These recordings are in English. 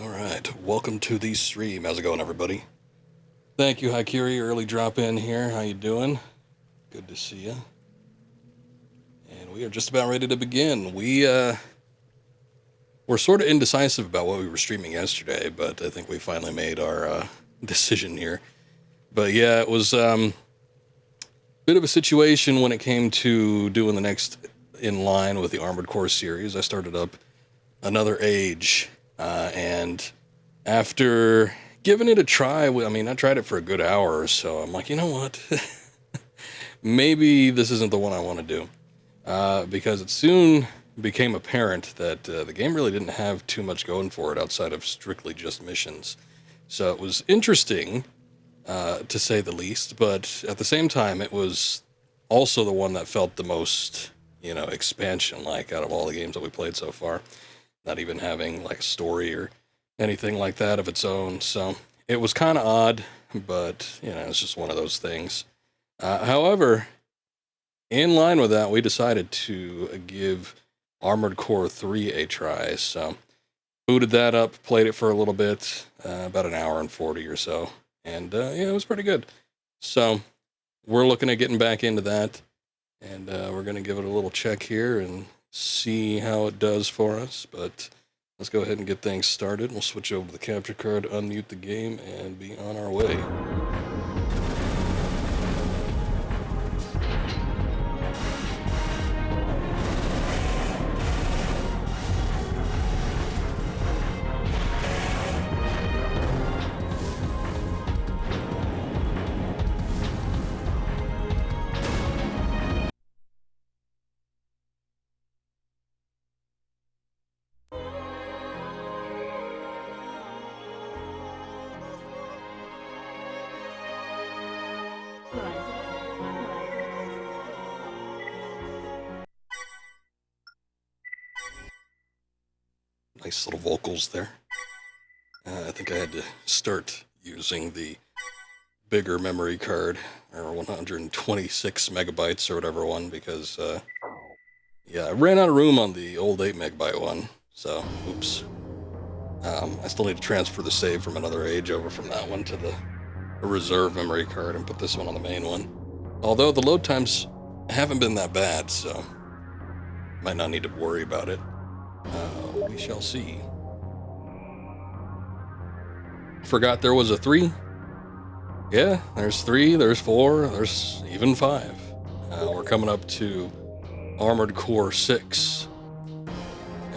All right, welcome to the stream. How's it going, everybody? Thank you, Haikiri. Early drop in here. How you doing? Good to see you. And we are just about ready to begin. We're sort of indecisive about what we were streaming yesterday, but I think we finally made our decision here. But yeah, it was a bit of a situation when it came to doing the next in line with the Armored Core series. I started up Another Age, and after giving it a try, I tried it for a good hour or so. I'm like, you know what? Maybe this isn't the one I want to do. Because it soon became apparent that the game really didn't have too much going for it outside of strictly just missions. So it was interesting, to say the least, but at the same time, it was also the one that felt the most, expansion-like out of all the games that we played so far. Not even having like a story or anything like that of its own. So it was kind of odd, but it's just one of those things. However, in line with that, we decided to give Armored Core 3 a try. So booted that up, played it for a little bit, about an hour and 40 or so, and it was pretty good. So we're looking at getting back into that, and we're going to give it a little check here and see how it does for us. But let's go ahead and get things started. We'll switch over to the capture card, unmute the game, and be on our way. Nice little vocals there. I think I had to start using the bigger memory card, or 126 megabytes or whatever one, because I ran out of room on the old 8 megabyte one. So oops. I still need to transfer the save from Another Age over from that one to the reserve memory card and put this one on the main one. Although the load times haven't been that bad, so might not need to worry about it. We shall see. Forgot there was a 3. Yeah, there's 3, there's 4, there's even 5. We're coming up to Armored Core 6.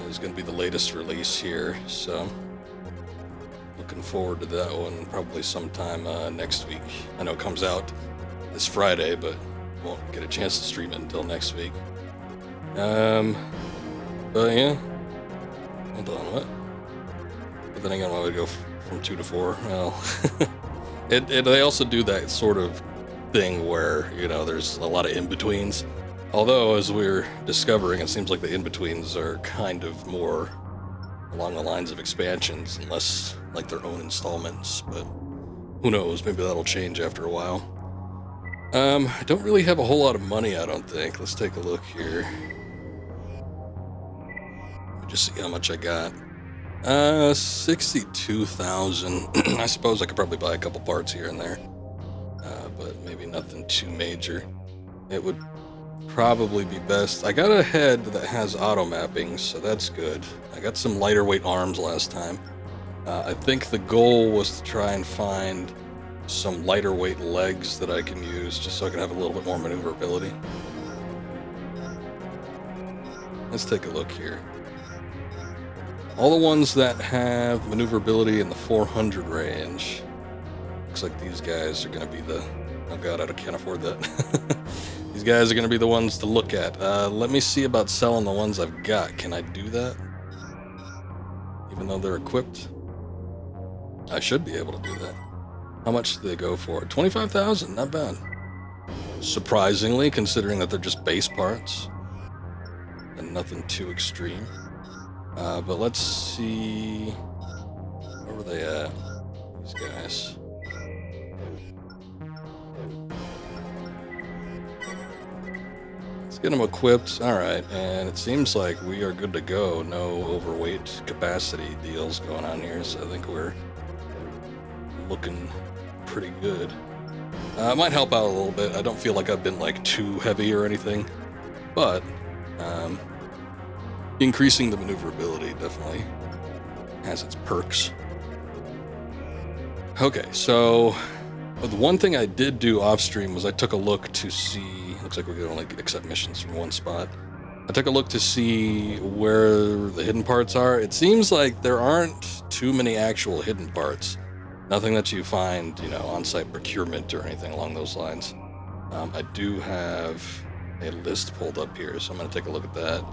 It's going to be the latest release here, so looking forward to that one probably sometime next week. I know it comes out this Friday, but won't get a chance to stream it until next week. But yeah, hold on, what? But then again, why would I go from 2 to 4? Well, they also do that sort of thing where, there's a lot of in-betweens. Although, as we're discovering, it seems like the in-betweens are kind of more along the lines of expansions and less like their own installments. But who knows, maybe that'll change after a while. I don't really have a whole lot of money, I don't think. Let's take a look here. Let me just see how much I got. 62,000. I suppose I could probably buy a couple parts here and there. But maybe nothing too major. It would probably be best. I got a head that has auto mapping, so that's good. I got some lighter weight arms last time. I think the goal was to try and find some lighter weight legs that I can use just so I can have a little bit more maneuverability. Let's take a look here. All the ones that have maneuverability in the 400 range. Looks like these guys are going to be the... Oh god, I can't afford that. These guys are going to be the ones to look at. Let me see about selling the ones I've got. Can I do that? Even though they're equipped? I should be able to do that. How much do they go for? 25,000, not bad. Surprisingly, considering that they're just base parts. And nothing too extreme. But let's see... Where were they at? These guys. Let's get them equipped. All right, and it seems like we are good to go. No overweight capacity deals going on here, so I think we're looking pretty good. It might help out a little bit. I don't feel like I've been like too heavy or anything, but increasing the maneuverability definitely has its perks. Okay, so the one thing I did do off stream was I took a look to see, looks like we could only accept missions from one spot. I took a look to see where the hidden parts are. It seems like there aren't too many actual hidden parts. Nothing that you find, on-site procurement or anything along those lines. I do have a list pulled up here, so I'm going to take a look at that.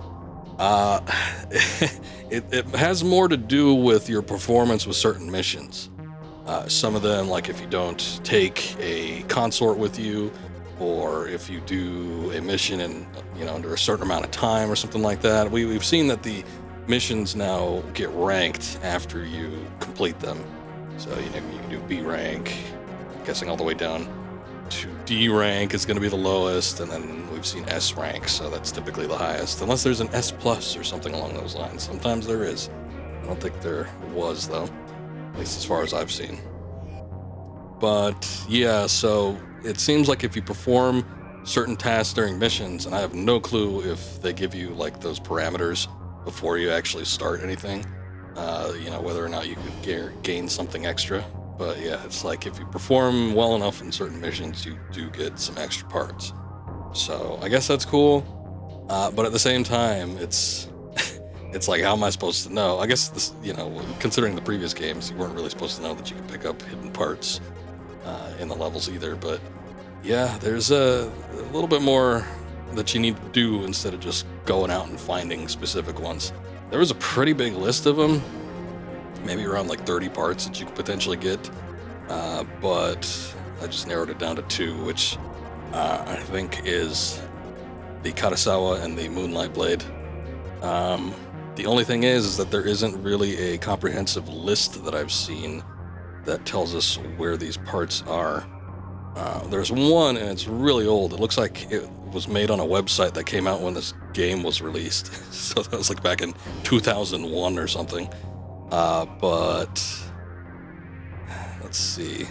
It has more to do with your performance with certain missions. Some of them, like if you don't take a consort with you, or if you do a mission in, under a certain amount of time or something like that. We've seen that the missions now get ranked after you complete them. So, you can do B rank, I'm guessing all the way down to D rank is going to be the lowest, and then we've seen S rank, so that's typically the highest, unless there's an S plus or something along those lines. Sometimes there is. I don't think there was, though, at least as far as I've seen. But yeah, so it seems like if you perform certain tasks during missions, and I have no clue if they give you like those parameters before you actually start anything, whether or not you could gain something extra. But yeah, it's like if you perform well enough in certain missions, you do get some extra parts. So I guess that's cool. But at the same time, it's like, how am I supposed to know? I guess this, considering the previous games, you weren't really supposed to know that you could pick up hidden parts in the levels either. But yeah, there's a little bit more that you need to do instead of just going out and finding specific ones. There was a pretty big list of them, maybe around like 30 parts that you could potentially get, but I just narrowed it down to 2, which I think is the Katasawa and the Moonlight Blade. The only thing is that there isn't really a comprehensive list that I've seen that tells us where these parts are. There's one, and it's really old. It looks like it was made on a website that came out when this game was released. So that was like back in 2001 or something. But let's see.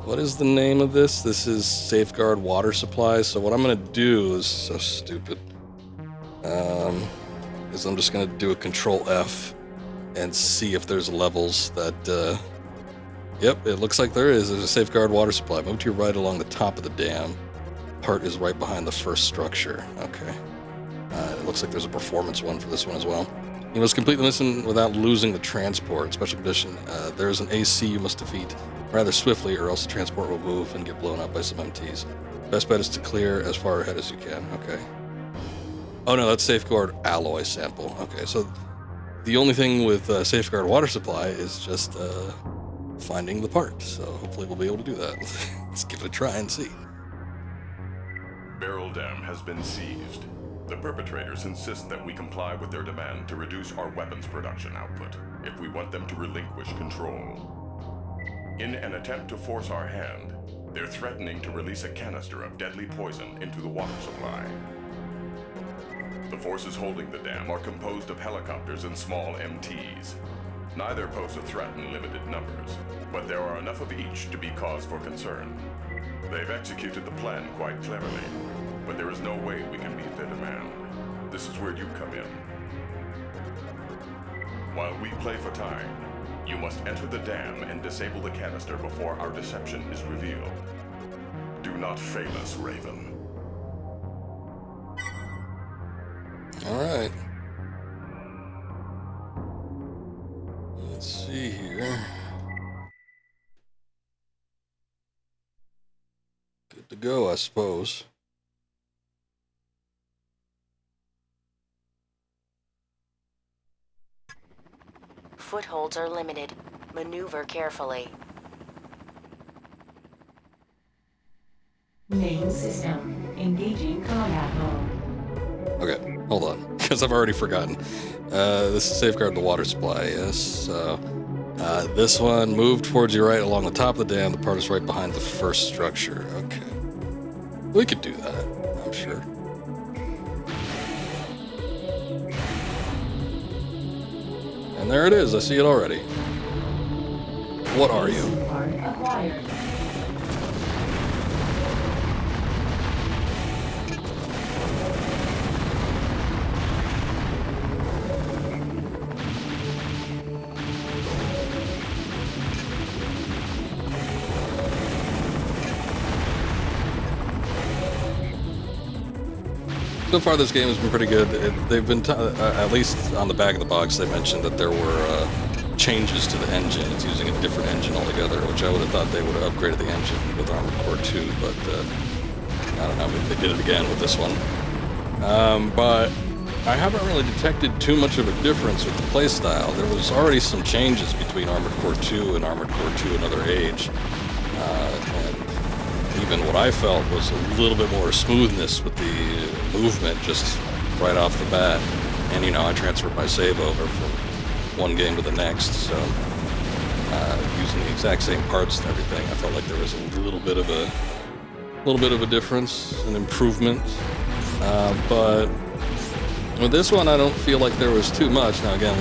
What is the name of this? This is Safeguard Water Supply. So what I'm going to do is so stupid. Is I'm just going to do a Control F and see if there's levels that, yep, it looks like there is. There's a Safeguard Water Supply. Move to your right along the top of the dam. Part is right behind the first structure. Okay. It looks like there's a performance one for this one as well. You must complete the mission without losing the transport. Special condition, there is an AC you must defeat rather swiftly, or else the transport will move and get blown up by some MTs. Best bet is to clear as far ahead as you can. Okay. Oh no, that's Safeguard Alloy Sample. Okay, so the only thing with Safeguard Water Supply is just finding the part. So hopefully we'll be able to do that. Let's give it a try and see. Barrel Dam has been seized. The perpetrators insist that we comply with their demand to reduce our weapons production output if we want them to relinquish control. In an attempt to force our hand, they're threatening to release a canister of deadly poison into the water supply. The forces holding the dam are composed of helicopters and small MTs. Neither pose a threat in limited numbers, but there are enough of each to be cause for concern. They've executed the plan quite cleverly, but there is no way we can meet their demand. This is where you come in. While we play for time, you must enter the dam and disable the canister before our deception is revealed. Do not fail us, Raven. All right. Let's see here. Good to go, I suppose. Footholds are limited. Maneuver carefully. Main system. Engaging combat mode. Okay, hold on, because I've already forgotten. This is Safeguard the Water Supply, yes. So, this one, move towards your right along the top of the dam. The part is right behind the first structure. Okay. We could do that, I'm sure. And there it is. I see it already. What are you? Part acquired. So far, this game has been pretty good. They've been, at least on the back of the box, they mentioned that there were changes to the engine. It's using a different engine altogether, which I would have thought they would have upgraded the engine with Armored Core 2, but I don't know, maybe they did it again with this one. But I haven't really detected too much of a difference with the playstyle. There was already some changes between Armored Core 2 and Armored Core 2 Another Age. And even what I felt was a little bit more smoothness with the movement just right off the bat. And, you know, I transferred my save over from one game to the next, so using the exact same parts and everything, I felt like there was a little bit of a difference, an improvement. But with this one, I don't feel like there was too much. Now, again,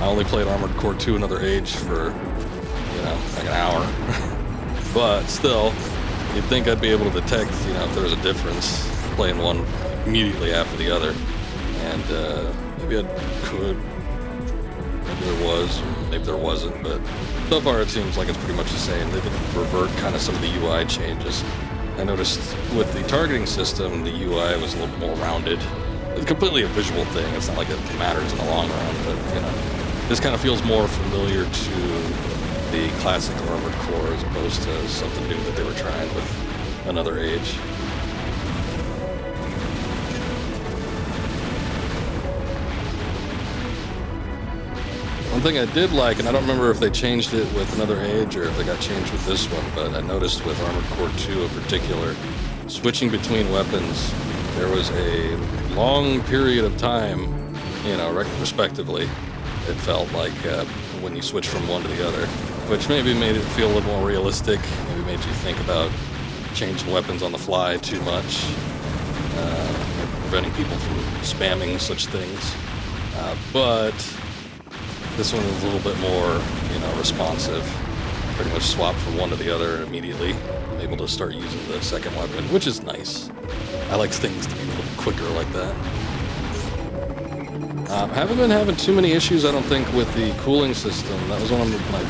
I only played Armored Core 2 Another Age for, you know, like an hour. But still, you'd think I'd be able to detect, you know, if there was a difference playing one immediately after the other. And maybe I could. Maybe there was, or maybe there wasn't. But so far, it seems like it's pretty much the same. They did revert kind of some of the UI changes. I noticed with the targeting system, the UI was a little more rounded. It's completely a visual thing. It's not like it matters in the long run, but, you know, this kind of feels more familiar to the classic Armored Core as opposed to something new that they were trying with Another Age. One thing I did like, and I don't remember if they changed it with Another Age or if they got changed with this one, but I noticed with Armored Core 2 in particular, switching between weapons, there was a long period of time, you know, respectively, it felt like when you switch from one to the other, which maybe made it feel a little more realistic, maybe made you think about changing weapons on the fly too much, preventing people from spamming such things. But this one is a little bit more, you know, responsive. Pretty much swapped from one to the other immediately. I'm able to start using the second weapon, which is nice. I like things to be a little quicker like that. Haven't been having too many issues, I don't think, with the cooling system. That was one of my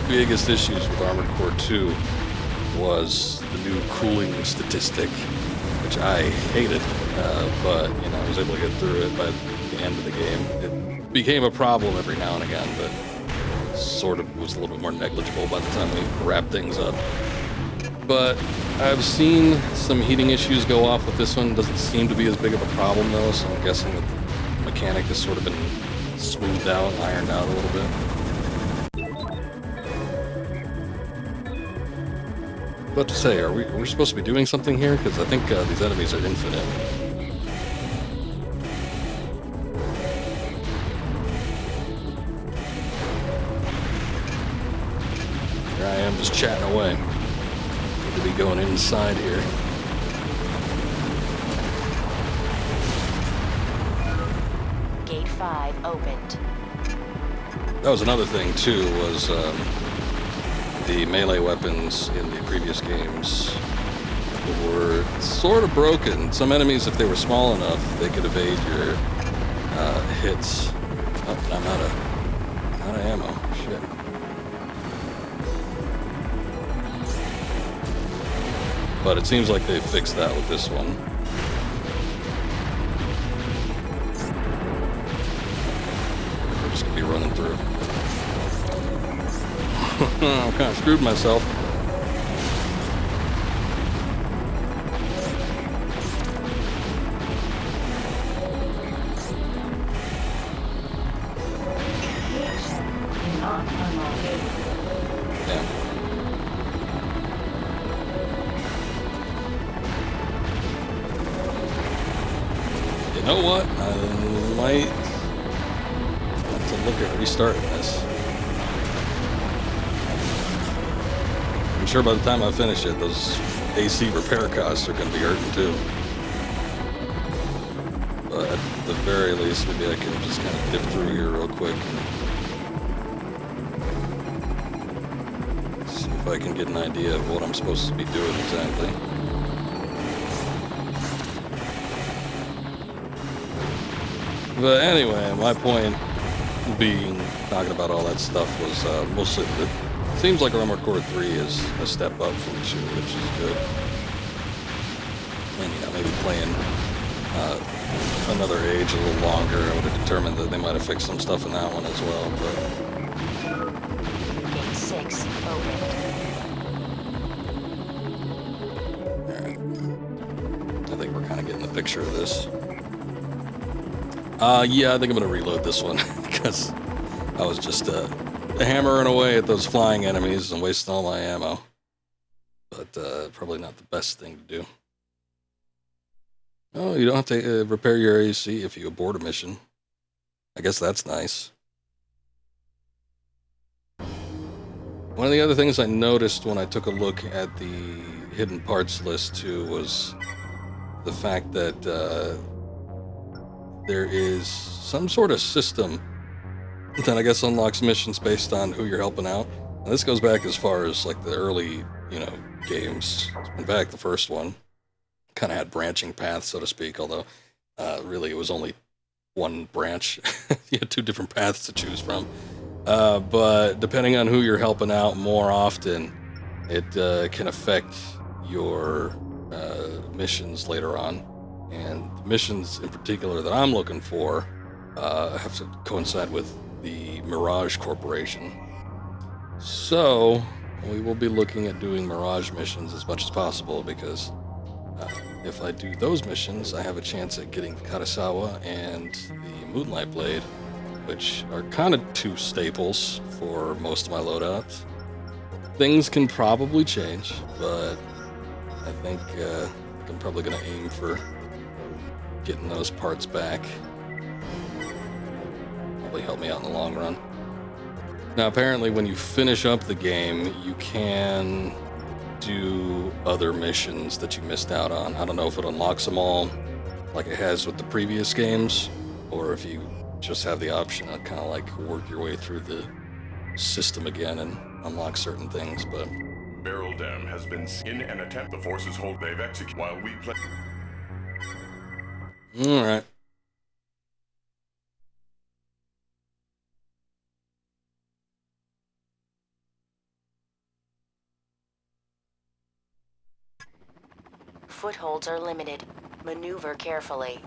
biggest issues with Armored Core 2, was the new cooling statistic, which I hated. But, you know, I was able to get through it by the end of the game. It became a problem every now and again, but sort of was a little bit more negligible by the time we wrapped things up. But I've seen some heating issues go off with this one. Doesn't seem to be as big of a problem though, so I'm guessing that the mechanic has sort of been smoothed out, ironed out a little bit. What to say, are we supposed to be doing something here? Because I think these enemies are infinite. Here I am just chatting away. Need to be going inside here. Gate 5 opened. That was another thing too, was the melee weapons in the previous games were sort of broken. Some enemies, if they were small enough, they could evade your hits. Oh, I'm out of ammo. Shit. But it seems like they fixed that with this one. We're just gonna be running through. I kind of screwed myself. Cannot unlock gate. Damn. You know what? I might have to look at restarting this. I'm sure by the time I finish it, those AC repair costs are going to be hurting too. But at the very least, maybe I can just kind of dip through here real quick and if I can get an idea of what I'm supposed to be doing exactly. But anyway, my point being, talking about all that stuff was mostly that it seems like Armored Core 3 is a step up from 2, which is good. And, maybe playing another age a little longer, I would have determined that they might have fixed some stuff in that one as well, but... Gate 6 opened. Alright. I think we're kind of getting the picture of this. Yeah, I think I'm going to reload this one, because I was just hammering away at those flying enemies and wasting all my ammo. But probably not the best thing to do. Oh, you don't have to repair your AC if you abort a mission. I guess that's nice. One of the other things I noticed when I took a look at the hidden parts list too was the fact that there is some sort of system that I guess unlocks missions based on who you're helping out. And this goes back as far as like the early, games. In fact, the first one kind of had branching paths, so to speak, although really it was only one branch. You had two different paths to choose from. But depending on who you're helping out more often, it can affect your missions later on. And the missions in particular that I'm looking for have to coincide with the Mirage Corporation. So we will be looking at doing Mirage missions as much as possible, because if I do those missions, I have a chance at getting the Karasawa and the Moonlight Blade, which are kind of two staples for most of my loadouts. Things can probably change, but I think I'm probably going to aim for getting those parts back. Probably help me out in the long run. Now, apparently when you finish up the game, you can do other missions that you missed out on. I don't know if it unlocks them all like it has with the previous games, or if you just have the option to kind of like work your way through the system again and unlock certain things. But Barrel Dam has been in an attempt. The forces hold. They've executed while we play. all right. Footholds are limited. Maneuver carefully.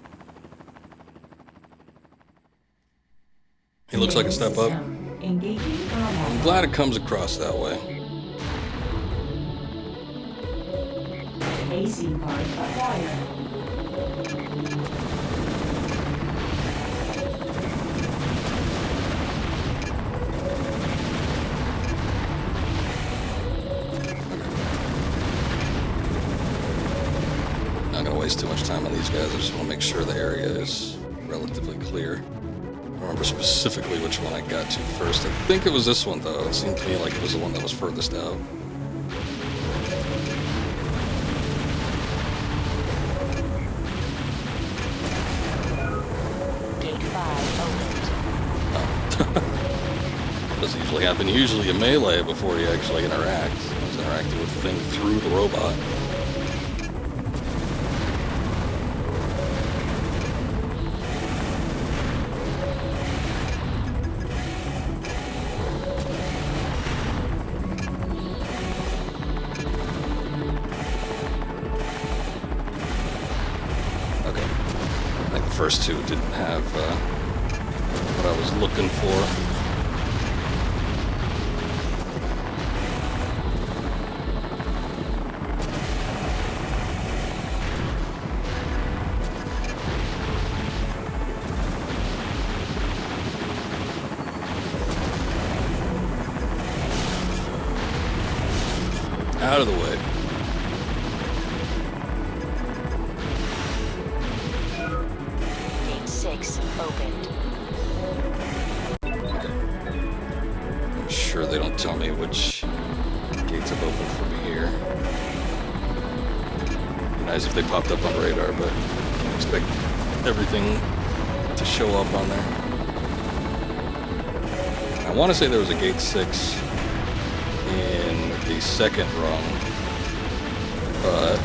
He looks like a step up. Engaging I'm glad it comes across that way. AC part acquired. Not gonna waste too much time on these guys. I just want to make sure the area is relatively clear. I don't remember specifically which one I got to first. I think it was this one, though. It seemed to me like it was the one that was furthest out. Gate 5 opened. Doesn't usually happen. Usually a melee before you actually interact. I was interacting with the thing through the robot. First two didn't have what I was looking for. Out of the way. Opened. I'm sure they don't tell me which gates have opened for me here. Be nice if they popped up on radar, but I can't expect everything to show up on there. I want to say there was a gate 6 in the the second rung, but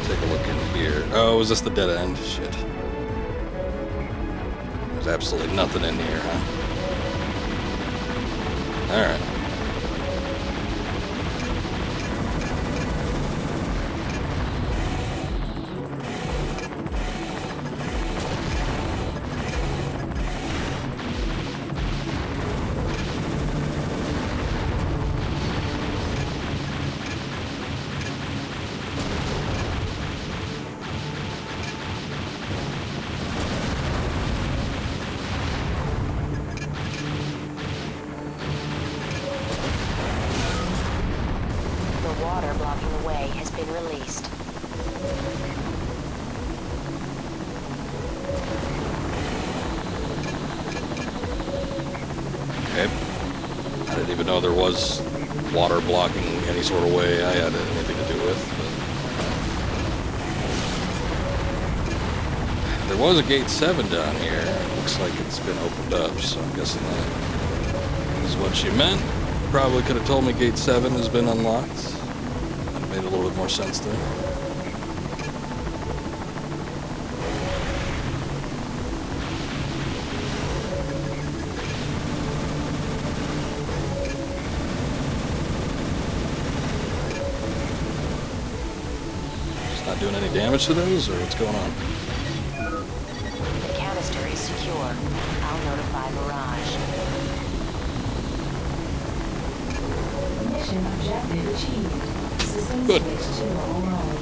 take a look in here. Oh, is this the dead end? Shit. There's absolutely nothing in here, huh? Alright. The water blocking the way has been released. Okay. I didn't even know there was water blocking any sort of way I had anything to do with. But there was a gate 7 down here. Looks like it's been opened up, so I'm guessing that is what she meant. Probably could have told me gate 7 has been unlocked. That made a little bit more sense there. Just not doing any damage to those, or what's going on? The canister is secure. I'll notify Mirage. Mission objective achieved. System Good. switch to normal mode.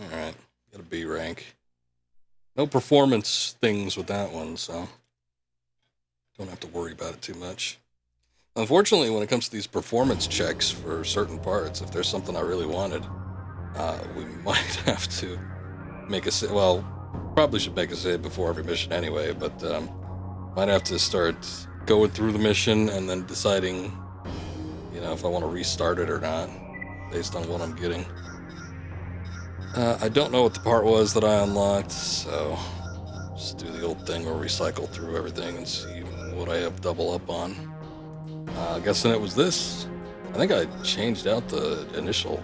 Alright, got a B rank. No performance things with that one, so don't have to worry about it too much. Unfortunately, when it comes to these performance checks for certain parts, if there's something I really wanted, we might have to make a save. Well, probably should make a save before every mission anyway, but might have to start going through the mission and then deciding, you know, if I want to restart it or not, based on what I'm getting. I don't know what the part was that I unlocked, so just do the old thing where we cycle through everything and see what I have double up on. Guessing it was this. I think I changed out the initial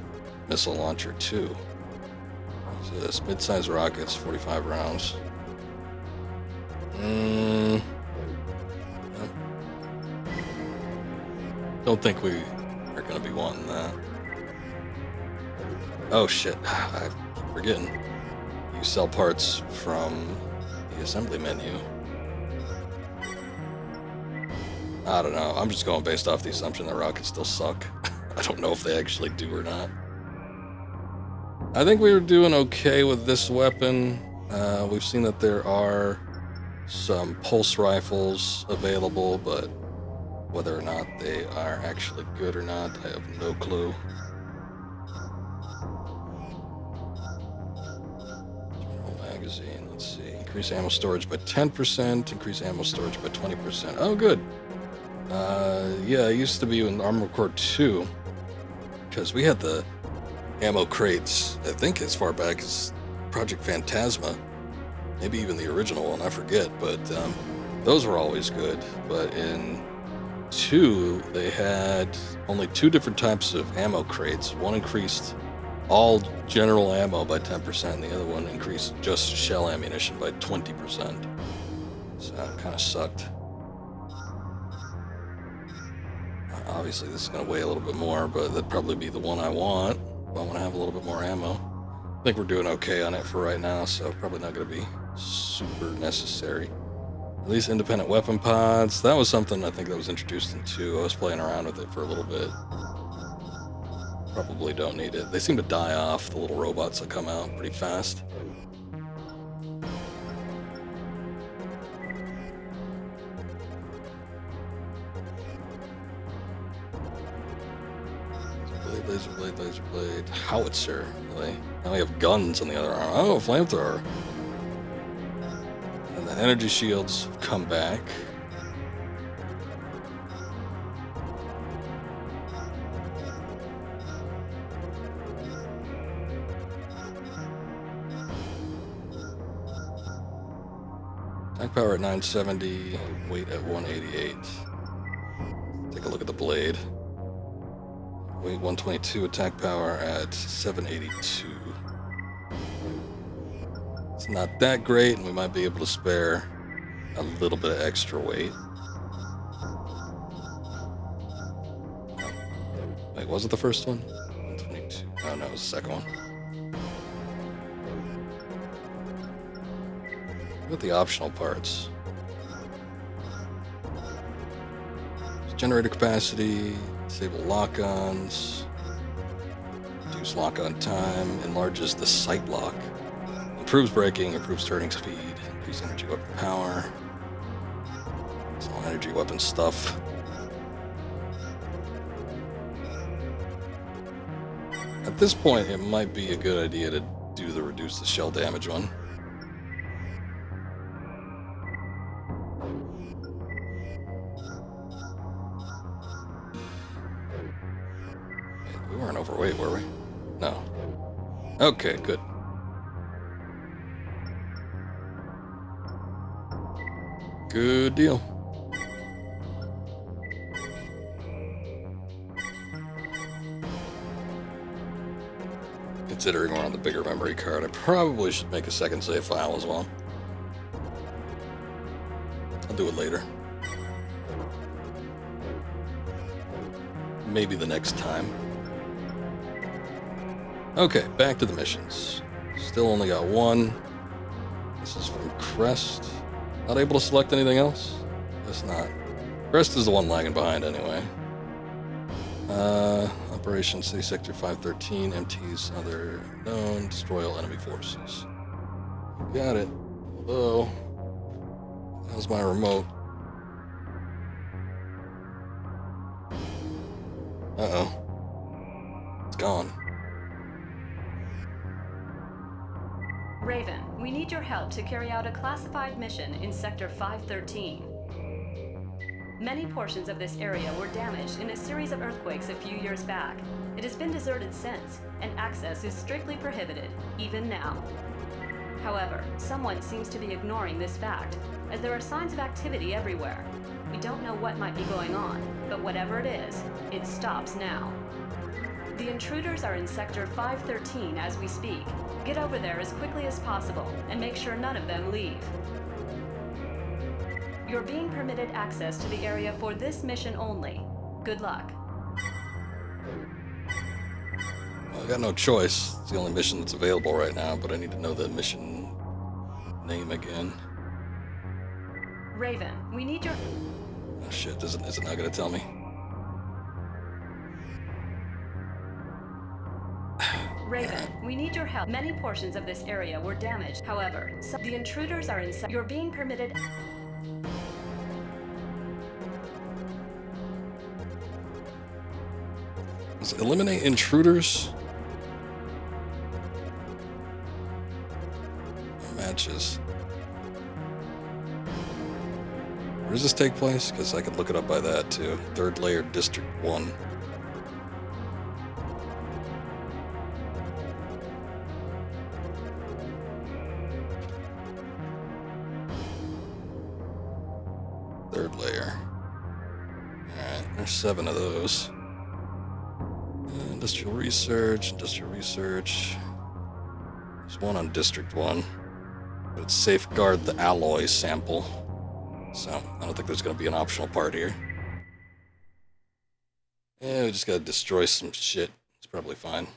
missile launcher too. What's this? Mid-size rockets, 45 rounds. Don't think we are going to be wanting that. Oh shit, I keep forgetting. You sell parts from the assembly menu. I don't know, I'm just going based off the assumption that rockets still suck. I don't know if they actually do or not. I think we were doing okay with this weapon. We've seen that there are some pulse rifles available, but whether or not they are actually good or not, I have no clue. Magazine, let's see. Increase ammo storage by 10%, increase ammo storage by 20%. Oh, good. Yeah, I used to be in Armored Core 2, because we had the ammo crates, I think as far back as Project Phantasma, maybe even the original one, I forget, but those were always good. But in 2, they had only 2 different types of ammo crates. One increased all general ammo by 10%, and the other one increased just shell ammunition by 20%. So that kind of sucked. Obviously this is going to weigh a little bit more, but that'd probably be the one I want if I want to have a little bit more ammo. I think we're doing okay on it for right now, so probably not going to be super necessary. At least independent weapon pods, that was something I think that was introduced in 2. I was playing around with it for a little bit. Probably don't need it. They seem to die off, the little robots that come out pretty fast. Laser blade, laser blade, howitzer. Really? Now we have guns on the other arm. Oh, flamethrower. And the energy shields have come back. Attack power at 970, weight at 188. Take a look at the blade. Weight 122, attack power at 782. It's not that great, and we might be able to spare a little bit of extra weight. Wait, was it the first one? 122. Oh, no, it was the second one. What about the optional parts? Generator capacity, disable lock-ons, reduce lock-on time, enlarges the sight lock, improves braking, improves turning speed, increase energy weapon power. It's all energy weapon stuff. At this point, it might be a good idea to do the reduce the shell damage one. We weren't overweight, were we? No. Okay, good. Good deal. Considering we're on the bigger memory card, I probably should make a second save file as well. I'll do it later. Maybe the next time. Okay, back to the missions. Still only got one. This is from Crest. Not able to select anything else? Guess not. Crest is the one lagging behind anyway. Operation City Sector 513, MTs, other known, destroy all enemy forces. Got it. Although, how's my remote? Uh-oh. It's gone. Raven, we need your help to carry out a classified mission in Sector 513. Many portions of this area were damaged in a series of earthquakes a few years back. It has been deserted since, and access is strictly prohibited, even now. However, someone seems to be ignoring this fact, as there are signs of activity everywhere. We don't know what might be going on, but whatever it is, it stops now. The intruders are in Sector 513 as we speak. Get over there as quickly as possible, and make sure none of them leave. You're being permitted access to the area for this mission only. Good luck. Well, I got no choice. It's the only mission that's available right now, but I need to know the mission name again. Raven, we need your... Oh shit, is it not gonna tell me? Raven, we need your help. Many portions of this area were damaged. However, the intruders are in... You're being permitted... Does it eliminate intruders? Matches. Where does this take place? Because I could look it up by that too. Third layer, District 1. Third layer. Alright, there's 7 of those. Industrial research. There's one on District 1. But it's safeguard the alloy sample. So, I don't think there's going to be an optional part here. Yeah, we just got to destroy some shit. It's probably fine.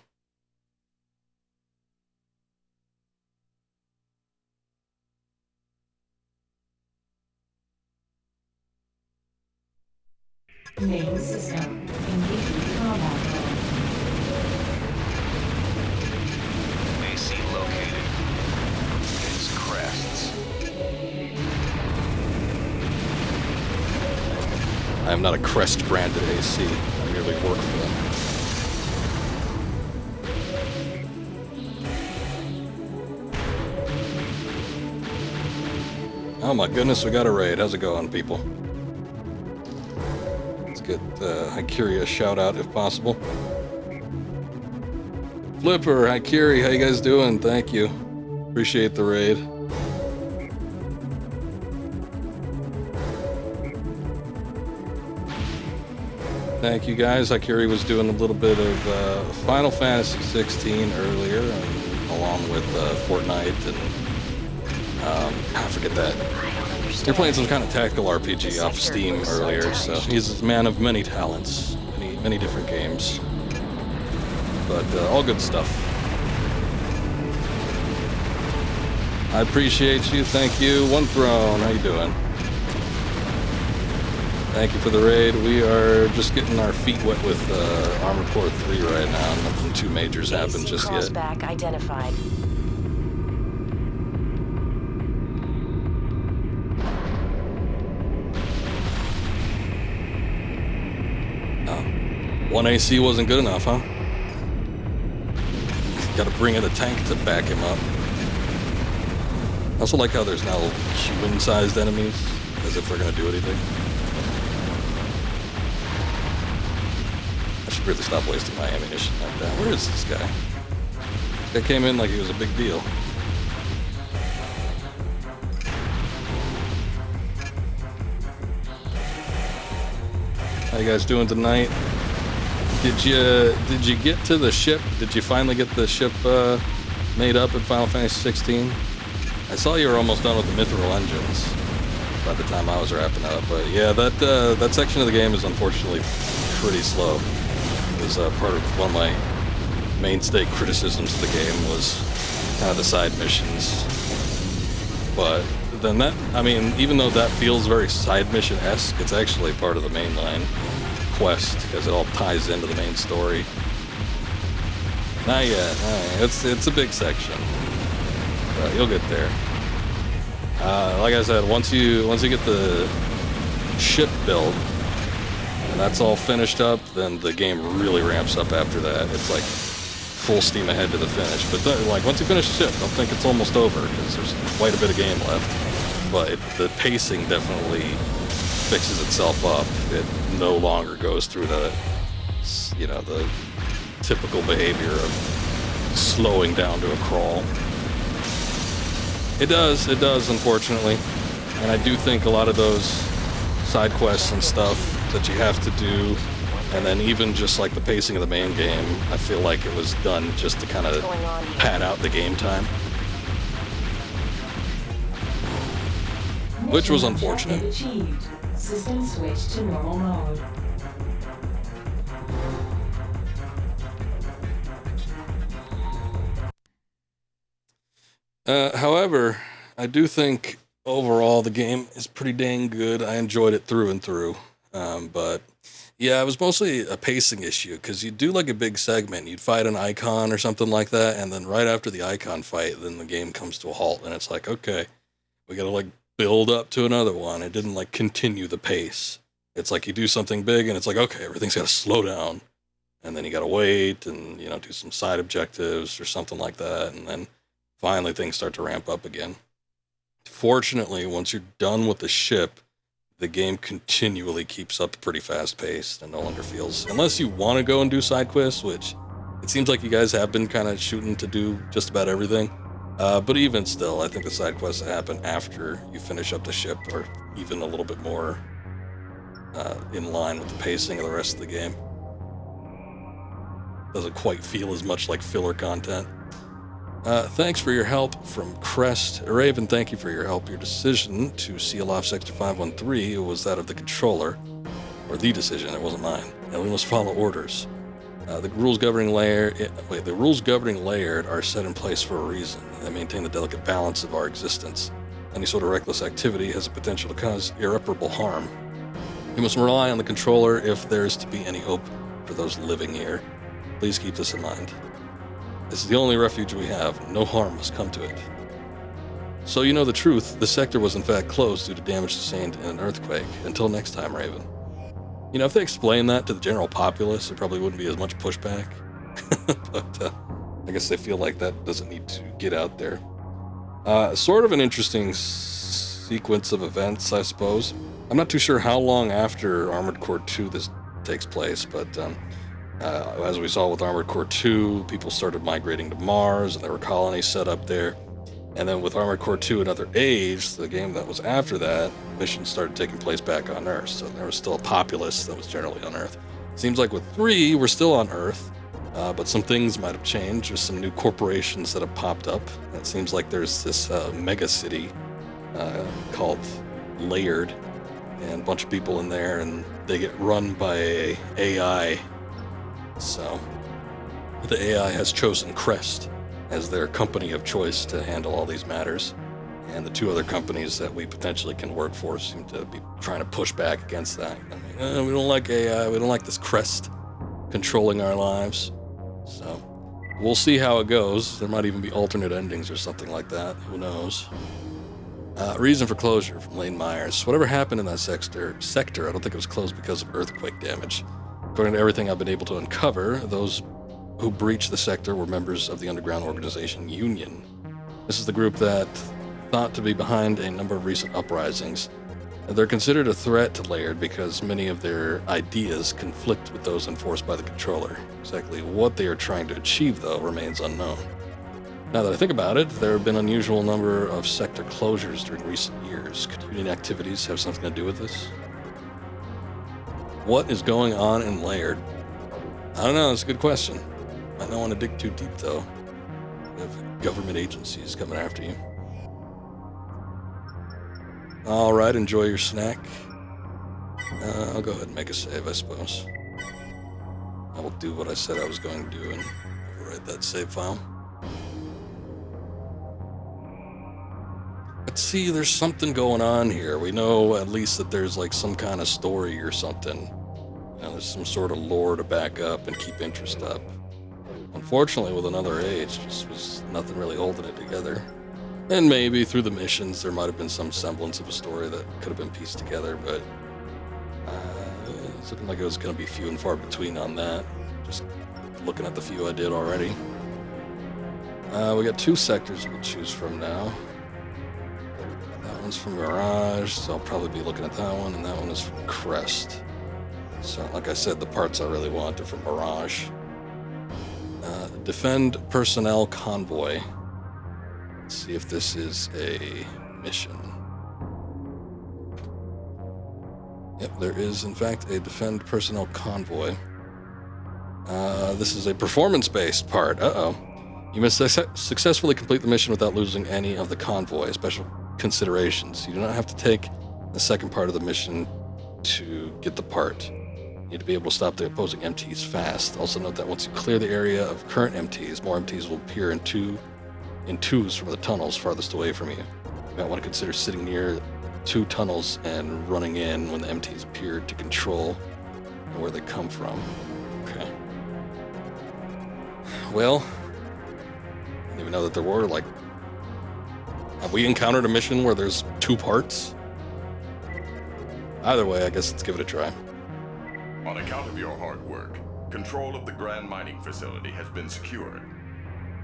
Main system. Engaging combat mode. AC located. It's Crests. I am not a Crest branded AC. I merely work for them. Oh my goodness, we got a raid. How's it going, people? Let's get Hikiri a shout out if possible. Flipper, Hikiri, how you guys doing? Thank you. Appreciate the raid. Thank you guys. Akiri was doing a little bit of Final Fantasy 16 earlier, along with Fortnite, and I forget that. You're playing some kind of tactical RPG off Steam earlier, so he's a man of many talents, many different games. But all good stuff. I appreciate you. Thank you. One Throne, how you doing? Thank you for the raid. We are just getting our feet wet with Armored Core 3 right now. Nothing too major's happened just yet. Crossback identified. Oh. 1 AC wasn't good enough, huh? Gotta bring in a tank to back him up. I also like how there's now human-sized enemies, as if they're gonna do anything. I should really stop wasting my ammunition like that. Where is this guy? This guy came in like he was a big deal. How you guys doing tonight? Did you get to the ship? Did you finally get the ship made up in Final Fantasy 16? I saw you were almost done with the Mithril engines by the time I was wrapping up, but yeah, that section of the game is unfortunately pretty slow. It was part of one of my mainstay criticisms of the game was kind of the side missions. But then that, I mean, even though that feels very side mission-esque, it's actually part of the mainline quest because it all ties into the main story. Not yet. It's a big section, but you'll get there. Like I said, once you get the ship build and that's all finished up, then the game really ramps up after that. It's like full steam ahead to the finish. But like once you finish the ship, don't think it's almost over because there's quite a bit of game left. But the pacing definitely fixes itself up. It no longer goes through the typical behavior of slowing down to a crawl. It does, unfortunately. And I do think a lot of those side quests and stuff that you have to do, and then even just like the pacing of the main game, I feel like it was done just to kind of pad out the game time. Which was unfortunate. Achieved. System switch to normal mode. However, I do think overall the game is pretty dang good. I enjoyed it through and through. But yeah, it was mostly a pacing issue because you'd do like a big segment, you'd fight an icon or something like that, and then right after the icon fight, then the game comes to a halt, and it's like, okay, we gotta like build up to another one. It didn't like continue the pace. It's like you do something big, and it's like, okay, everything's gotta slow down, and then you gotta wait and do some side objectives or something like that, and then finally things start to ramp up again. Fortunately, once you're done with the ship, the game continually keeps up pretty fast paced and no longer feels, unless you want to go and do side quests, which it seems like you guys have been kind of shooting to do just about everything. But even still, I think the side quests that happen after you finish up the ship are even a little bit more in line with the pacing of the rest of the game. Doesn't quite feel as much like filler content. Thanks for your help from Crest. Raven, thank you for your help. Your decision to seal off Sector 513 was that of the controller. Or the decision, it wasn't mine. And we must follow orders. The rules governing Layered are set in place for a reason. They maintain the delicate balance of our existence. Any sort of reckless activity has a potential to cause irreparable harm. You must rely on the controller if there is to be any hope for those living here. Please keep this in mind. This is the only refuge we have. No harm must come to it. So you know the truth. The sector was in fact closed due to damage sustained in an earthquake. Until next time, Raven. If they explain that to the general populace, there probably wouldn't be as much pushback. But I guess they feel like that doesn't need to get out there. Sort of an interesting sequence of events, I suppose. I'm not too sure how long after Armored Core 2 this takes place, but as we saw with Armored Core 2, people started migrating to Mars, and there were colonies set up there. And then with Armored Core 2 Another Age, the game that was after that, missions started taking place back on Earth. So there was still a populace that was generally on Earth. Seems like with 3, we're still on Earth, but some things might have changed. There's some new corporations that have popped up. It seems like there's this mega city called Layered, and a bunch of people in there, and they get run by a AI. So the AI has chosen Crest as their company of choice to handle all these matters. And the 2 other companies that we potentially can work for seem to be trying to push back against that. I mean, we don't like AI, we don't like this Crest controlling our lives. So we'll see how it goes. There might even be alternate endings or something like that. Who knows? Reason for closure from Lane Myers. Whatever happened in that sector, I don't think it was closed because of earthquake damage. According to everything I've been able to uncover, those who breached the sector were members of the underground organization Union. This is the group that thought to be behind a number of recent uprisings. They're considered a threat to Laird because many of their ideas conflict with those enforced by the controller. Exactly what they are trying to achieve, though, remains unknown. Now that I think about it, there have been an unusual number of sector closures during recent years. Could Union activities have something to do with this? What is going on in Laird? I don't know, it's a good question. Might not want to dig too deep, though. You have government agencies coming after you. Alright, enjoy your snack. I'll go ahead and make a save, I suppose. I will do what I said I was going to do and overwrite that save file. Let's see, there's something going on here. We know at least that there's like some kind of story or something. You know, there's some sort of lore to back up and keep interest up. Unfortunately, with Another Age, just was nothing really holding it together. And maybe through the missions, there might have been some semblance of a story that could have been pieced together, but it's looking like it was going to be few and far between on that. Just looking at the few I did already. We got 2 sectors we can choose from now. That one's from Mirage, so I'll probably be looking at that one, and that one is from Crest. So, like I said, the parts I really want are from Mirage. Defend Personnel Convoy. Let's see if this is a mission. Yep, there is, in fact, a Defend Personnel Convoy. This is a performance-based part. Uh-oh. You must successfully complete the mission without losing any of the convoy. Special considerations. You do not have to take the second part of the mission to get the part. You need to be able to stop the opposing MTs fast. Also note that once you clear the area of current MTs, more MTs will appear in twos from the tunnels farthest away from you. You might want to consider sitting near 2 tunnels and running in when the MTs appear to control where they come from. Okay. Well, I didn't even know that there were, like... Have we encountered a mission where there's 2 parts? Either way, I guess let's give it a try. On account of your hard work, control of the Grand Mining Facility has been secured.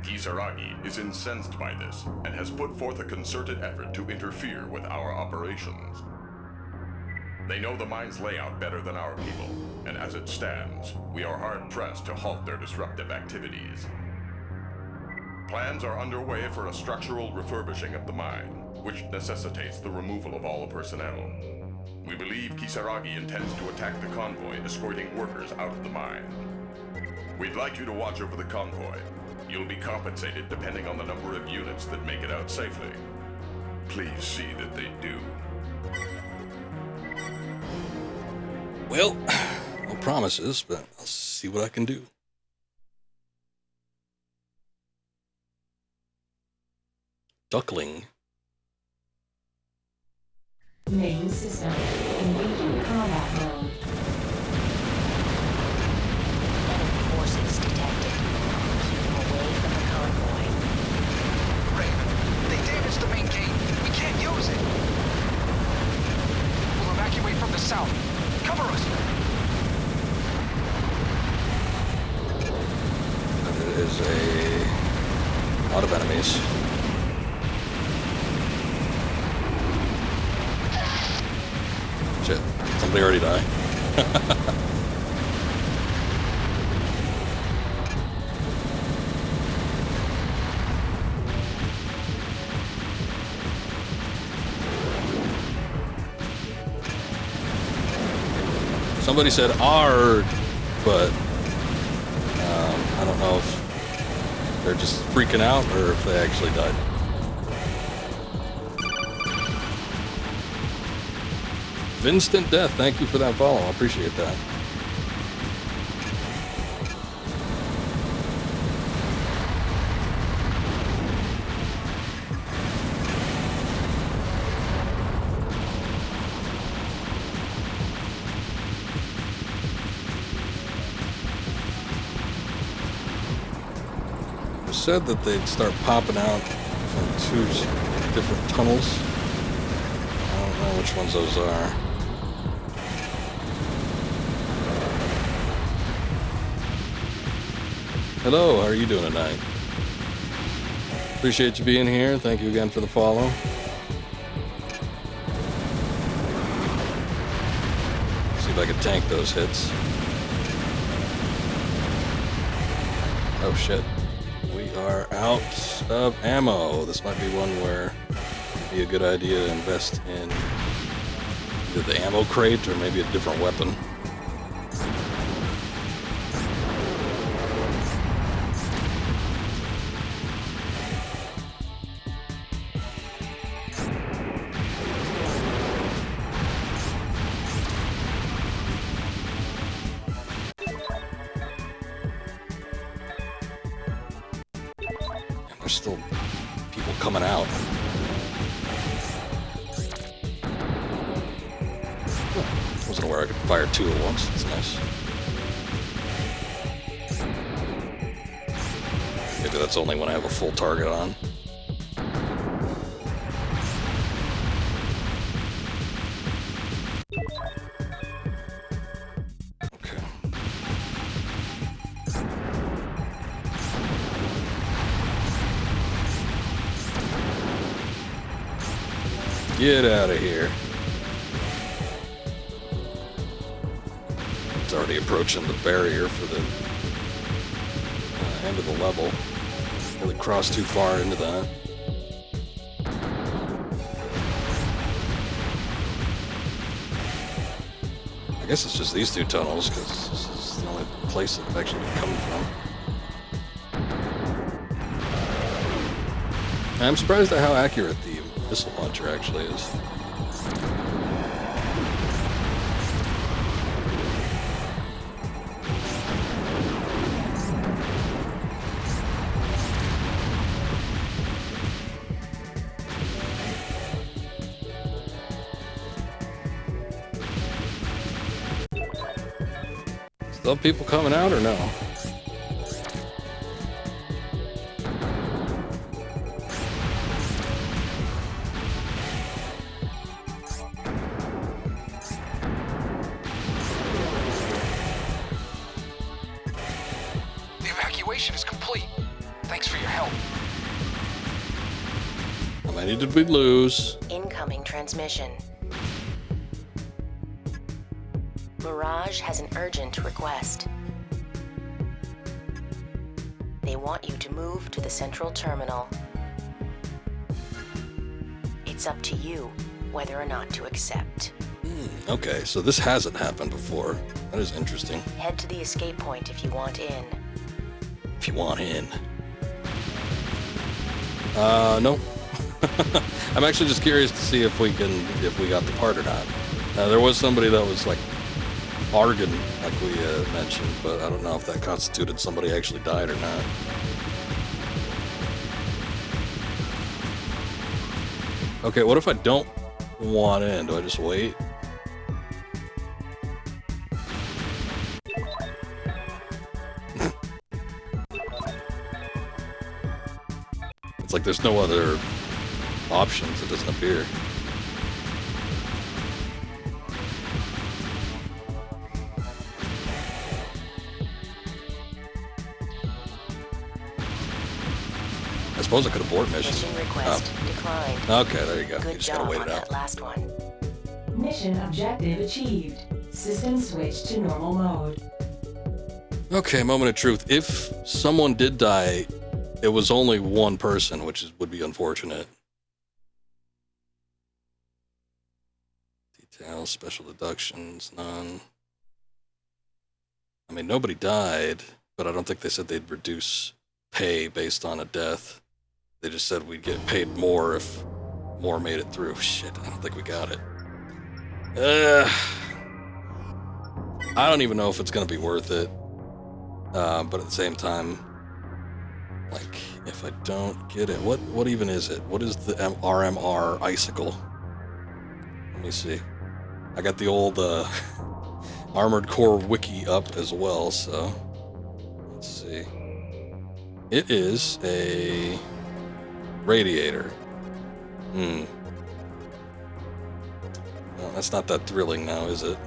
Kisaragi is incensed by this and has put forth a concerted effort to interfere with our operations. They know the mine's layout better than our people, and as it stands, we are hard-pressed to halt their disruptive activities. Plans are underway for a structural refurbishing of the mine, which necessitates the removal of all personnel. We believe Kisaragi intends to attack the convoy escorting workers out of the mine. We'd like you to watch over the convoy. You'll be compensated depending on the number of units that make it out safely. Please see that they do. Well, no promises, but I'll see what I can do. Duckling. Main system. Engaging combat mode. Enemy forces detected. Keep them away from the convoy. Raven, they damaged the main gate. We can't use it. We'll evacuate from the south. Cover us. There is a lot of enemies. Shit, somebody already died. Somebody said "Ard." but I don't know if they're just freaking out or if they actually died. Vincent Death, thank you for that follow. I appreciate that. It said that they'd start popping out from 2 different tunnels. I don't know which ones those are. Hello, how are you doing tonight? Appreciate you being here. Thank you again for the follow. See if I can tank those hits. Oh shit. We are out of ammo. This might be one where it'd be a good idea to invest in either the ammo crate or maybe a different weapon. There's still people coming out. Wasn't aware I could fire 2 at once. That's nice. Maybe that's only when I have a full target on. Okay. Get out of here. It's already approaching the barrier for the end of the level. Really crossed too far into that. I guess it's just these 2 tunnels, because this is the only place that I've actually been coming from. I'm surprised at how accurate the missile launcher actually is. Still people coming out or no? The evacuation is complete. Thanks for your help. How many did we lose? Incoming transmission. Mirage has an urgent request. They want you to move to the central terminal. It's up to you whether or not to accept. Okay, so this hasn't happened before. That is interesting. Head to the escape point if you want in. If you want in. No. I'm actually just curious to see if we got the part or not. There was somebody that was like Argon, like we mentioned, but I don't know if that constituted somebody actually died or not. Okay, what if I don't want in? Do I just wait? It's like there's no other options. It doesn't appear. I suppose I could abort mission. Mission request declined. Okay, there you go. You Good just gotta job wait on it out. that last one. Mission objective achieved. System switch to normal mode. Okay, moment of truth. If someone did die, it was only one person, which would be unfortunate. Details, special deductions, none. I mean, nobody died, but I don't think they said they'd reduce pay based on a death. They just said we'd get paid more if more made it through. Shit, I don't think we got it. I don't even know if it's going to be worth it. But at the same time, like, if I don't get it, what even is it? What is the RMR Icicle? Let me see. I got the old Armored Core wiki up as well, so let's see. It is a radiator. Well, that's not that thrilling now, is it?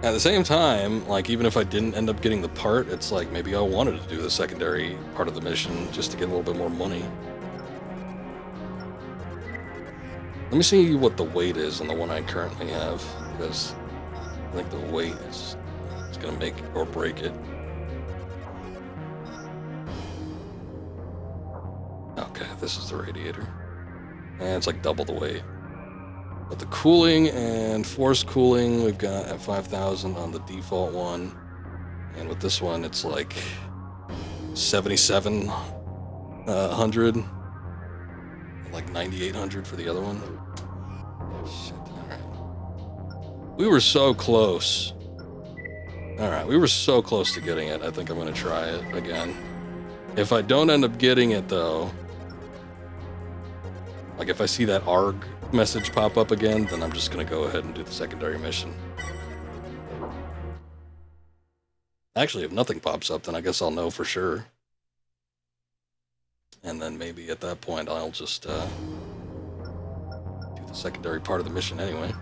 At the same time, like, even if I didn't end up getting the part, it's like maybe I wanted to do the secondary part of the mission just to get a little bit more money. Let me see what the weight is on the one I currently have, because I think the weight is going to make or break it. Okay, this is the radiator. And it's like double the weight. But the cooling and force cooling, we've got at 5,000 on the default one. And with this one, it's like 7,700. Like 9,800 for the other one. Shit, alright. We were so close. Alright, we were so close to getting it. I think I'm going to try it again. If I don't end up getting it, though, like if I see that ARG message pop up again, then I'm just going to go ahead and do the secondary mission. Actually, if nothing pops up, then I guess I'll know for sure. And then maybe at that point, I'll just do the secondary part of the mission anyway.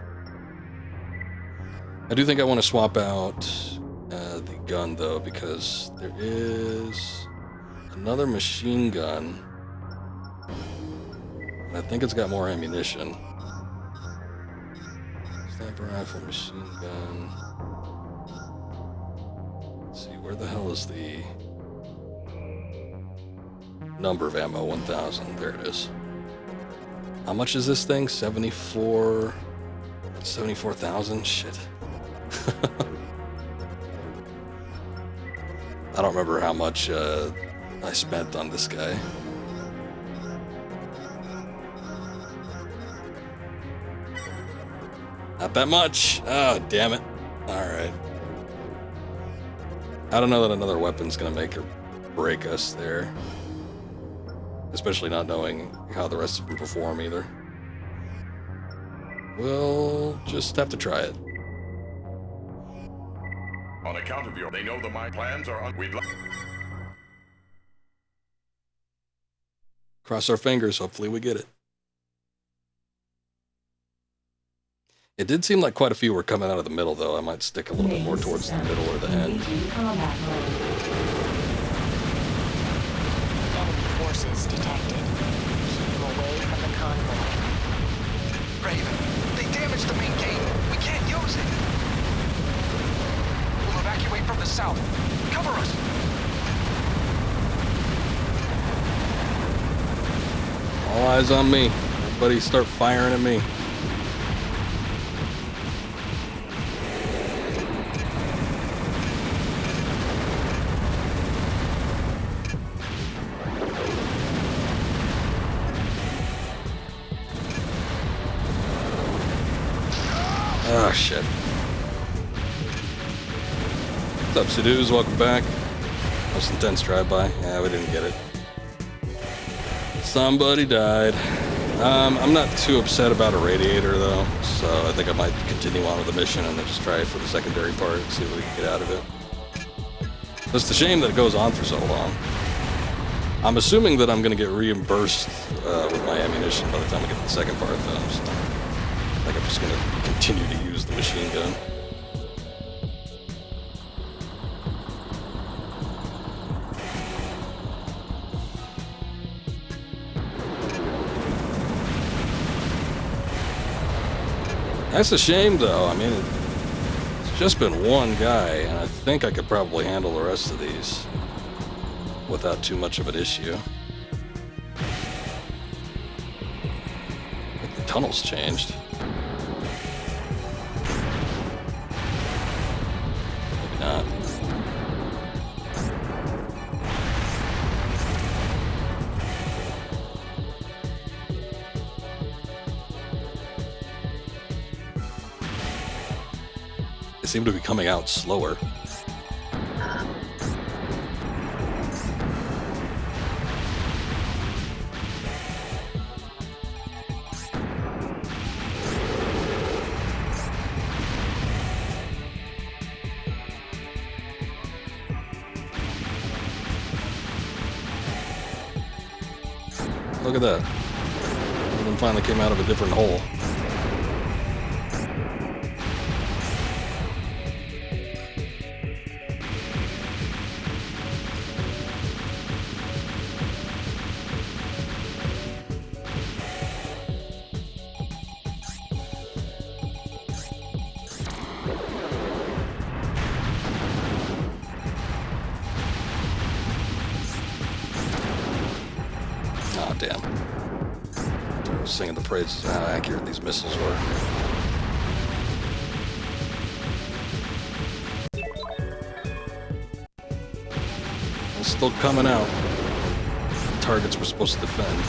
I do think I want to swap out the gun, though, because there is another machine gun. I think it's got more ammunition. Sniper rifle, machine gun. Let's see, where the hell is the number of ammo? 1,000. There it is. How much is this thing? 74,000? Shit. I don't remember how much I spent on this guy. Not that much. Oh, damn it. Alright. I don't know that another weapon's gonna make or break us there. Especially not knowing how the rest of them perform either. We'll just have to try it. On account of your, they know that my plans are we'd like. Cross our fingers, hopefully we get it. It did seem like quite a few were coming out of the middle, though. I might stick a little bit more towards the middle or the end. Combat mode. Enemy forces detected. Keep them away from the convoy. Raven, they damaged the main gate. We can't use it. We'll evacuate from the south. Cover us. All eyes on me. Everybody start firing at me. Oh, shit. What's up, Sadoos? Welcome back. Most intense drive-by. Yeah, we didn't get it. Somebody died. I'm not too upset about a radiator, though, so I think I might continue on with the mission and then just try it for the secondary part, see what we can get out of it. It's a shame that it goes on for so long. I'm assuming that I'm going to get reimbursed with my ammunition by the time I get to the second part, though. So I think I'm just going to continue to use the machine gun. That's a shame, though. I mean, it's just been one guy, and I think I could probably handle the rest of these without too much of an issue. I think the tunnel's changed. Maybe not. They seem to be coming out slower. Look at that. One of them finally came out of a different hole. Oh, damn. I was singing the praises of how accurate these missiles were. They're still coming out. Targets we're supposed to defend.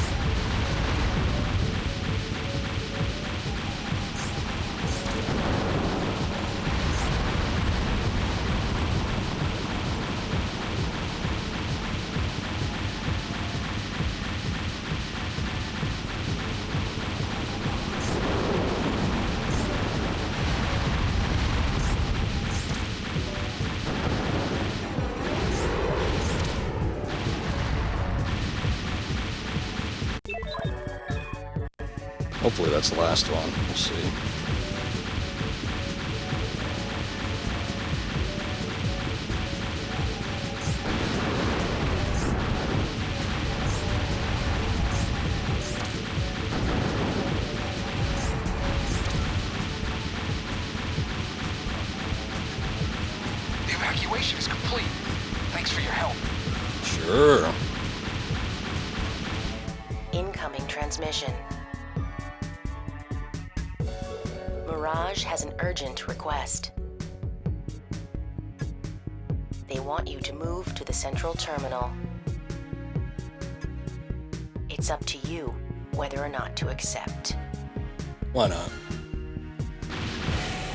Hopefully that's the last one. We'll see. The evacuation is complete. Thanks for your help. Sure. Incoming transmission. Mirage has an urgent request. They want you to move to the central terminal. It's up to you whether or not to accept. Why not?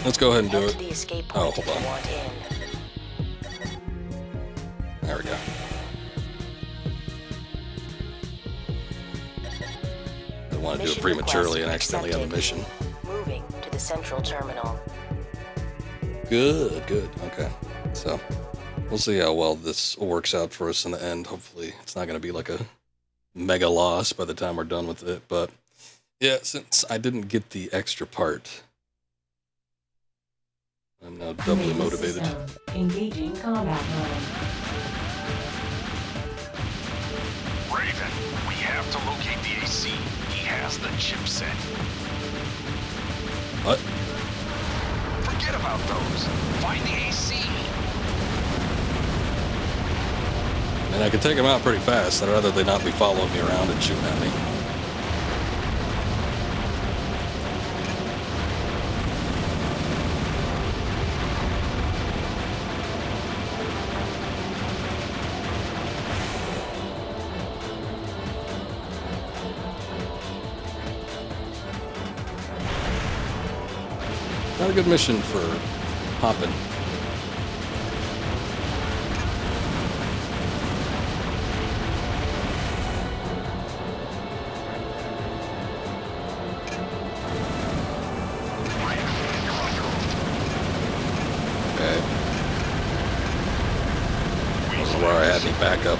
Let's go ahead and do Head it. to the escape Oh, point if hold you on. want in. There we go. I don't want to do it Mission prematurely and request accidentally end the accepted. mission. Moving to the central terminal. Good, good. Okay. So, we'll see how well this works out for us in the end. Hopefully, it's not going to be like a mega loss by the time we're done with it. But, yeah, since I didn't get the extra part, I'm now doubly Enable motivated. system. Engaging combat mode. Raven, we have to locate the AC. He has the chipset. What? Forget about those. Find the AC. And I can take them out pretty fast. I'd rather they not be following me around and shooting at me. Not a good mission for hopping. Okay. This is where I had me back up.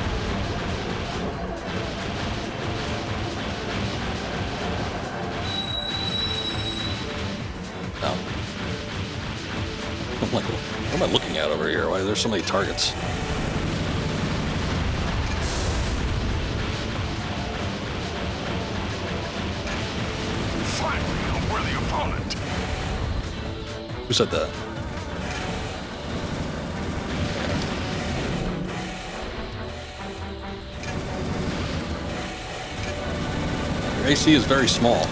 No. I'm like, what am I looking at over here? Why are there so many targets? Finally, a worthy opponent. Who said that? Your AC is very small.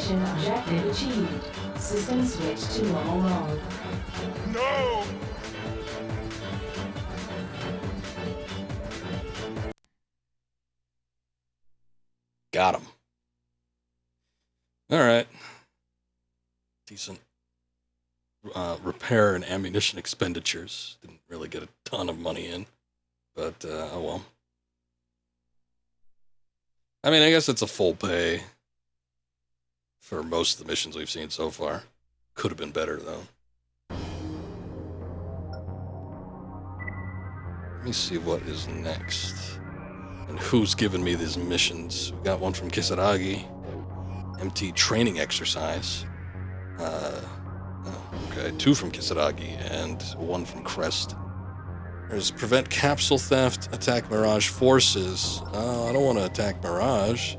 Mission objective achieved. System switch to normal mode. No! Got him. All right. Decent repair and ammunition expenditures. Didn't really get a ton of money in, but oh well. I mean, I guess it's a full pay for most of the missions we've seen so far. Could have been better, though. Let me see what is next. And who's giving me these missions. We got one from Kisaragi. MT training exercise. Okay, 2 from Kisaragi and 1 from Crest. There's prevent capsule theft, attack Mirage forces. I don't want to attack Mirage.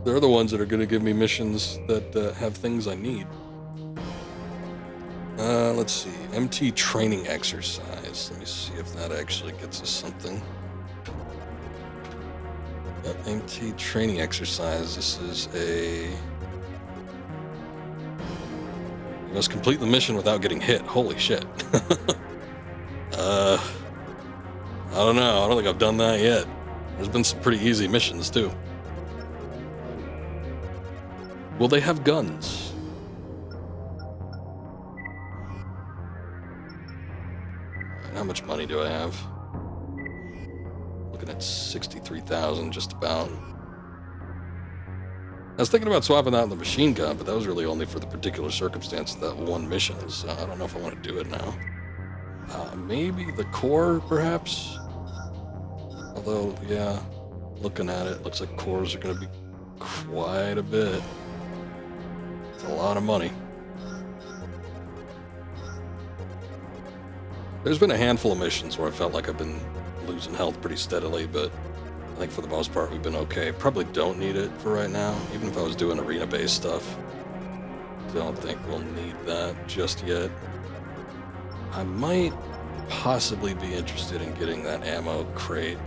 They're the ones that are going to give me missions that have things I need. Let's see. MT training exercise. Let me see if that actually gets us something. MT training exercise. This is a... You must complete the mission without getting hit. Holy shit. I don't know. I don't think I've done that yet. There's been some pretty easy missions, too. Will they have guns? Alright, how much money do I have? Looking at 63,000 just about. I was thinking about swapping out the machine gun, but that was really only for the particular circumstance of that one mission, so I don't know if I want to do it now. Maybe the core, perhaps? Although, yeah, looking at it, looks like cores are going to be quite a bit. It's a lot of money. There's been a handful of missions where I felt like I've been losing health pretty steadily, but I think for the most part we've been okay. Probably don't need it for right now, even if I was doing arena-based stuff. Don't think we'll need that just yet. I might possibly be interested in getting that ammo crate.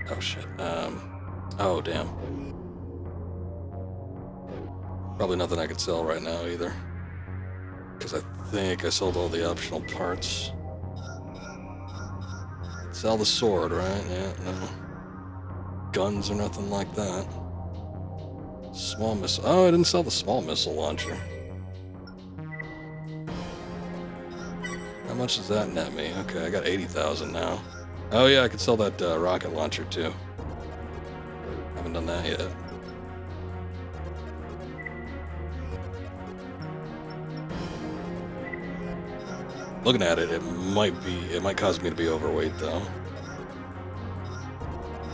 Oh shit. Oh damn. Probably nothing I could sell right now either. Because I think I sold all the optional parts. Sell the sword, right? Yeah, no. Guns or nothing like that. Small missile. Oh, I didn't sell the small missile launcher. How much does that net me? Okay, I got 80,000 now. Oh yeah, I could sell that rocket launcher too. Haven't done that yet. Looking at it, it might cause me to be overweight though.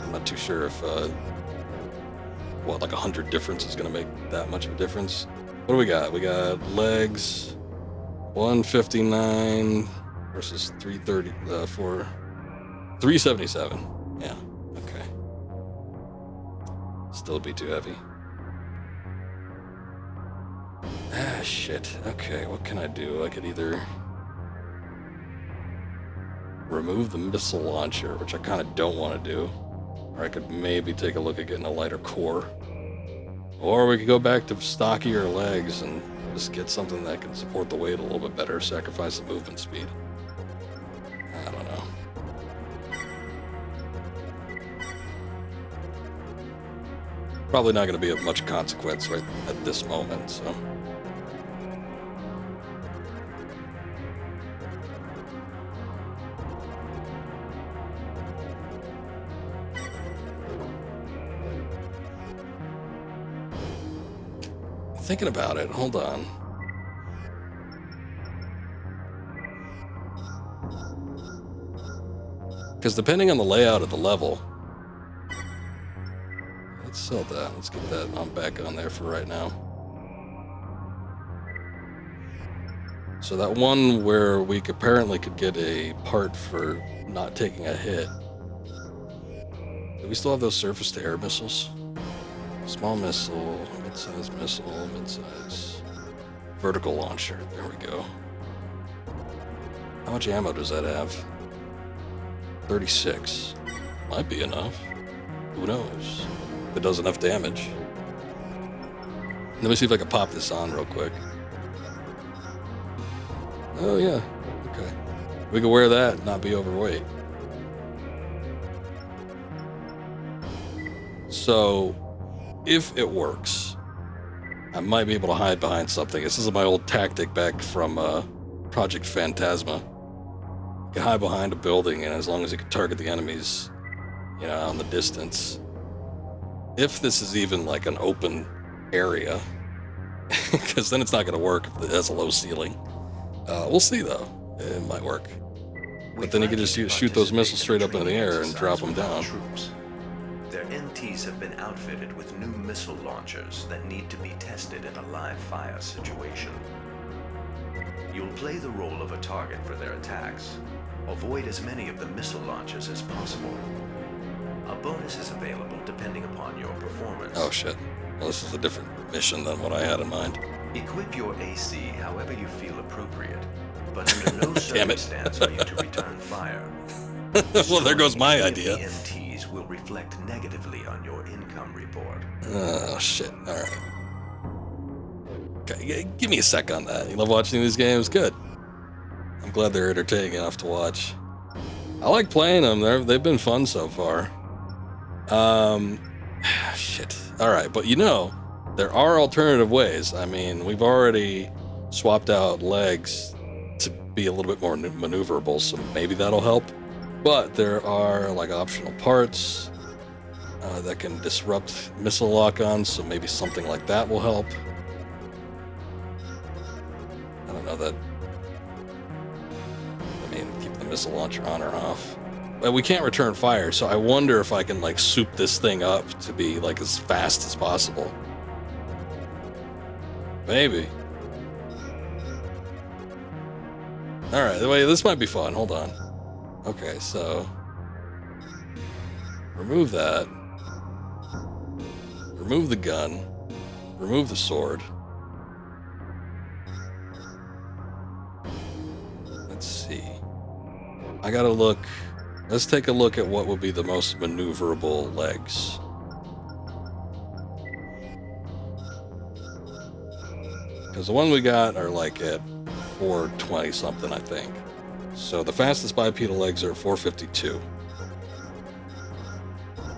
I'm not too sure if, like 100 difference is going to make that much of a difference. What do we got? We got legs, 159 versus 330, for 377. Yeah, okay. Still be too heavy. Ah, shit. Okay, what can I do? I could either remove the missile launcher, which I kind of don't want to do. Or I could maybe take a look at getting a lighter core. Or we could go back to stockier legs and just get something that can support the weight a little bit better, sacrifice the movement speed. I don't know. Probably not going to be of much consequence right at this moment, so... Thinking about it, hold on. Because depending on the layout of the level, let's sell that. Let's get that on back on there for right now. So that one where we apparently could get a part for not taking a hit. Do we still have those surface-to-air missiles? Small missile, mid-size missile, mid-size vertical launcher. There we go. How much ammo does that have? 36. Might be enough. Who knows? If it does enough damage. Let me see if I can pop this on real quick. Oh, yeah. Okay. We can wear that and not be overweight. So, if it works, I might be able to hide behind something. This is my old tactic back from Project Phantasma. You can hide behind a building, and as long as you can target the enemies, you know, out in the distance. If this is even like an open area, because then it's not going to work if it has a low ceiling. We'll see, though. It might work. But then you can just shoot those missiles straight up into the air and drop them down. Troops. Their NTs have been outfitted with new missile launchers that need to be tested in a live fire situation. You'll play the role of a target for their attacks. Avoid as many of the missile launches as possible. A bonus is available depending upon your performance. Oh shit. Well, this is a different mission than what I had in mind. Equip your AC however you feel appropriate, but under no Damn it. circumstance are you to return fire. Well, there goes my idea. The NTs will reflect negatively on your income report. Oh shit. Alright. Okay, give me a sec on that. You love watching these games? Good. I'm glad they're entertaining enough to watch. I like playing them. They've been fun so far. Shit. Alright, but you know, there are alternative ways. I mean, we've already swapped out legs to be a little bit more maneuverable, so maybe that'll help. But there are like optional parts that can disrupt missile lock-ons, so maybe something like that will help. I don't know that. I mean, keep the missile launcher on or off. But we can't return fire, so I wonder if I can like soup this thing up to be like as fast as possible. Maybe. Alright, wait, this might be fun. Hold on. Okay, so remove that. Remove the gun. Remove the sword. Let's see. I gotta look. Let's take a look at what would be the most maneuverable legs. Because the one we got are like at 420 something, I think. So the fastest bipedal legs are 452.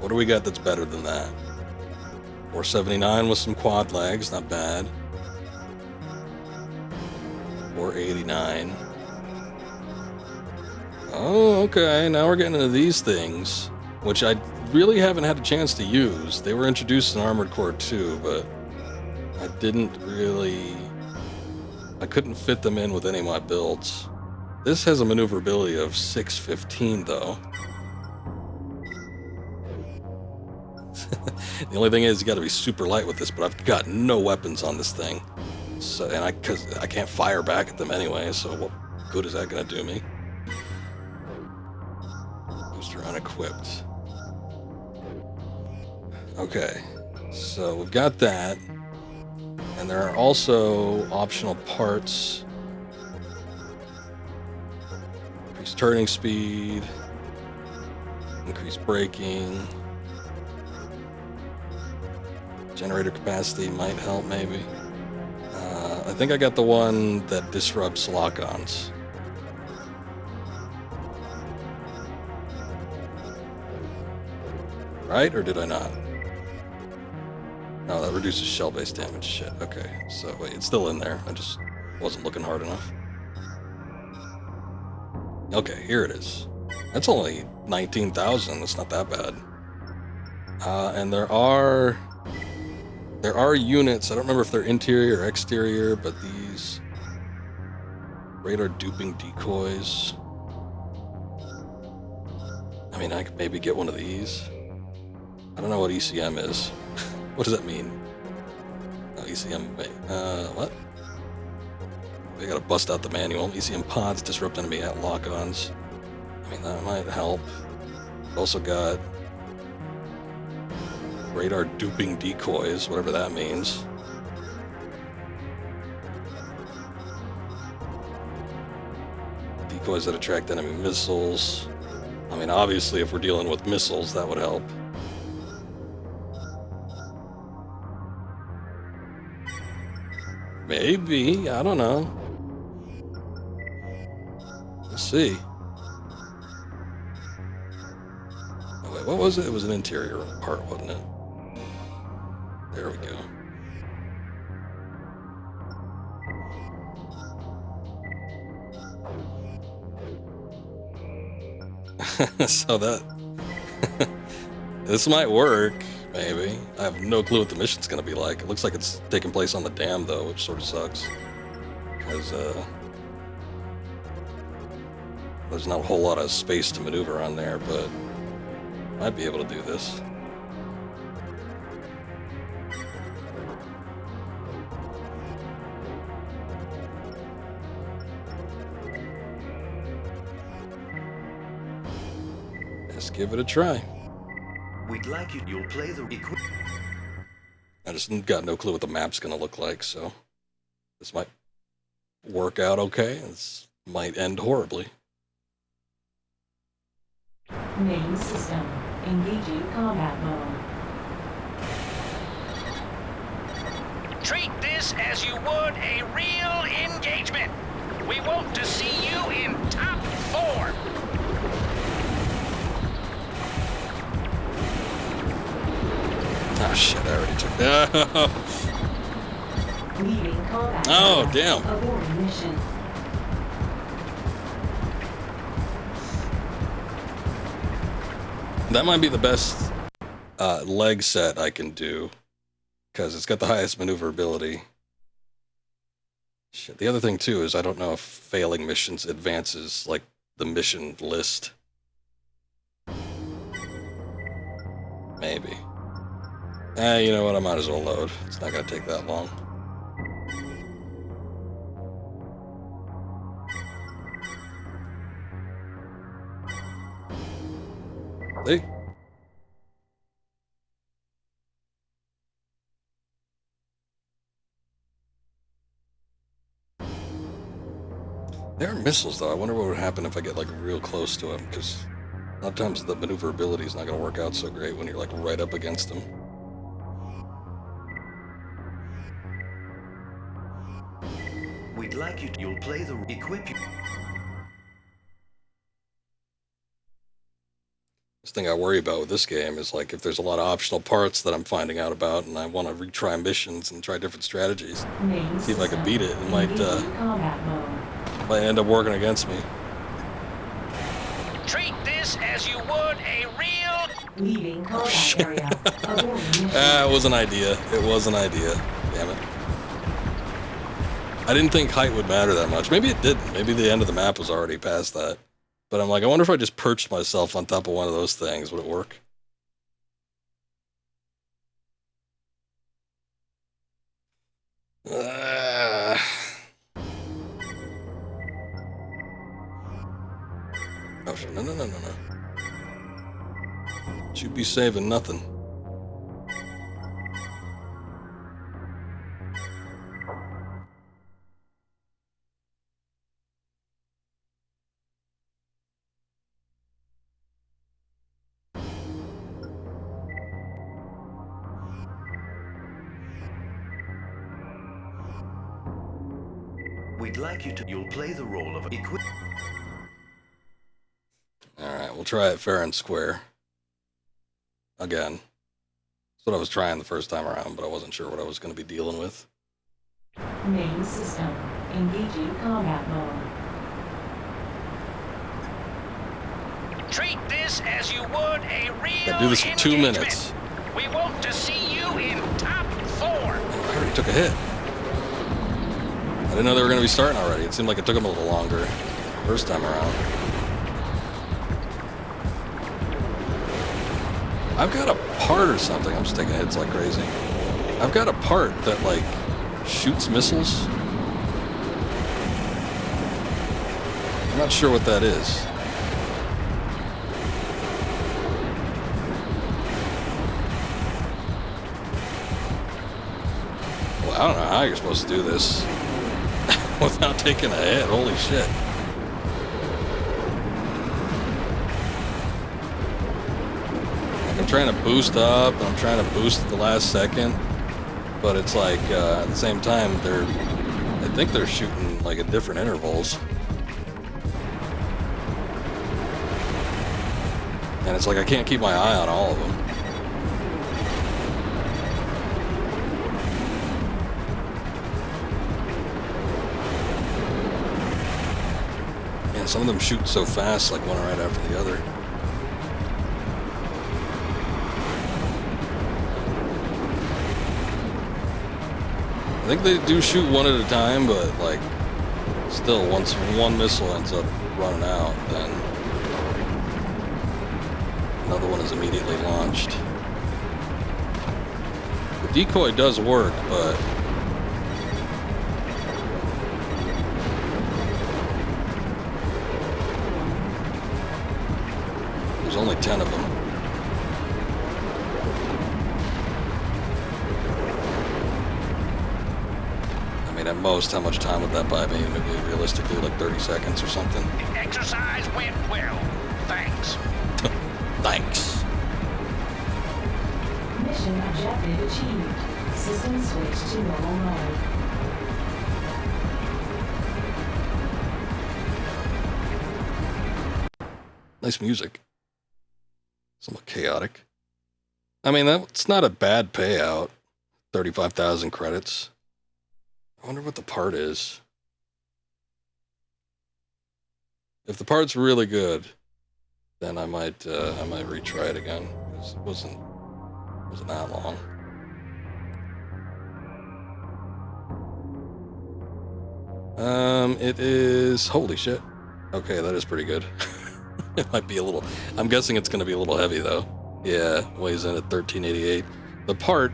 What do we got that's better than that? 479 with some quad legs, not bad. 489. Oh, okay, now we're getting into these things, which I really haven't had a chance to use. They were introduced in Armored Core 2, but I didn't really... I couldn't fit them in with any of my builds. This has a maneuverability of 615, though. The only thing is, you got to be super light with this, but I've got no weapons on this thing. So, and because I can't fire back at them anyway, so what good is that going to do me? Booster unequipped. Okay, so we've got that. And there are also optional parts. Increased turning speed. Increased braking. Generator capacity might help, maybe. I think I got the one that disrupts lock-ons. Right, or did I not? No, that reduces shell-based damage. Shit, okay. So, wait, it's still in there. I just wasn't looking hard enough. Okay, here it is. That's only 19,000. That's not that bad. And there are units. I don't remember if they're interior or exterior, but these radar duping decoys. I mean, I could maybe get one of these. I don't know what ECM is. What does that mean? Oh, ECM. What? They gotta bust out the manual. ECM pods disrupt enemy at lock-ons. I mean, that might help. Also got radar duping decoys, whatever that means. Decoys that attract enemy missiles. I mean, obviously, if we're dealing with missiles, that would help. Maybe. I don't know. Let's see. Oh, wait, what was it? It was an interior part, wasn't it? There we go. So that... this might work, maybe. I have no clue what the mission's gonna be like. It looks like it's taking place on the dam, though, which sort of sucks. Because, there's not a whole lot of space to maneuver on there, but might be able to do this. Let's give it a try. We'd like you. You'll play the I just got no clue what the map's gonna look like, so this might work out okay. This might end horribly. Main system. Engaging combat mode. Treat this as you would a real engagement. We want to see you in top form. Oh shit, I already took that. Leaving combat Oh, mode. damn. Aborting mission. That might be the best leg set I can do, because it's got the highest maneuverability. Shit. The other thing too is I don't know if failing missions advances like the mission list. Maybe. You know what? I might as well load. It's not gonna take that long. See? There are missiles, though. I wonder what would happen if I get, like, real close to them, because a lot of times the maneuverability is not going to work out so great when you're, like, right up against them. We'd like you. You'll play the equip. This thing I worry about with this game is, like, if there's a lot of optional parts that I'm finding out about and I want to retry missions and try different strategies, Main see if I can system. beat it. It might Engaging combat mode. end up working against me. Treat this as you would a real... Leaving combat area. Aborting mission. It was an idea. It was an idea. Damn it. I didn't think height would matter that much. Maybe it didn't. Maybe the end of the map was already past that. But I'm like, I wonder if I just perched myself on top of one of those things, would it work? Oh, shit. No. You be saving nothing. We'd like you to. You'll play the role of equip. Alright, we'll try it fair and square. Again. That's what I was trying the first time around, but I wasn't sure what I was going to be dealing with. Main system. Engaging combat mode. Treat this as you would a real Gotta do this for 2 engagement. minutes. We want to see you in top form. I already took a hit. I didn't know they were going to be starting already. It seemed like it took them a little longer first time around. I've got a part or something. I'm just taking hits like crazy. I've got a part that, like, shoots missiles. I'm not sure what that is. Well, I don't know how you're supposed to do this without taking a hit. Holy shit. trying to boost up, and I'm trying to boost at the last second, but it's like, at the same time, I think they're shooting, like, at different intervals. And it's like I can't keep my eye on all of them. And some of them shoot so fast, like one right after the other. I think they do shoot one at a time, but like, still, once one missile ends up running out, then another one is immediately launched. The decoy does work, but there's only 10 of them. I mean, at most, how much time would that buy me? Maybe realistically, like 30 seconds or something. The exercise went well. Thanks. Thanks. Mission objective achieved. System switch to normal mode. Nice music. Somewhat chaotic. I mean, that's not a bad payout. 35,000 credits. I wonder what the part is. If the part's really good, then I might retry it again, because it wasn't that long. It is, holy shit. Okay, that is pretty good. It might be a little, I'm guessing it's going to be a little heavy though. Yeah, weighs in at 1388. The part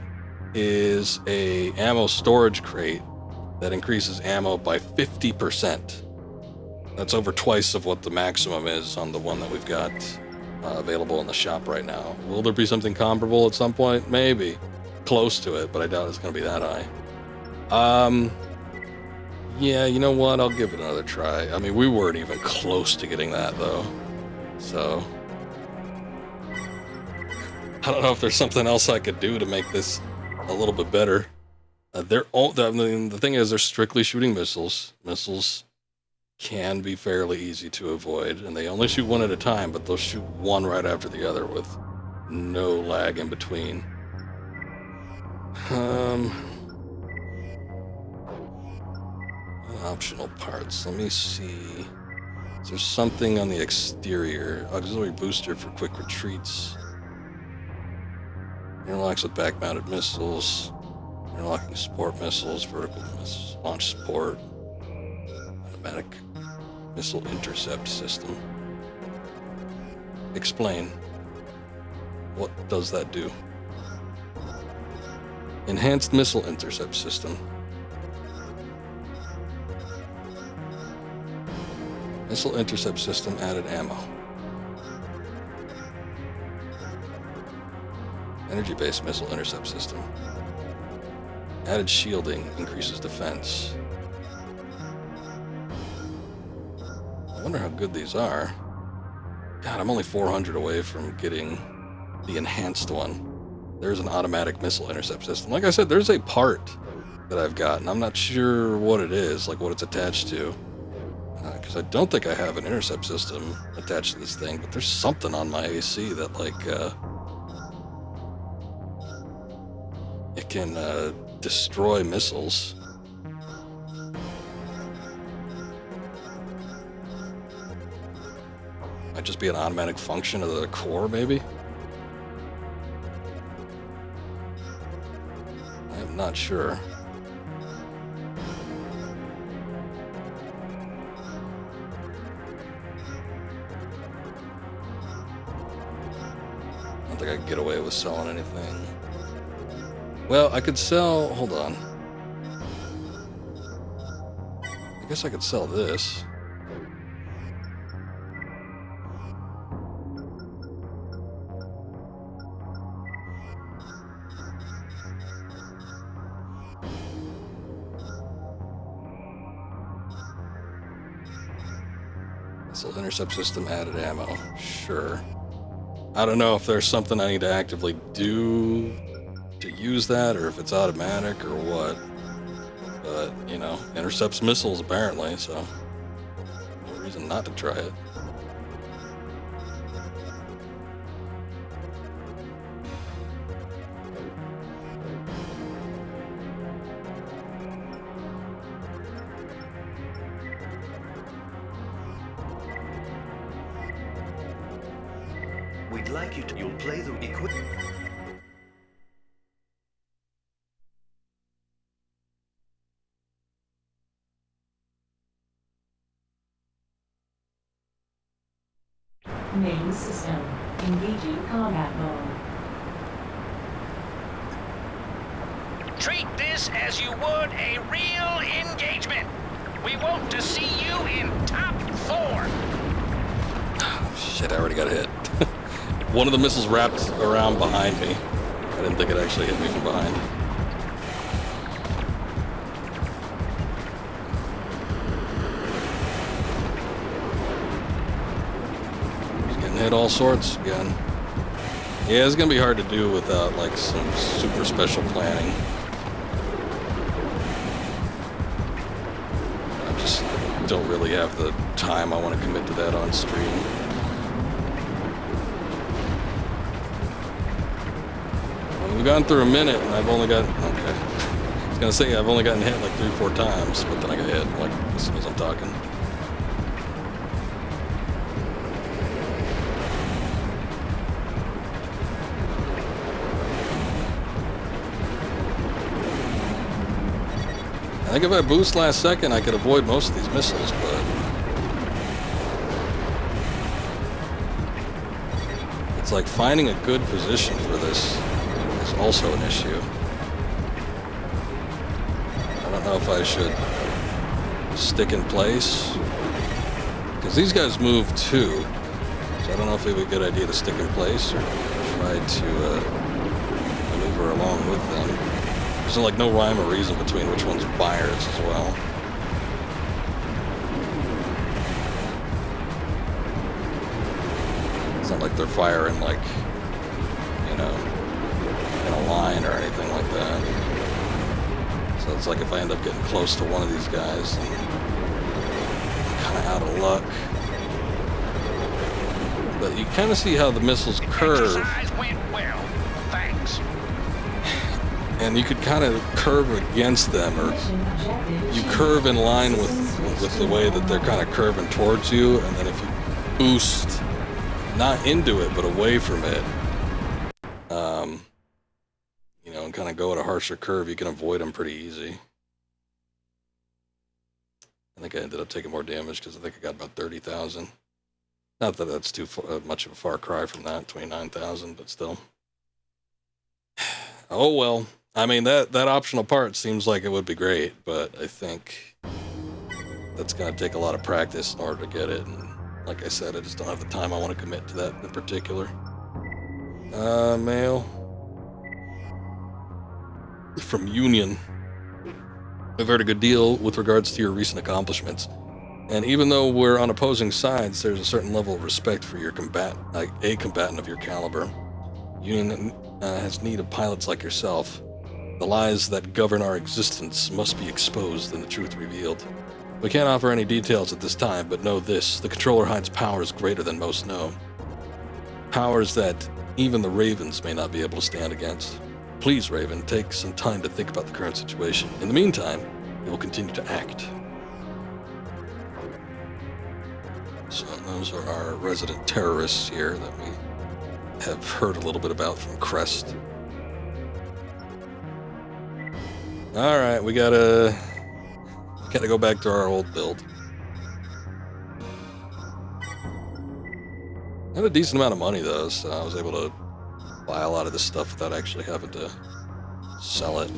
is a ammo storage crate that increases ammo by 50%. That's over twice of what the maximum is on the one that we've got available in the shop right now. Will there be something comparable at some point? Maybe. Close to it, but I doubt it's going to be that high. Yeah, you know what? I'll give it another try. I mean, we weren't even close to getting that, though. So, I don't know if there's something else I could do to make this a little bit better. The thing is, they're strictly shooting missiles. Missiles can be fairly easy to avoid, and they only shoot one at a time, but they'll shoot one right after the other with no lag in between. Optional parts. Let me see. Is there something on the exterior? Auxiliary booster for quick retreats. Interlocks with back-mounted missiles. Interlocking support missiles. Vertical launch support. Automatic missile intercept system. Explain. What does that do? Enhanced missile intercept system. Missile intercept system added ammo. Energy-based missile intercept system. Added shielding increases defense. I wonder how good these are. God, I'm only 400 away from getting the enhanced one. There's an automatic missile intercept system. Like I said, there's a part that I've gotten. I'm not sure what it is, like what it's attached to. Because I don't think I have an intercept system attached to this thing, but there's something on my AC that, like, it can destroy missiles. Might just be an automatic function of the core, maybe? I am not sure. I don't think I could get away with selling anything. Well, I could sell... Hold on. I guess I could sell this. Missile intercept system added ammo. Sure. I don't know if there's something I need to actively do to use that, or if it's automatic or what. But, you know, intercepts missiles apparently, so no reason not to try it. We'd like you to... You'll play the equipment... Main system. Engaging combat mode. Treat this as you would a real engagement. We want to see you in top 4. Shit, I already got hit. One of the missiles wrapped around behind me. I didn't think it actually hit me from behind. Just getting hit all sorts again. Yeah, it's gonna be hard to do without like some super special planning. I just don't really have the time I want to commit to that on stream. We've gone through a minute and I've only got, okay. I was gonna say I've only gotten hit like 3 or 4 times, but then I got hit like as soon as I'm talking. I think if I boost last second, I could avoid most of these missiles, but it's like finding a good position for this is also an issue. I don't know if I should stick in place, because these guys move too, so I don't know if it would be a good idea to stick in place or try to maneuver along with them. There's like no rhyme or reason between which one's fires as well. It's not like they're firing like, you know, in a line or anything like that. So it's like if I end up getting close to one of these guys, I'm kind of out of luck. But you kind of see how the missiles curve. Exercise went well. Thanks. And you could kind of curve against them, or you curve in line with the way that they're kind of curving towards you, and then if you boost not into it but away from it, you know, and kind of go at a harsher curve, you can avoid them pretty easy. I think I ended up taking more damage because I think I got about 30,000. Not that that's too much of a far cry from that 29,000, but still. Oh well. I mean, that optional part seems like it would be great, but I think that's going to take a lot of practice in order to get it. And like I said, I just don't have the time I want to commit to that in particular. Mail. From Union. I've heard a good deal with regards to your recent accomplishments. And even though we're on opposing sides, there's a certain level of respect for your a combatant of your caliber. Union has need of pilots like yourself. The lies that govern our existence must be exposed and the truth revealed. We can't offer any details at this time, but know this: the controller hides powers greater than most know. Powers that even the Ravens may not be able to stand against. Please, Raven, take some time to think about the current situation. In the meantime, we will continue to act. So those are our resident terrorists here that we have heard a little bit about from Crest. All right, we gotta go back to our old build. I had a decent amount of money though, so I was able to buy a lot of this stuff without actually having to sell it.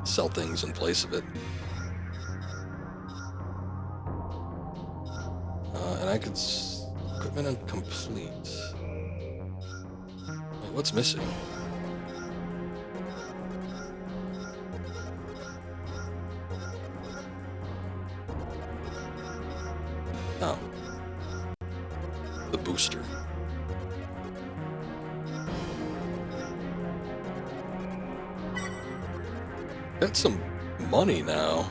Sell things in place of it. And I could... equipment incomplete. Wait, what's missing? Oh. the booster. Got some money now.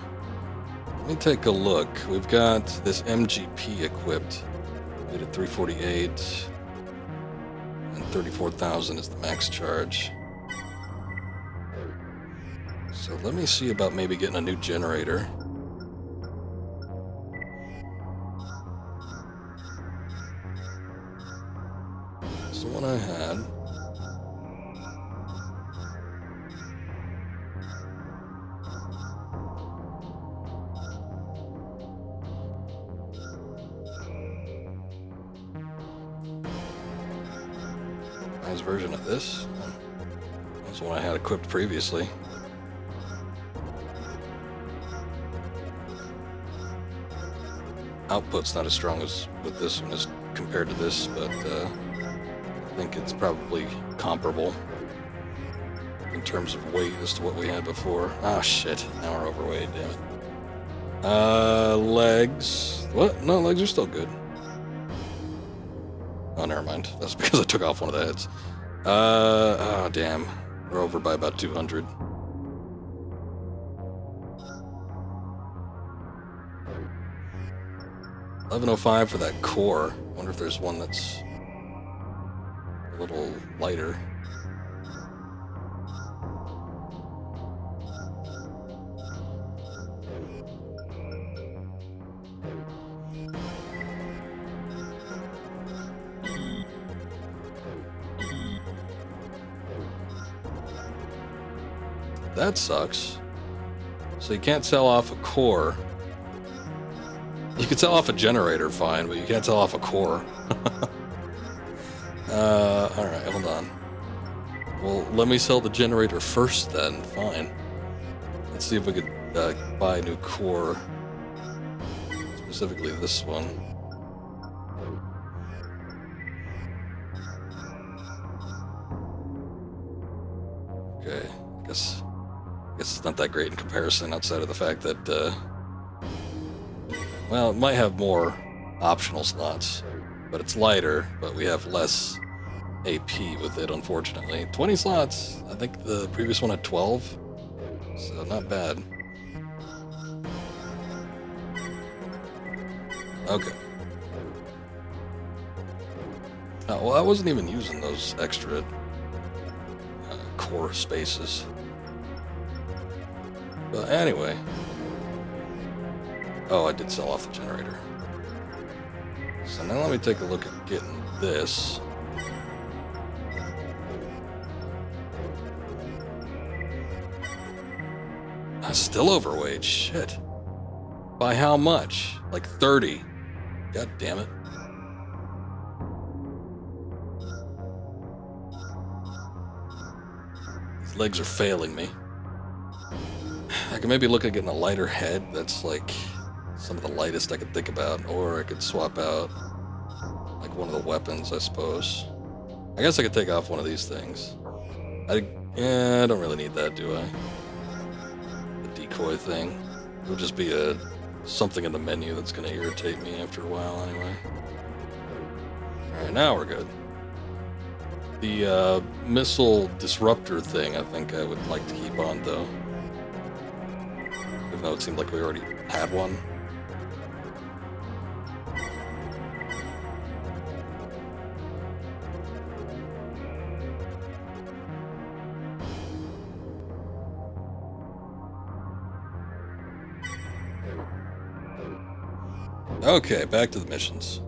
Let me take a look. We've got this MGP equipped. We did 348 and 34,000 is the max charge. So let me see about maybe getting a new generator. That's the one I had. Nice version of this. That's the one I had equipped previously. Output's not as strong as with this one as compared to this, but I think it's probably comparable in terms of weight as to what we had before. Ah, shit. Now we're overweight, damn it. Legs. What? No, legs are still good. Oh, never mind. That's because I took off one of the heads. Oh, damn. We're over by about 200. $11.05 for that core. Wonder if there's one that's a little lighter. That sucks. So you can't sell off a core. You can sell off a generator, fine, but you can't sell off a core. Alright, hold on. Well, let me sell the generator first then, fine. Let's see if we could buy a new core. Specifically this one. Okay, I guess it's not that great in comparison outside of the fact that, well, it might have more optional slots, but it's lighter, but we have less AP with it, unfortunately. 20 slots. I think the previous one had 12, so not bad. Okay. Oh, well, I wasn't even using those extra core spaces. But anyway. Oh, I did sell off the generator. So now let me take a look at getting this. I'm still overweight, shit. By how much? Like 30. God damn it. These legs are failing me. I can maybe look at getting a lighter head. That's like some of the lightest I could think about. Or I could swap out like one of the weapons, I suppose. I guess I could take off one of these things. I don't really need that, do I? The decoy thing. It'll just be something in the menu that's going to irritate me after a while anyway. Alright, now we're good. The missile disruptor thing I think I would like to keep on though. Even though it seemed like we already had one. Okay, back to the missions.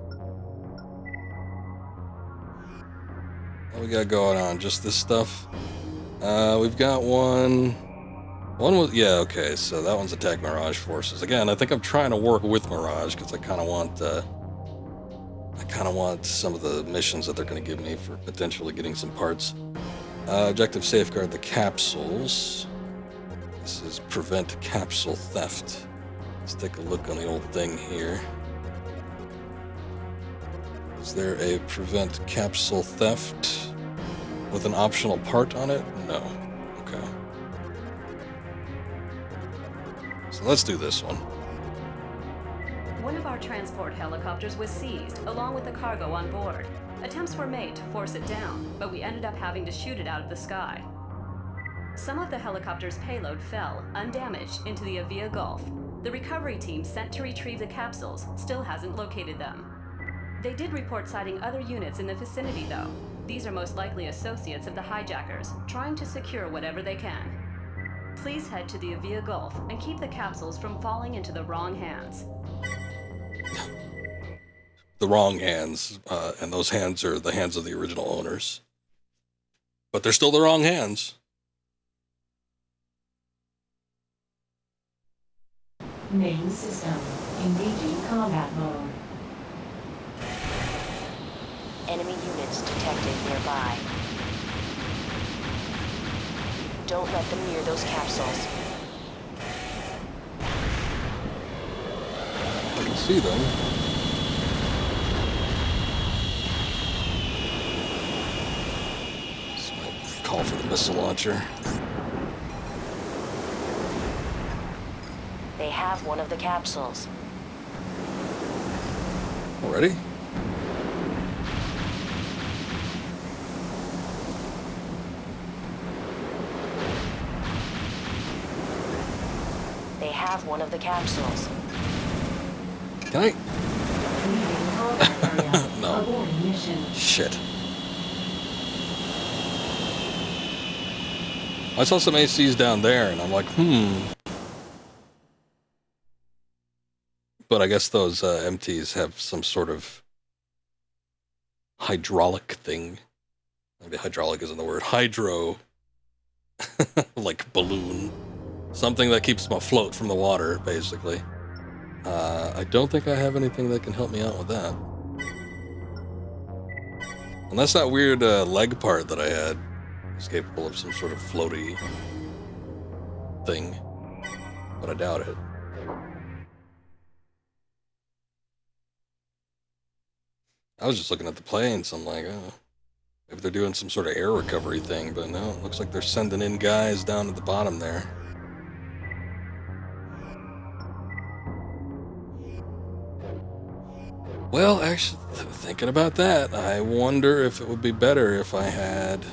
What we got going on? Just this stuff? We've got one... One was... Yeah, okay, so that one's attack Mirage forces. Again, I think I'm trying to work with Mirage, because I kind of want some of the missions that they're going to give me for potentially getting some parts. Objective safeguard the capsules. This is prevent capsule theft. Let's take a look on the old thing here. Is there a prevent capsule theft with an optional part on it? No. Okay. So let's do this one. One of our our transport helicopters was seized, along with the cargo on board. Attempts were made to force it down, but we ended up having to shoot it out of the sky. Some of the helicopter's payload fell, undamaged, into the Avia Gulf. The recovery team sent to retrieve the capsules still hasn't located them. They did report sighting other units in the vicinity, though. These are most likely associates of the hijackers, trying to secure whatever they can. Please head to the Avia Gulf and keep the capsules from falling into the wrong hands. The wrong hands, and those hands are the hands of the original owners. But they're still the wrong hands. Main system. Engaging combat mode. Enemy units detected nearby. Don't let them near those capsules. I can see them. This might call for the missile launcher. They have one of the capsules. Already? They have one of the capsules. Can I? Leaving combat area. No. Aborting mission. Shit. I saw some ACs down there, and I'm like, But I guess those MTs have some sort of hydraulic thing. Maybe hydraulic isn't the word. Hydro, like balloon. Something that keeps them afloat from the water, basically. I don't think I have anything that can help me out with that. Unless that weird leg part that I had is capable of some sort of floaty thing. But I doubt it. I was just looking at the planes. I'm like, oh, maybe they're doing some sort of air recovery thing, but no, it looks like they're sending in guys down at the bottom there. Well, actually, thinking about that, I wonder if it would be better if I had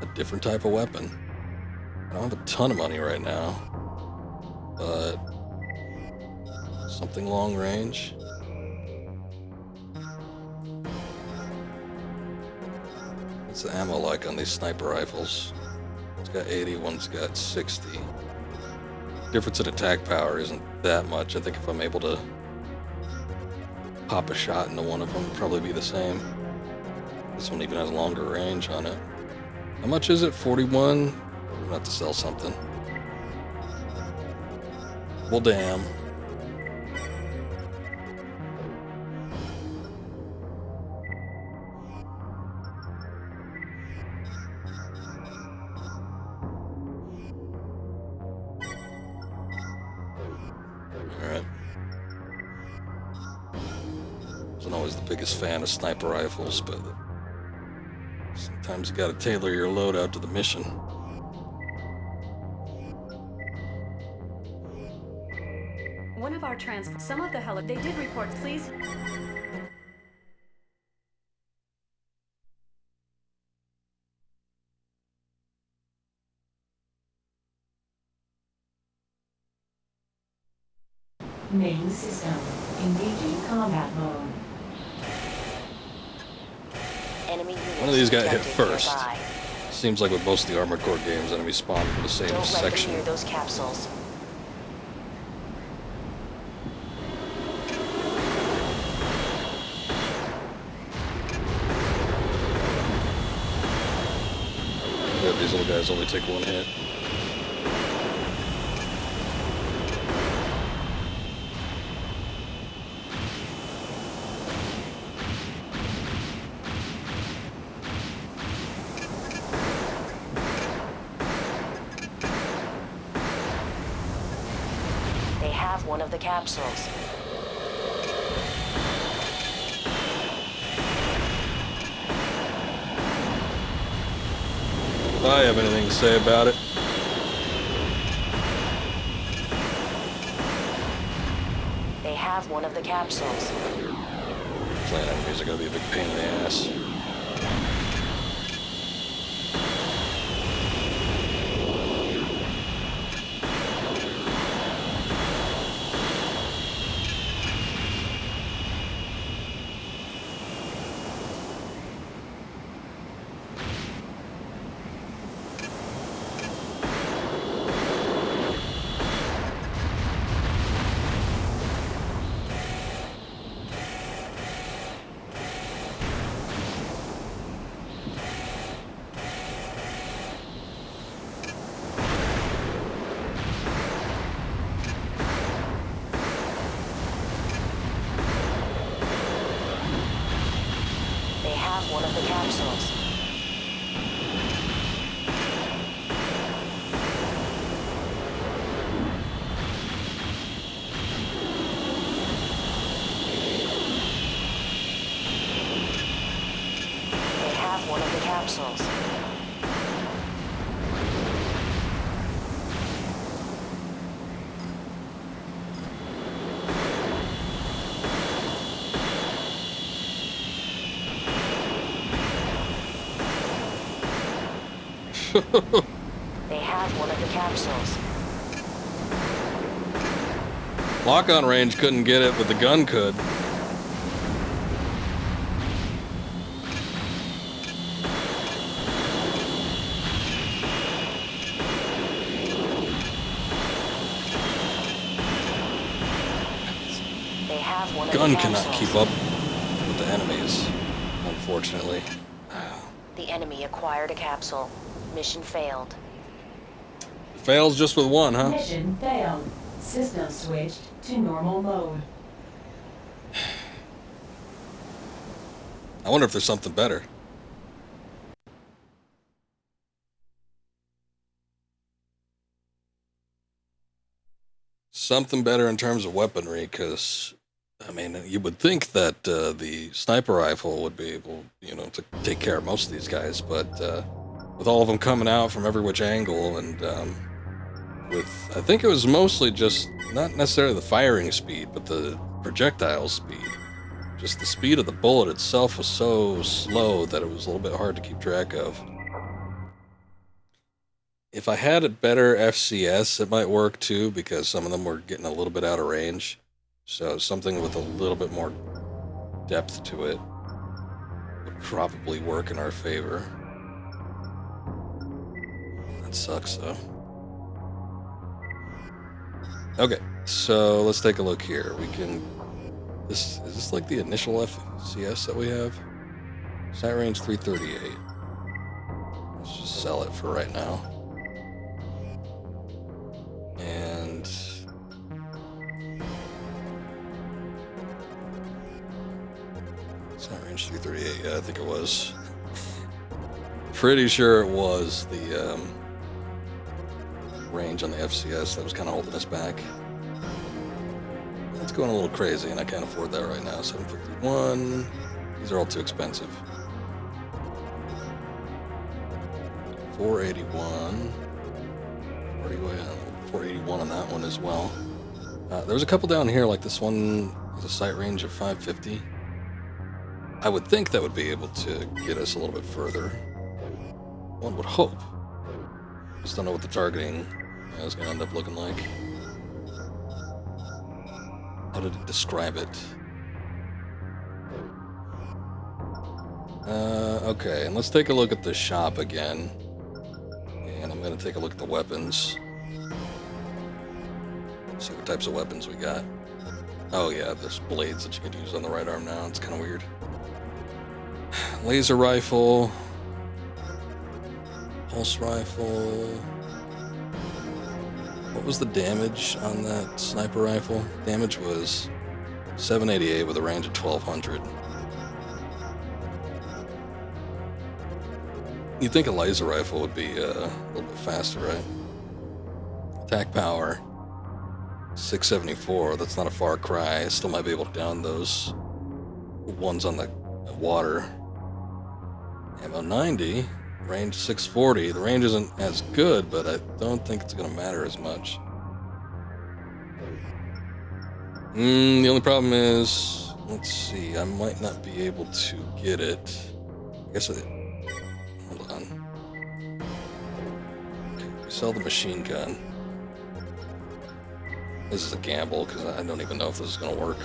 a different type of weapon. I don't have a ton of money right now, but something long range. What's the ammo like on these sniper rifles? It's got 80, one's got 60. Difference in attack power isn't that much. I think if I'm able to pop a shot into one of them, it'd probably be the same. This one even has longer range on it. How much is it? 41? I'm gonna have to sell something. Well, damn. Alright. Wasn't always the biggest fan of sniper rifles, but sometimes you gotta tailor your loadout to the mission. One of our some of the they did report, please. Main system. Engaging combat mode. Enemy units One of these got hit detected first. nearby. Seems like with most of the Armored Core games, enemies spawn from the same Don't let them section. near those capsules. Yeah, these little guys only take one hit. They have one of the capsules. If I have anything to say about it. have one of the capsules. Plant enemies are gonna be a big pain in the ass. They have one of the capsules. They have one of the capsules. They have one of the capsules. Lock-on range couldn't get it, but the gun could. They have one of Gun the cannot capsules. keep up with the enemies, unfortunately. The enemy acquired a capsule. Mission failed. Fails just with one, huh? Mission failed. System switched to normal mode. I wonder if there's something better. Something better in terms of weaponry, because, I mean, you would think that the sniper rifle would be able, you know, to take care of most of these guys, but with all of them coming out from every which angle, and with, I think it was mostly just, not necessarily the firing speed, but the projectile speed. Just the speed of the bullet itself was so slow that it was a little bit hard to keep track of. If I had a better FCS, it might work too, because some of them were getting a little bit out of range. So something with a little bit more depth to it would probably work in our favor. That sucks though. Okay, so let's take a look here. We can... is this like the initial FCS that we have? Sight range 338. Let's just sell it for right now. And sight range 338. Yeah, I think it was. Pretty sure it was the range on the FCS that was kind of holding us back. It's going a little crazy, and I can't afford that right now. 751. These are all too expensive. 481. 481 on that one as well. There was a couple down here, like this one has a sight range of 550. I would think that would be able to get us a little bit further. One would hope. Just don't know what the targeting is going to end up looking like. How did it describe it? Okay, and let's take a look at the shop again. And I'm going to take a look at the weapons. See what types of weapons we got. Oh yeah, there's blades that you can use on the right arm now. It's kind of weird. Laser rifle. Pulse rifle. What was the damage on that sniper rifle? Damage was 788 with a range of 1200. You'd think a laser rifle would be a little bit faster, right? Attack power 674. That's not a far cry. I still might be able to down those ones on the water. Ammo 90. Range 640. The range isn't as good, but I don't think it's going to matter as much. The only problem is, let's see, I might not be able to get it. I guess hold on. Okay, we sell the machine gun. This is a gamble because I don't even know if this is going to work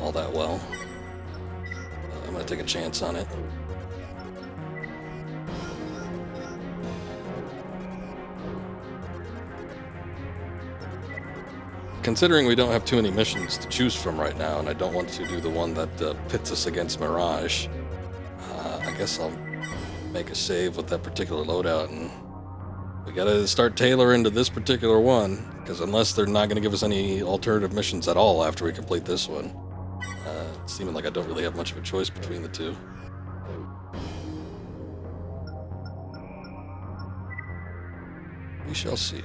all that well. I'm going to take a chance on it. Considering we don't have too many missions to choose from right now, and I don't want to do the one that pits us against Mirage, I guess I'll make a save with that particular loadout, and we gotta start tailoring to this particular one, because unless they're not gonna give us any alternative missions at all after we complete this one, it's seeming like I don't really have much of a choice between the two. We shall see.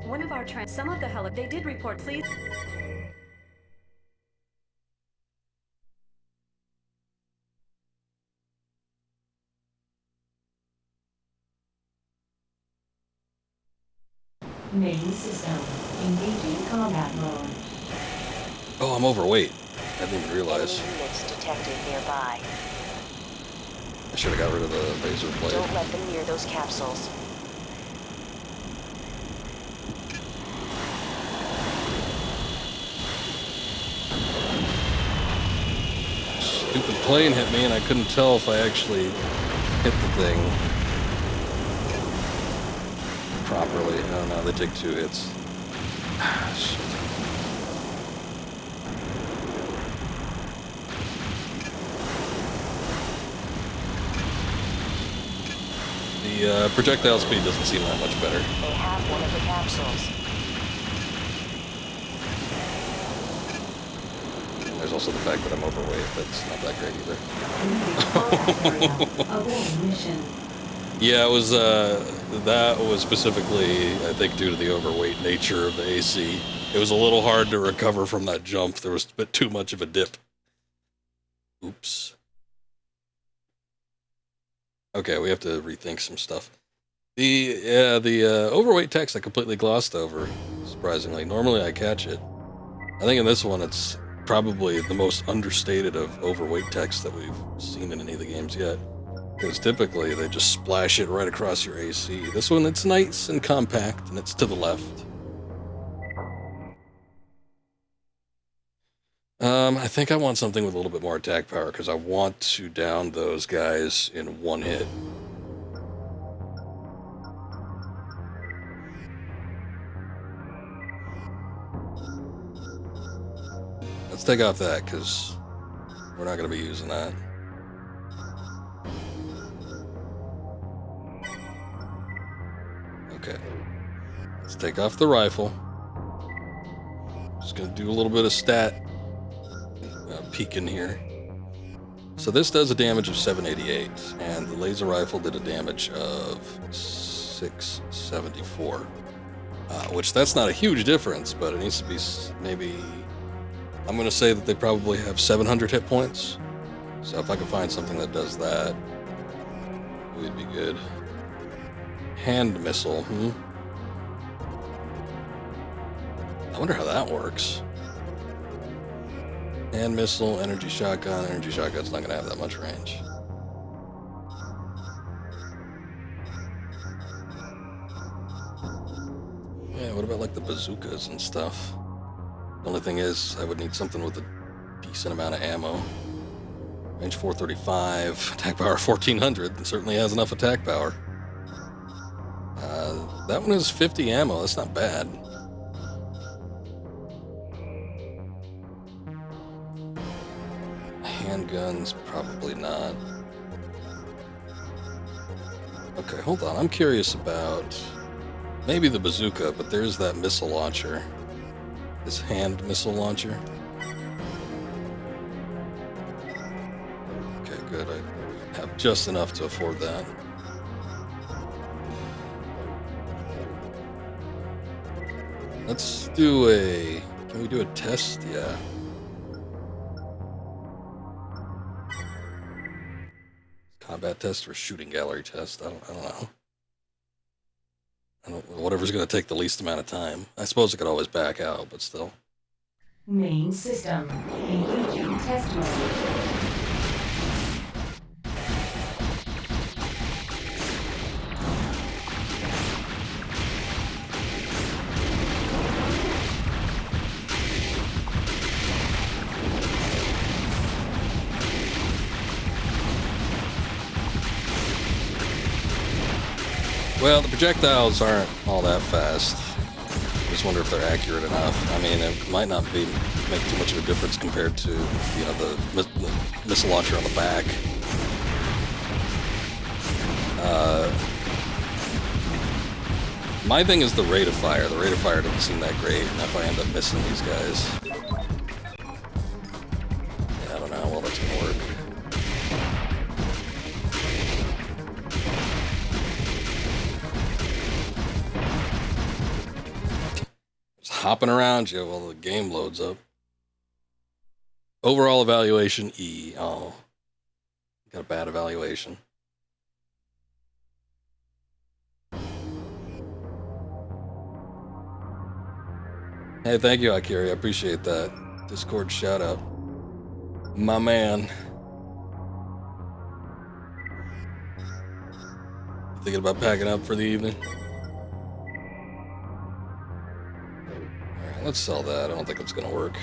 One of our some of the they did report, please. Main system. Engaging combat mode. Oh, I'm overweight. I didn't even realize. Enemy units detected nearby. I should have got rid of the laser blade. Don't let them near those capsules. Stupid plane hit me and I couldn't tell if I actually hit the thing properly. Oh no, they take 2 hits. Shit. The projectile speed doesn't seem that much better. They have one of the capsules. There's also the fact that I'm overweight. That's not that great either. Avoid mission. Yeah, it was. That was specifically, I think, due to the overweight nature of the AC. It was a little hard to recover from that jump. There was a bit too much of a dip. Oops. Okay, we have to rethink some stuff. The overweight text I completely glossed over, surprisingly. Normally I catch it. I think in this one it's probably the most understated of overweight text that we've seen in any of the games yet. Because typically they just splash it right across your AC. This one, it's nice and compact, and it's to the left. I think I want something with a little bit more attack power, because I want to down those guys in one hit. Let's take off that, because we're not going to be using that. Okay. Let's take off the rifle. Just going to do a little bit of stat peeking here. So this does a damage of 788, and the laser rifle did a damage of 674. Which that's not a huge difference, but it needs to be maybe... I'm going to say that they probably have 700 hit points. So if I can find something that does that, it would be good. Hand missile, I wonder how that works. Hand missile, energy shotgun. Energy shotgun's not going to have that much range. Yeah, what about like the bazookas and stuff? The only thing is, I would need something with a decent amount of ammo. Range 435, attack power 1400. It certainly has enough attack power. That one is 50 ammo. That's not bad. Handguns, probably not. Okay, hold on. I'm curious about maybe the bazooka, but there's that missile launcher. This hand missile launcher. Okay, good. I have just enough to afford that. Let's do a... Can we do a test? Yeah. Combat test or shooting gallery test? I don't know. Whatever's going to take the least amount of time. I suppose it could always back out, but still. Main system. Engaging test mode. Well, the projectiles aren't all that fast. Just wonder if they're accurate enough. I mean, it might not make too much of a difference compared to, you know, the missile launcher on the back. My thing is the rate of fire. The rate of fire doesn't seem that great, and if I end up missing these guys, yeah, I don't know how well that's gonna work. Hopping around you while the game loads up. Overall evaluation E. Oh, got a bad evaluation. Hey, thank you, Akiri. I appreciate that. Discord shout out. My man. Thinking about packing up for the evening? Let's sell that. I don't think it's gonna work.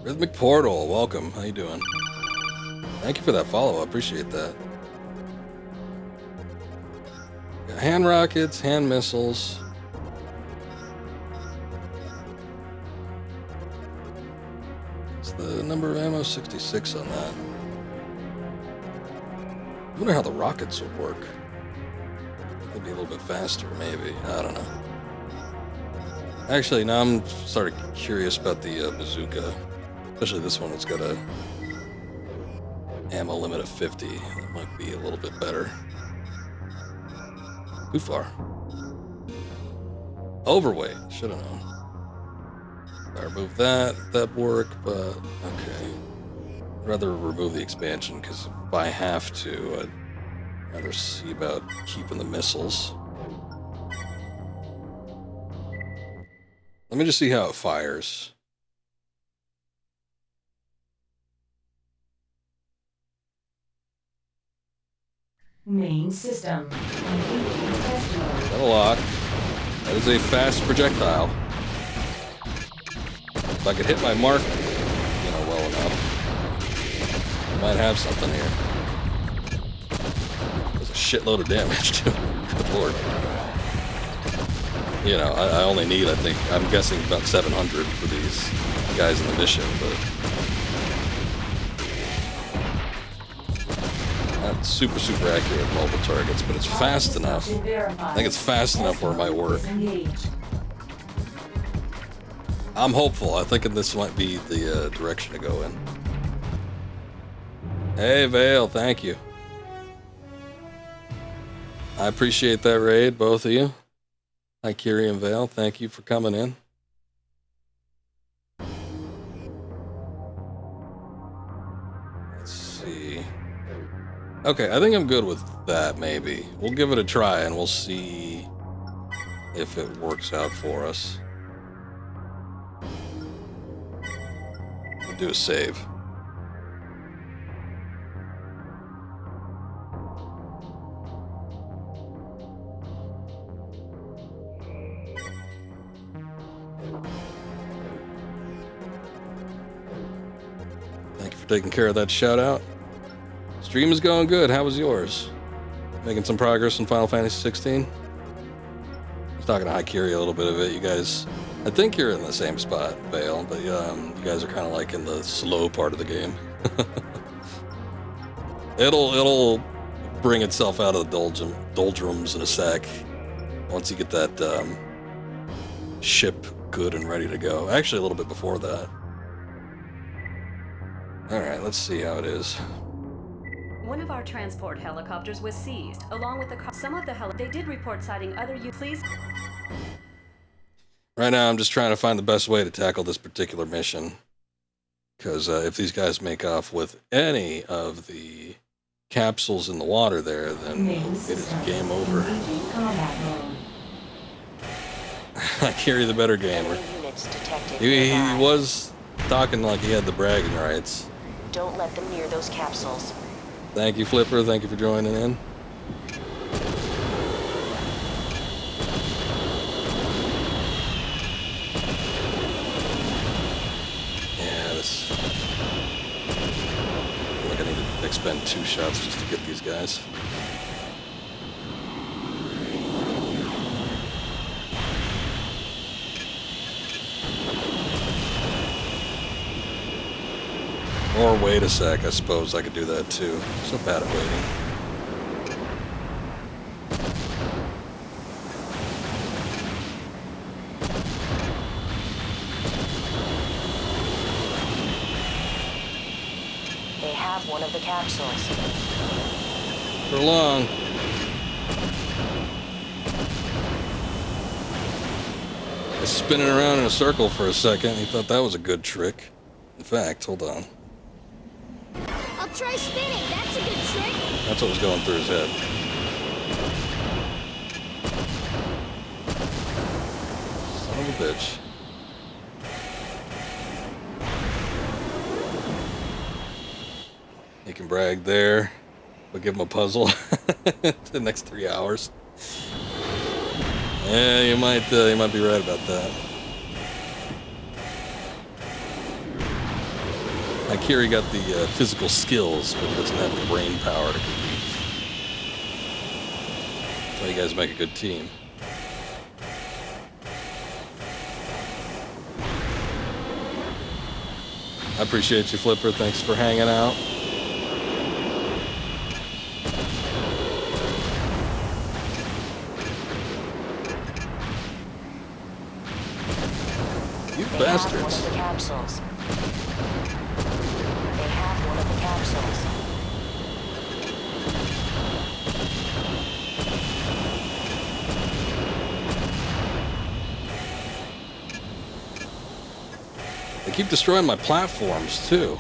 Rhythmic Portal, welcome. How you doing? Thank you for that follow. I appreciate that. Got hand rockets, hand missiles. What's the number of ammo? 66 on that. I wonder how the rockets would work. Could be a little bit faster, maybe. I don't know. Actually, now I'm starting curious about the bazooka. Especially this one that's got a ammo limit of 50. That might be a little bit better. Too far. Overweight. Should have known. If I remove that, that'd work, but okay. I'd rather remove the expansion, because if I have to, I'd rather see about keeping the missiles. Let me just see how it fires. Main system. Got a lock. That is a fast projectile. If I could hit my mark, you know, well enough, I might have something here. There's a shitload of damage too. Good lord. You know, I only need, I think, I'm guessing about 700 for these guys in the mission, but not super accurate mobile targets, but it's fast enough. I think it's fast enough where it might work. I'm hopeful. I think this might be the direction to go in. Hey, Vale, thank you. I appreciate that raid, both of you. Hi, Kiri and Vale. Thank you for coming in. Let's see. Okay, I think I'm good with that, maybe. We'll give it a try, and we'll see if it works out for us. We'll do a save. Thank you for taking care of that shout out. Stream is going good. How was yours? Making some progress in Final Fantasy 16? I was talking to Haikiri a little bit of it. You guys, I think you're in the same spot, Vale, but you guys are kind of like in the slow part of the game. It'll bring itself out of the doldrums in a sec once you get that ship good and ready to go. Actually, a little bit before that. All right, let's see how it is. One of our transport helicopters was seized, along with the some of the they did report sighting other please. Right now, I'm just trying to find the best way to tackle this particular mission. Because if these guys make off with any of the capsules in the water there, then Main it is system. game over. Engaging combat mode. I carry the better gamer. Enemy units detected He nearby. was talking like he had the bragging rights. Don't let them near those capsules. Thank you, Flipper. Thank you for joining in. Yeah, this. I feel like I need to expend 2 shots just to get these guys. Or wait a sec, I suppose I could do that too. So bad at waiting. They have one of the capsules. For long. I was spinning around in a circle for a second. He thought that was a good trick. In fact, hold on. I'll try spinning. That's a good trick. That's what was going through his head. Son of a bitch. He can brag there. We'll give him a puzzle. The next 3 hours. Yeah, you might be right about that. Akiri got the physical skills, but he doesn't have the brain power to compete. That's why you guys make a good team. I appreciate you, Flipper. Thanks for hanging out. You They have one bastards. of the capsules. They have one of the capsules. They keep destroying my platforms, too.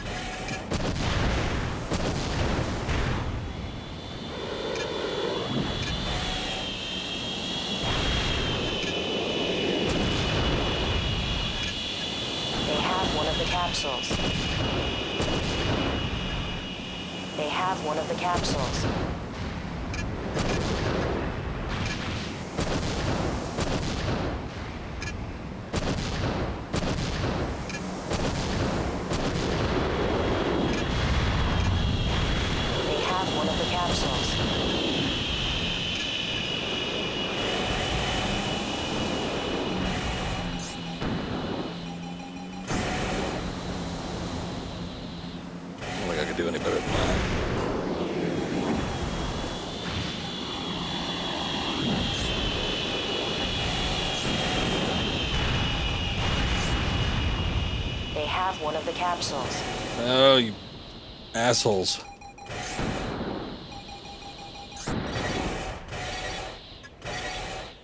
They have one of the capsules. They have one of the capsules. They have one of the capsules. I don't think I could do any better than that. They have one of the capsules. Oh, you assholes.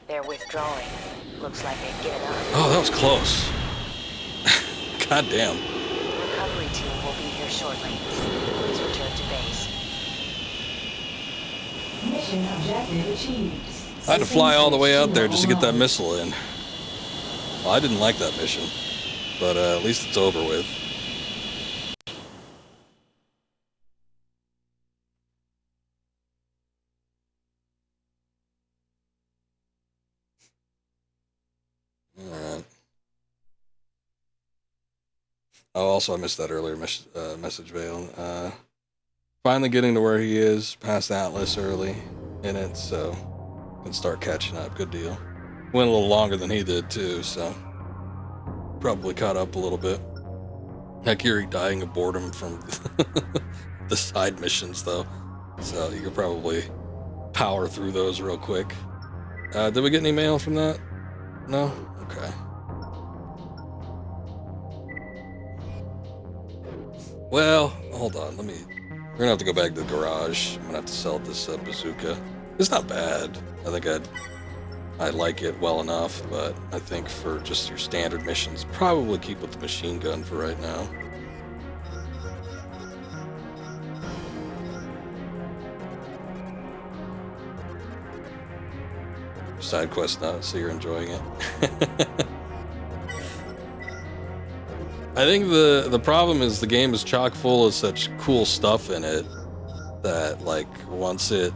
They're withdrawing. Looks like they've given up. Oh, that was close. God damn. The recovery team will be here shortly. Please return to base. Mission objective achieved. I had to fly all the way out there System just to get that override. missile in. Well, I didn't like that mission, but at least it's over with. Alright. Oh, also I missed that earlier message, Vale. Finally getting to where he is, past Atlas early in it, so can start catching up. Good deal. Went a little longer than he did too, so probably caught up a little bit. Akiri dying of boredom from the side missions though, so you could probably power through those real quick. Did we get any mail from that? No? Okay. Well, hold on. We're gonna have to go back to the garage. I'm gonna have to sell this bazooka. It's not bad. I think I like it well enough, but I think for just your standard missions, probably keep with the machine gun for right now. side quest now, so you're enjoying it. I think the problem is the game is chock full of such cool stuff in it that, like, once the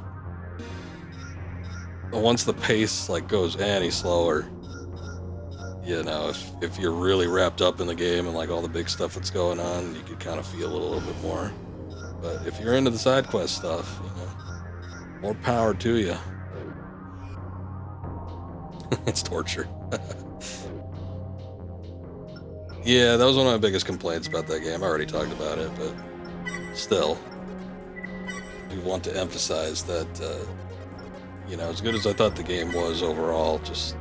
pace like goes any slower, you know, if you're really wrapped up in the game and like all the big stuff that's going on, you could kind of feel it a little bit more. But if you're into the side quest stuff, you know, more power to you. It's torture. Yeah, that was one of my biggest complaints about that game. I already talked about it, but still, we want to emphasize that, you know, as good as I thought the game was overall, just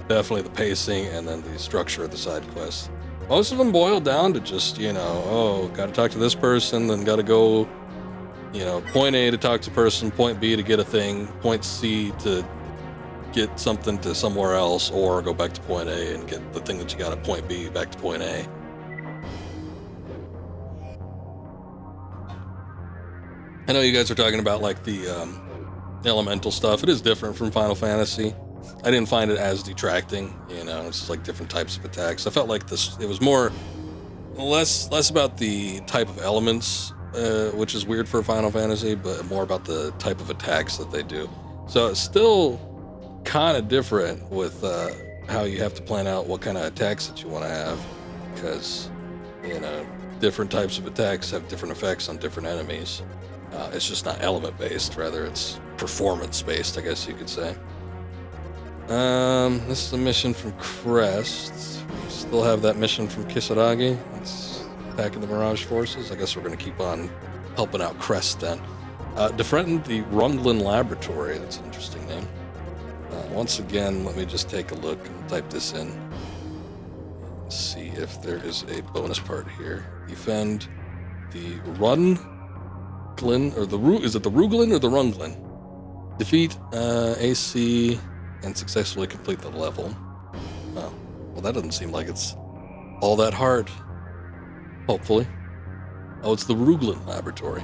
definitely the pacing and then the structure of the side quests. Most of them boil down to just, you know, oh, got to talk to this person, then got to go, you know, point A to talk to person, point B to get a thing, point C to get something to somewhere else, or go back to point A and get the thing that you got at point B back to point A. I know you guys are talking about like the elemental stuff. It is different from Final Fantasy. I didn't find it as detracting, you know, it's just like different types of attacks. I felt like it was less about the type of elements, which is weird for Final Fantasy, but more about the type of attacks that they do. So it's still kind of different with how you have to plan out what kind of attacks that you want to have, because, you know, different types of attacks have different effects on different enemies. It's just not element based, rather it's performance based, I guess you could say. This is a mission from Crest. We still have that mission from Kisaragi. It's attacking the Mirage forces. I guess we're going to keep on helping out Crest then. Defend the Runglin Laboratory. That's an interesting name. Once again, let me just take a look and type this in. Let's see if there is a bonus part here. Defend the Runglin, or is it the Ruglin or the Runglin? Defeat AC and successfully complete the level. Oh, well, that doesn't seem like it's all that hard. Hopefully. Oh, it's the Ruglin Laboratory.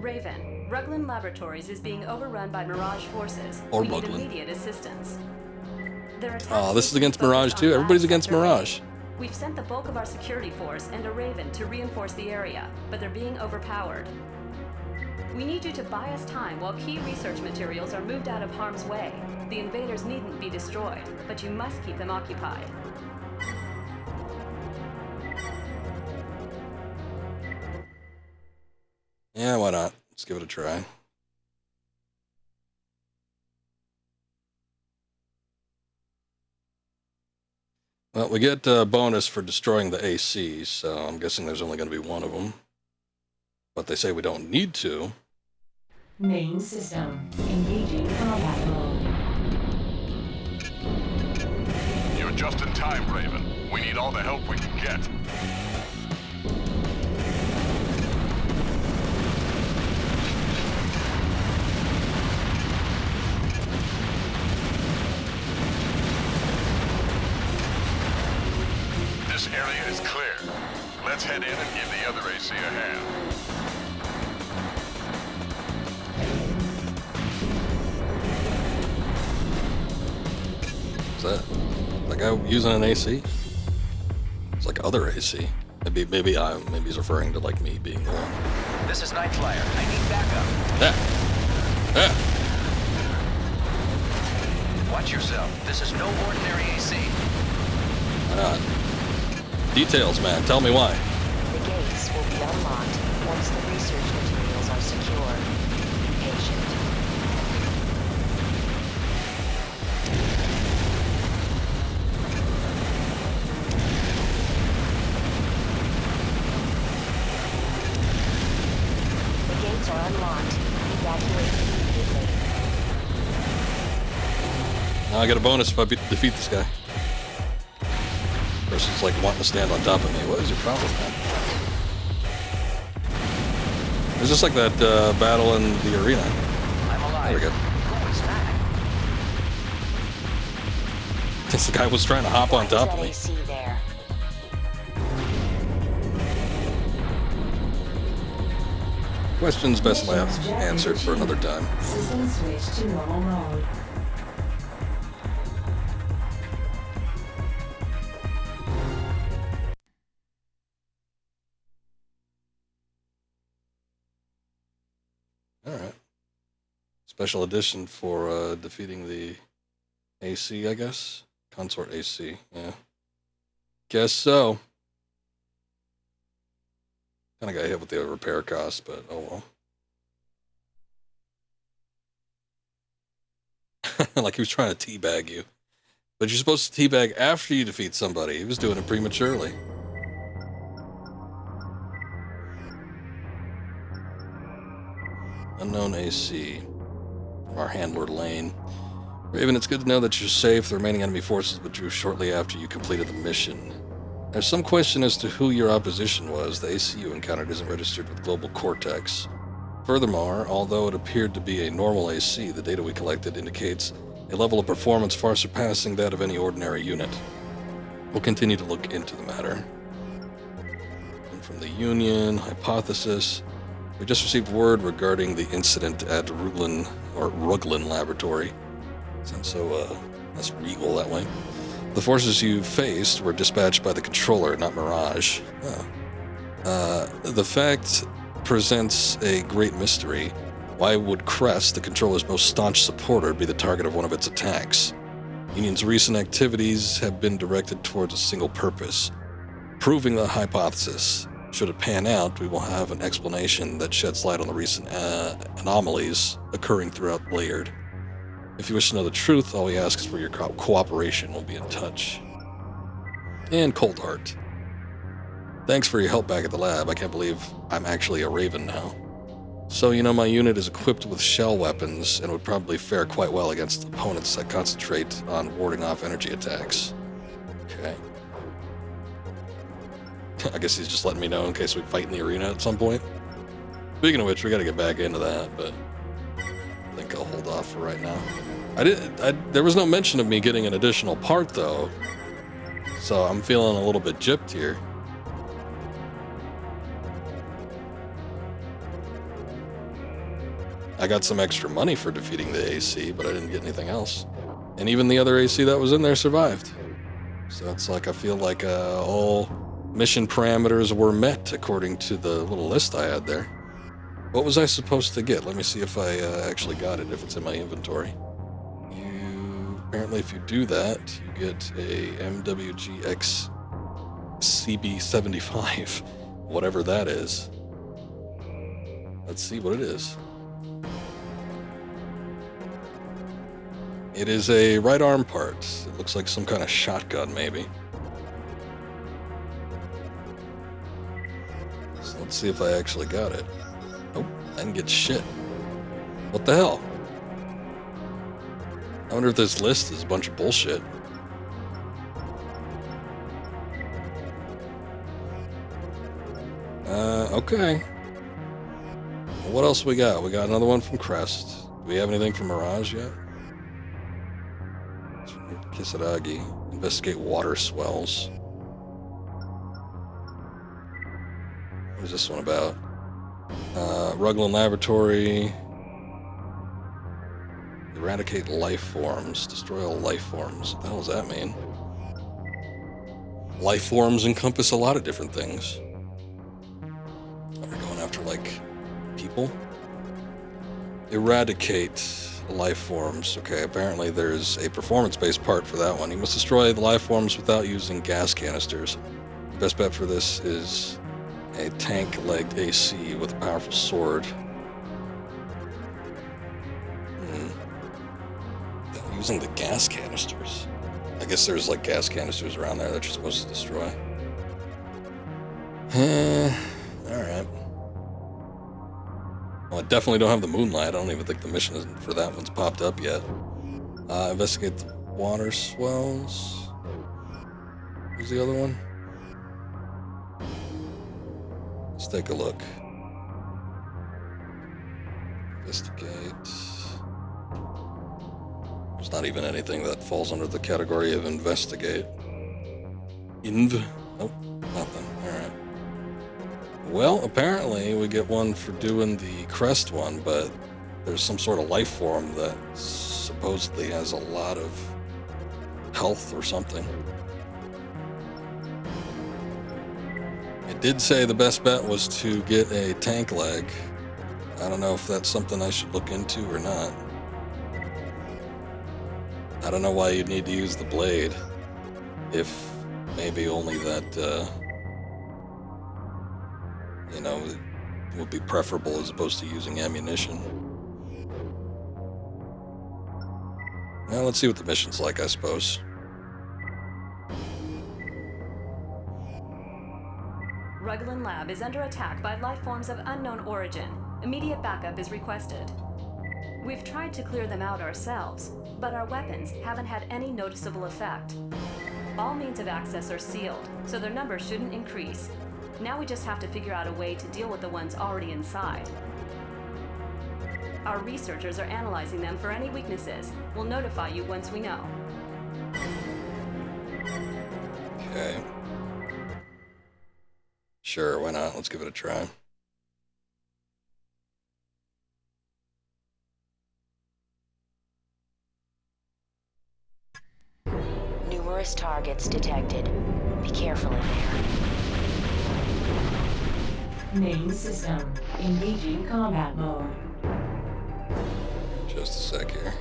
Raven, Ruglin Laboratories is being overrun by Mirage forces. Or we need Ruglin. immediate assistance. Oh, this is against Mirage too? Everybody's against Mirage. We've sent the bulk of our security force and a Raven to reinforce the area, but they're being overpowered. We need you to buy us time while key research materials are moved out of harm's way. The invaders needn't be destroyed, but you must keep them occupied. Yeah, why not? Let's give it a try. Well, we get a bonus for destroying the AC, so I'm guessing there's only going to be one of them. But they say we don't need to. Main system. Engaging combat mode. You're just in time, Raven. We need all the help we can get. This area is clear. Let's head in and give the other AC a hand. Is that guy using an AC? It's like other AC. Maybe he's referring to like me being the one. This is Night Flyer. I need backup. Yeah. Watch yourself. This is no ordinary AC. Why not? Details, man. Tell me why. The gates will be unlocked once the research materials are secured. Be patient. The gates are unlocked. Evacuate immediately. Now I get a bonus if I defeat this guy. Person's like wanting to stand on top of me. What is your problem, man? It's just like that battle in the arena. I'm alive. There we go. Who is that? This guy was trying to hop on top of That me. AC there. Questions best Mission left objective answered for another achieved. time. System switch to normal mode. Alright. Special edition for defeating the AC, I guess? Consort AC, yeah. Guess so. Kinda got hit with the repair cost, but oh well. Like he was trying to teabag you. But you're supposed to teabag after you defeat somebody. He was doing it prematurely. Unknown AC. From our handler Lane. Raven, it's good to know that you're safe. The remaining enemy forces withdrew shortly after you completed the mission. There's some question as to who your opposition was. The AC you encountered isn't registered with Global Cortex. Furthermore, although it appeared to be a normal AC, the data we collected indicates a level of performance far surpassing that of any ordinary unit. We'll continue to look into the matter. And from the Union, Hypothesis, we just received word regarding the incident at Ruglin Laboratory. Sounds so, that's regal that way. The forces you faced were dispatched by the controller, not Mirage. Oh. The fact presents a great mystery. Why would Crest, the controller's most staunch supporter, be the target of one of its attacks? Union's recent activities have been directed towards a single purpose, proving the hypothesis. Should it pan out, we will have an explanation that sheds light on the recent anomalies occurring throughout Laird. If you wish to know the truth, all we ask is for your cooperation. We'll be in touch. And Cold Heart. Thanks for your help back at the lab. I can't believe I'm actually a Raven now. So, you know, my unit is equipped with shell weapons and would probably fare quite well against opponents that concentrate on warding off energy attacks. Okay. I guess he's just letting me know in case we fight in the arena at some point. Speaking of which, we gotta get back into that, but I think I'll hold off for right now. There was no mention of me getting an additional part, though, so I'm feeling a little bit gypped here. I got some extra money for defeating the AC, but I didn't get anything else. And even the other AC that was in there survived. So it's like I feel like all mission parameters were met according to the little list I had there. What was I supposed to get? Let me see if I actually got it, if it's in my inventory. Apparently if you do that, you get a MWGX CB75, whatever that is. Let's see what it is. It is a right arm part. It looks like some kind of shotgun, maybe. So let's see if I actually got it. Nope, I didn't get shit. What the hell? I wonder if this list is a bunch of bullshit. Okay. Well, what else we got? We got another one from Crest. Do we have anything from Mirage yet? Kisaragi. Investigate water swells. What is this one about? Ruglin Laboratory. Eradicate life forms. Destroy all life forms. What the hell does that mean? Life forms encompass a lot of different things. Are we going after, like, people? Eradicate life forms. Okay, apparently there's a performance-based part for that one. You must destroy the life forms without using gas canisters. The best bet for this is a tank-legged AC with a powerful sword. Using the gas canisters. I guess there's like gas canisters around there that you're supposed to destroy. Alright. Well, I definitely don't have the moonlight. I don't even think the mission for that one's popped up yet. Investigate the water swells. Who's the other one? Let's take a look. Investigate. There's not even anything that falls under the category of investigate. Nope, nothing. Alright. Well, apparently we get one for doing the crest one, but there's some sort of life form that supposedly has a lot of health or something. It did say the best bet was to get a tank leg. I don't know if that's something I should look into or not. I don't know why you'd need to use the blade if maybe only that, you know, it would be preferable as opposed to using ammunition. Well, let's see what the mission's like, I suppose. Ruglan Lab is under attack by life forms of unknown origin. Immediate backup is requested. We've tried to clear them out ourselves, but our weapons haven't had any noticeable effect. All means of access are sealed, so their numbers shouldn't increase. Now we just have to figure out a way to deal with the ones already inside. Our researchers are analyzing them for any weaknesses. We'll notify you once we know. Okay. Sure, why not? Let's give it a try. Numerous targets detected. Be careful in there. Main system. Engaging combat mode. Just a sec here.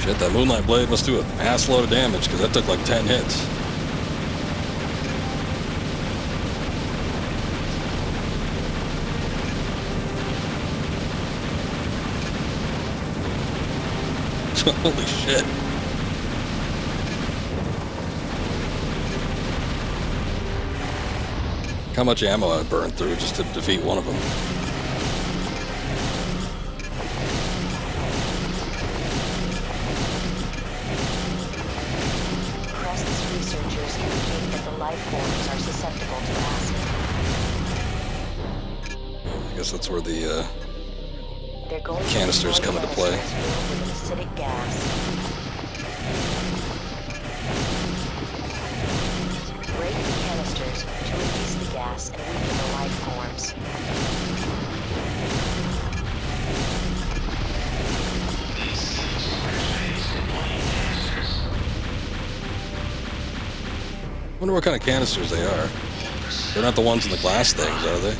Shit, that Moonlight Blade must do a ass load of damage, because that took like 10 hits. Holy shit. How much ammo I burned through just to defeat one of them. Crest's researchers indicate that the life forms are susceptible to acid. I guess that's where the They're going canisters to come into play. filled with an acidic gas. Break the canisters to release the gas and weaken the life forms. Wonder what kind of canisters they are. They're not the ones in the glass things, are they?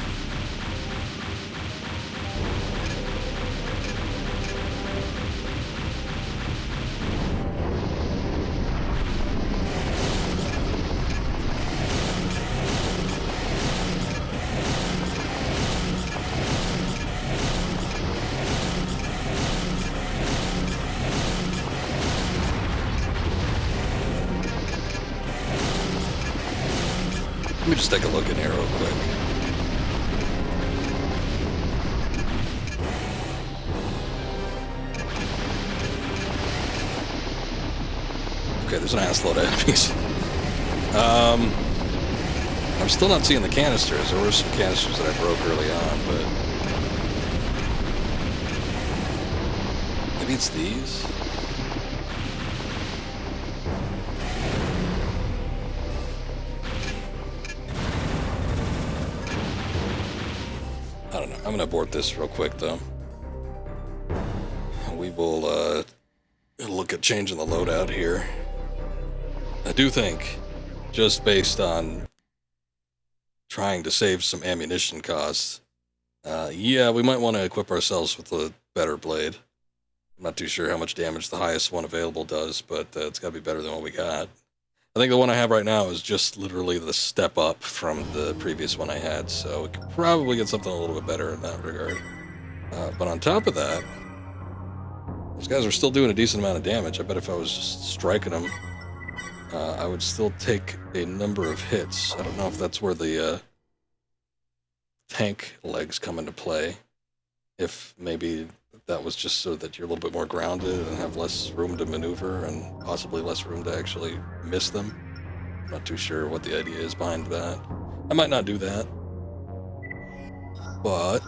Let me just take a look in here real quick. Okay, there's an assload of enemies. I'm still not seeing the canisters. There were some canisters that I broke early on, but maybe it's these. I don't know. I'm gonna abort this real quick though. We will look at changing the loadout here. I do think, just based on trying to save some ammunition costs, yeah, we might want to equip ourselves with a better blade. I'm not too sure how much damage the highest one available does, but it's got to be better than what we got. I think the one I have right now is just literally the step up from the previous one I had, so we could probably get something a little bit better in that regard. But on top of that, those guys are still doing a decent amount of damage. I bet if I was just striking them, I would still take a number of hits. I don't know if that's where the tank legs come into play. if maybe that was just so that you're a little bit more grounded and have less room to maneuver and possibly less room to actually miss them. I'm not too sure what the idea is behind that. I might not do that, but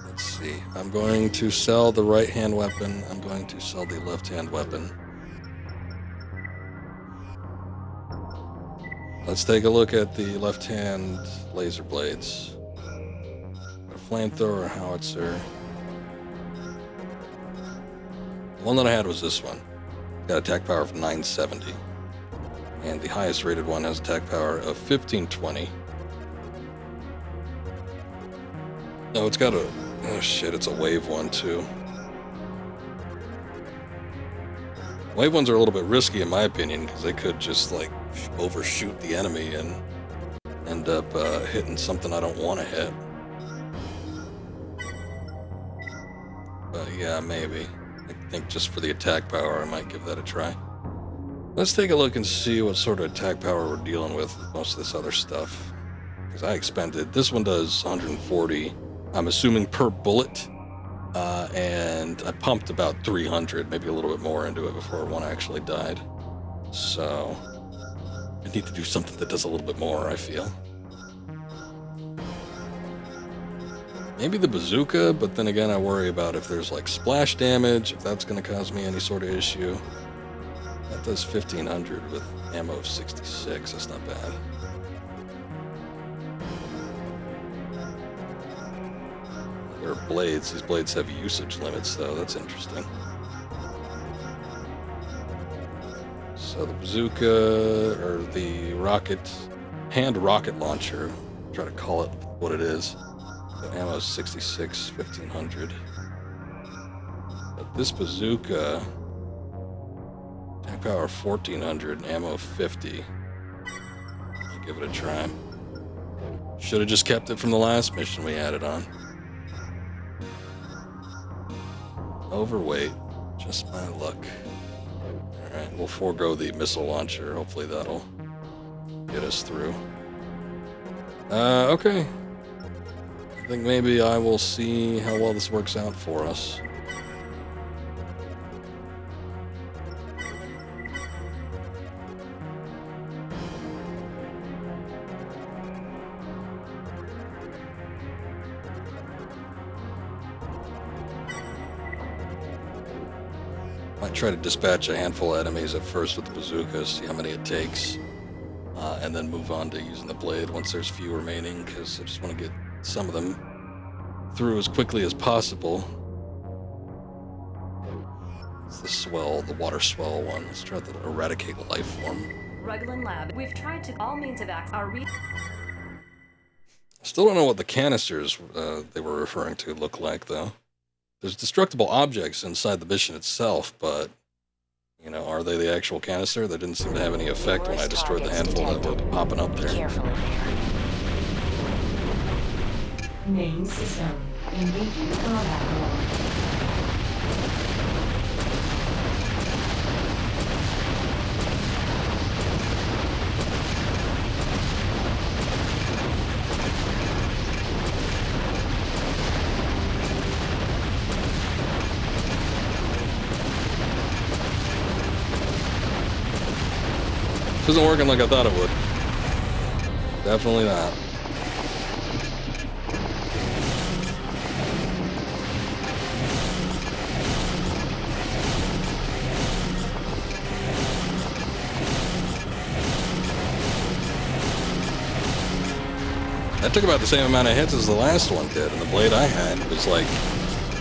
let's see. I'm going to sell the right-hand weapon. I'm going to sell the left-hand weapon. Let's take a look at the left-hand laser blades. A flamethrower, a howitzer. The one that I had was this one. Got attack power of 970. And the highest rated one has attack power of 1520. Oh, it's got a... Oh shit, it's a wave one too. Wave ones are a little bit risky in my opinion, because they could just like overshoot the enemy and end up hitting something I don't want to hit. But yeah, maybe. I think just for the attack power I might give that a try. Let's take a look and see what sort of attack power we're dealing with most of this other stuff. Because I expended... This one does 140, I'm assuming per bullet. And I pumped about 300, maybe a little bit more into it before one actually died. So I need to do something that does a little bit more, I feel. Maybe the bazooka, but then again I worry about if there's like splash damage, if that's going to cause me any sort of issue. That does 1500 with ammo of 66, that's not bad. There are blades. These blades have usage limits, though. That's interesting. So the bazooka, or the hand rocket launcher, try to call it what it is. The ammo is 66, 1500. But this bazooka, attack power 1400, ammo 50. I'll give it a try. Should have just kept it from the last mission we had it on. Overweight, just my luck. Alright, we'll forego the missile launcher. Hopefully that'll get us through. Okay. I think maybe I will see how well this works out for us. Might try to dispatch a handful of enemies at first with the bazooka, see how many it takes, and then move on to using the blade once there's few remaining, because I just want to get some of them through as quickly as possible. It's the swell, the water swell one. Let's try to eradicate life form. Ruglan Lab, we've tried to all means of access. Still don't know what the canisters they were referring to look like, though. There's destructible objects inside the mission itself, but, you know, are they the actual canister? They didn't seem to have any effect when I destroyed the handful that were popping up there. Be careful in there. Main system. Engaging combat mode. Isn't working like I thought it would. Definitely not. That took about the same amount of hits as the last one did, and the blade I had was like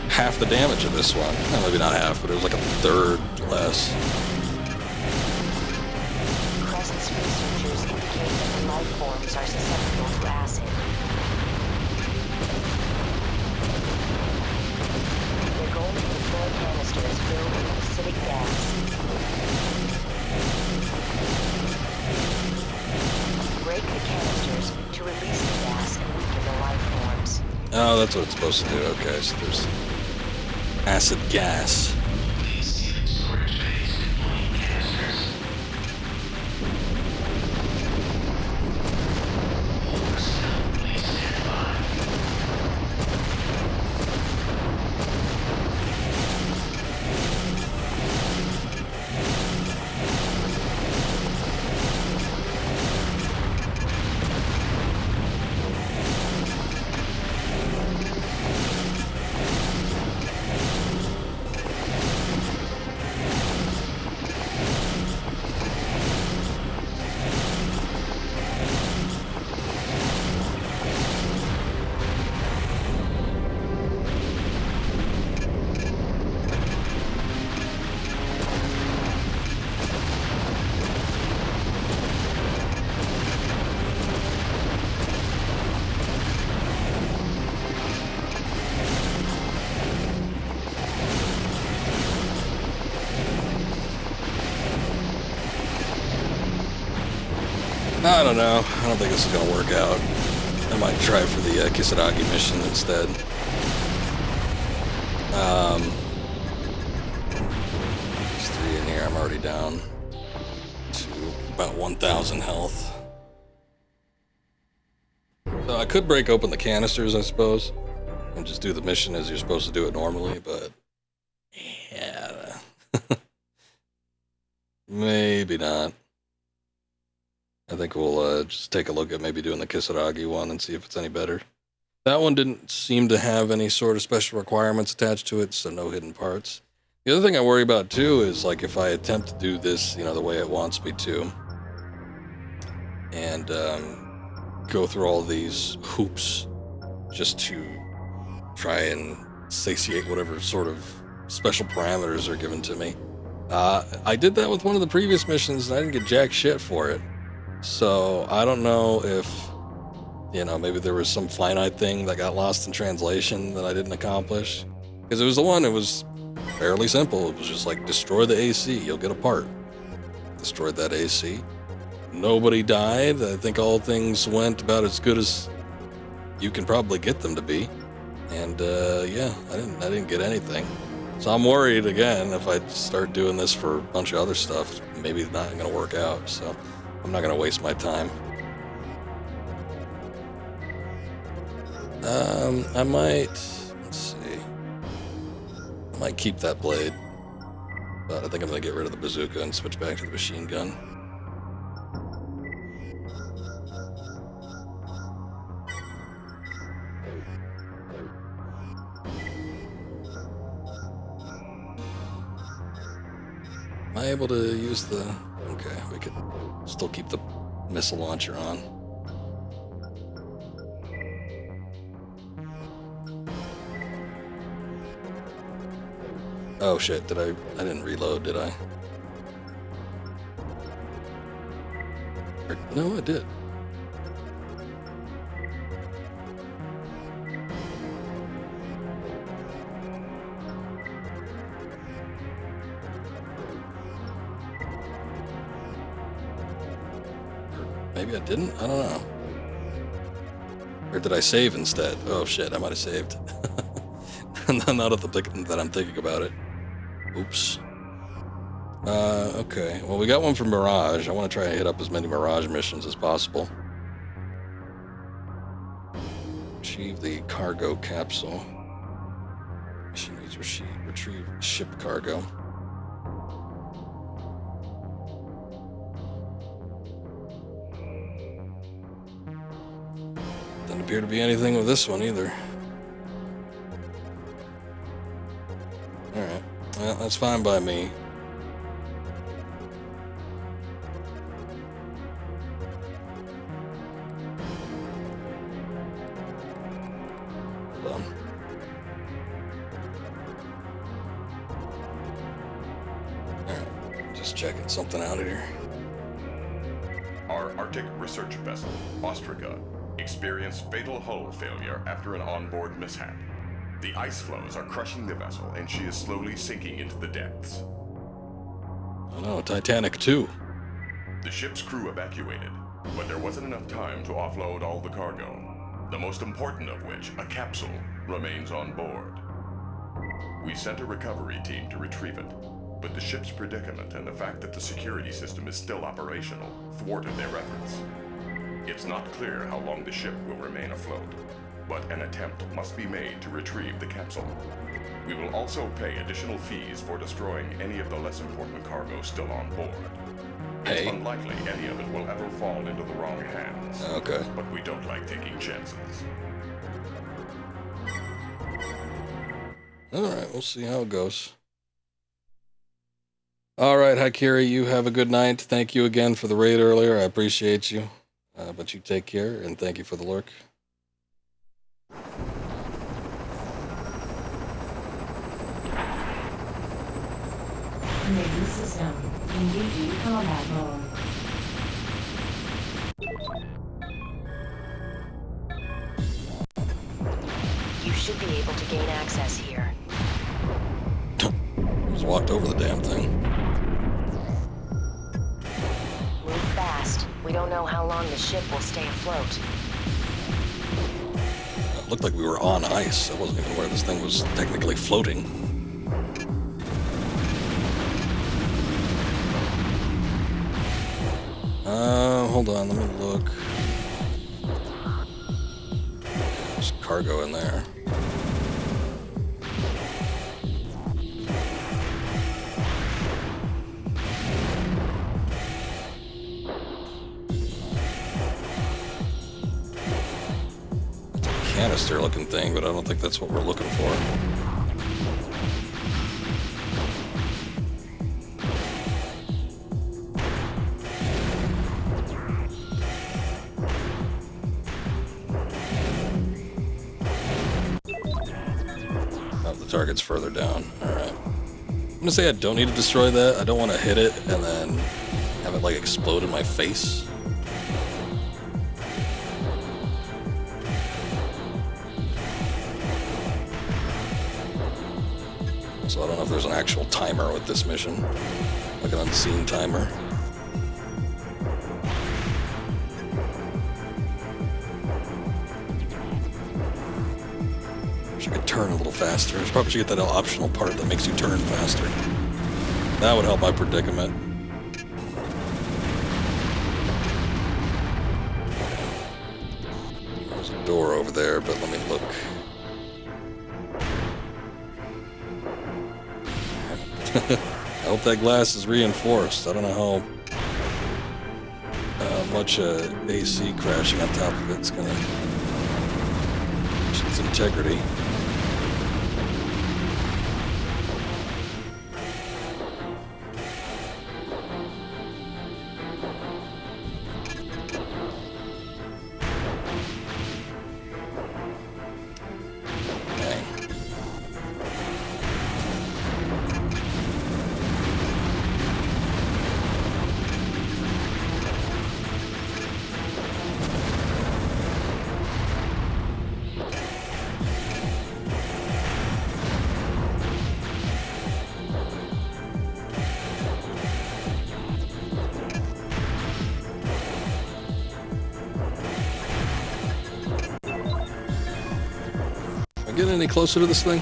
half the damage of this one. Well, maybe not half, but it was like a third less. Researchers indicate that the life forms are susceptible to acid. They're going to the four canisters filled with acidic gas. Break the canisters to release the gas and weaken the life forms. Oh, that's what it's supposed to do. Okay, so there's acid gas. I don't know. I don't think this is gonna work out. I might try for the Kisaragi mission instead. There's 3 in here. I'm already down to about 1,000 health. So I could break open the canisters, I suppose, and just do the mission as you're supposed to do it normally, but yeah, maybe not. I think we'll just take a look at maybe doing the Kisaragi one and see if it's any better. That one didn't seem to have any sort of special requirements attached to it, so no hidden parts. The other thing I worry about too is like if I attempt to do this, you know, the way it wants me to, and go through all these hoops just to try and satiate whatever sort of special parameters are given to me. I did that with one of the previous missions and I didn't get jack shit for it. So I don't know if, you know, maybe there was some finite thing that got lost in translation that I didn't accomplish. Because it was the one that was fairly simple. It was just like, destroy the AC, you'll get a part. Destroyed that AC. Nobody died. I think all things went about as good as you can probably get them to be. And yeah, I didn't get anything. So I'm worried again, if I start doing this for a bunch of other stuff, maybe it's not gonna work out. So I'm not gonna waste my time. I might, let's see, I might keep that blade, but I think I'm gonna get rid of the bazooka and switch back to the machine gun. Am I able to use the, okay, we could still keep the missile launcher on. Oh shit, I didn't reload, did I? No, I did. Maybe I didn't? I don't know. Or did I save instead? Oh shit, I might have saved. Not at the that I'm thinking about it. Oops. Okay. Well, we got one from Mirage. I want to try and hit up as many Mirage missions as possible. Achieve the cargo capsule. Mission needs retrieve ship cargo. Doesn't appear to be anything with this one either. Alright. Well, that's fine by me. Hold on. Alright. Just checking something out here. Our Arctic research vessel, Ostrika, experienced fatal hull failure after an onboard mishap. The ice floes are crushing the vessel, and she is slowly sinking into the depths. Oh no, Titanic 2. The ship's crew evacuated, but there wasn't enough time to offload all the cargo, the most important of which, a capsule, remains on board. We sent a recovery team to retrieve it, but the ship's predicament and the fact that the security system is still operational thwarted their efforts. It's not clear how long the ship will remain afloat, but an attempt must be made to retrieve the capsule. We will also pay additional fees for destroying any of the less important cargo still on board. It's unlikely any of it will ever fall into the wrong hands. Okay. But we don't like taking chances. Alright, we'll see how it goes. Alright, Haikiri, you have a good night. Thank you again for the raid earlier. I appreciate you. But you take care, and thank you for the lurk. Main system. Engaging combat mode. You should be able to gain access here. Just walked over the damn thing. Move fast. We We don't know how long the ship will stay afloat. It looked like we were on ice. I wasn't even aware this thing was technically floating. Hold on, let me look. There's cargo in there. It's a canister looking thing, but I don't think that's what we're looking for. Target's further down. Alright. I'm gonna say I don't need to destroy that. I don't want to hit it and then have it like explode in my face. So I don't know if there's an actual timer with this mission. Like an unseen timer. Turn a little faster. I probably should get that optional part that makes you turn faster. That would help my predicament. There's a door over there, but let me look. I hope that glass is reinforced. I don't know how much AC crashing on top of it's gonna change its integrity. Getting any closer to this thing?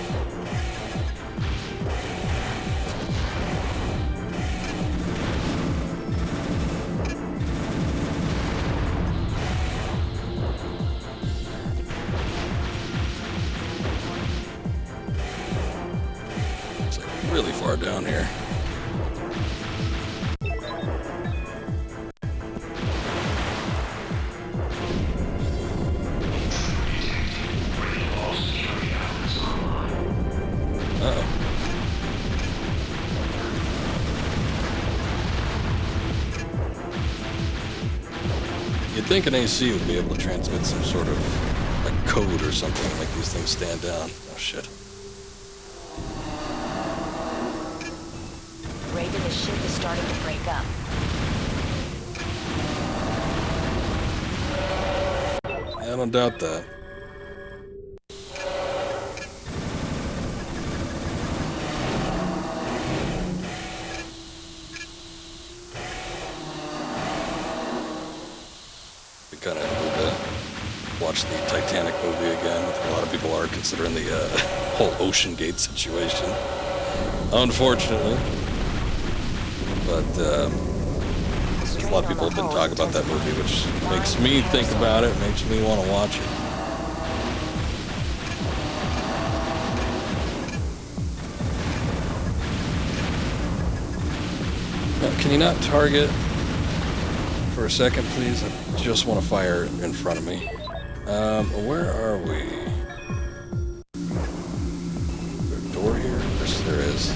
It's like really far down here. You'd think an AC would be able to transmit some sort of like code or something to make these things stand down. Oh shit. Raven, the ship is starting to break up. Yeah, I don't doubt that. Kind of need to watch the Titanic movie again. I think a lot of people are considering the whole Ocean Gate situation, unfortunately. But there's a lot of people have been talking about that movie, which makes me think about it, makes me want to watch it. Now, can you not target for a second, please? I just want to fire in front of me. Where are we? Is there a door here? Yes, there is.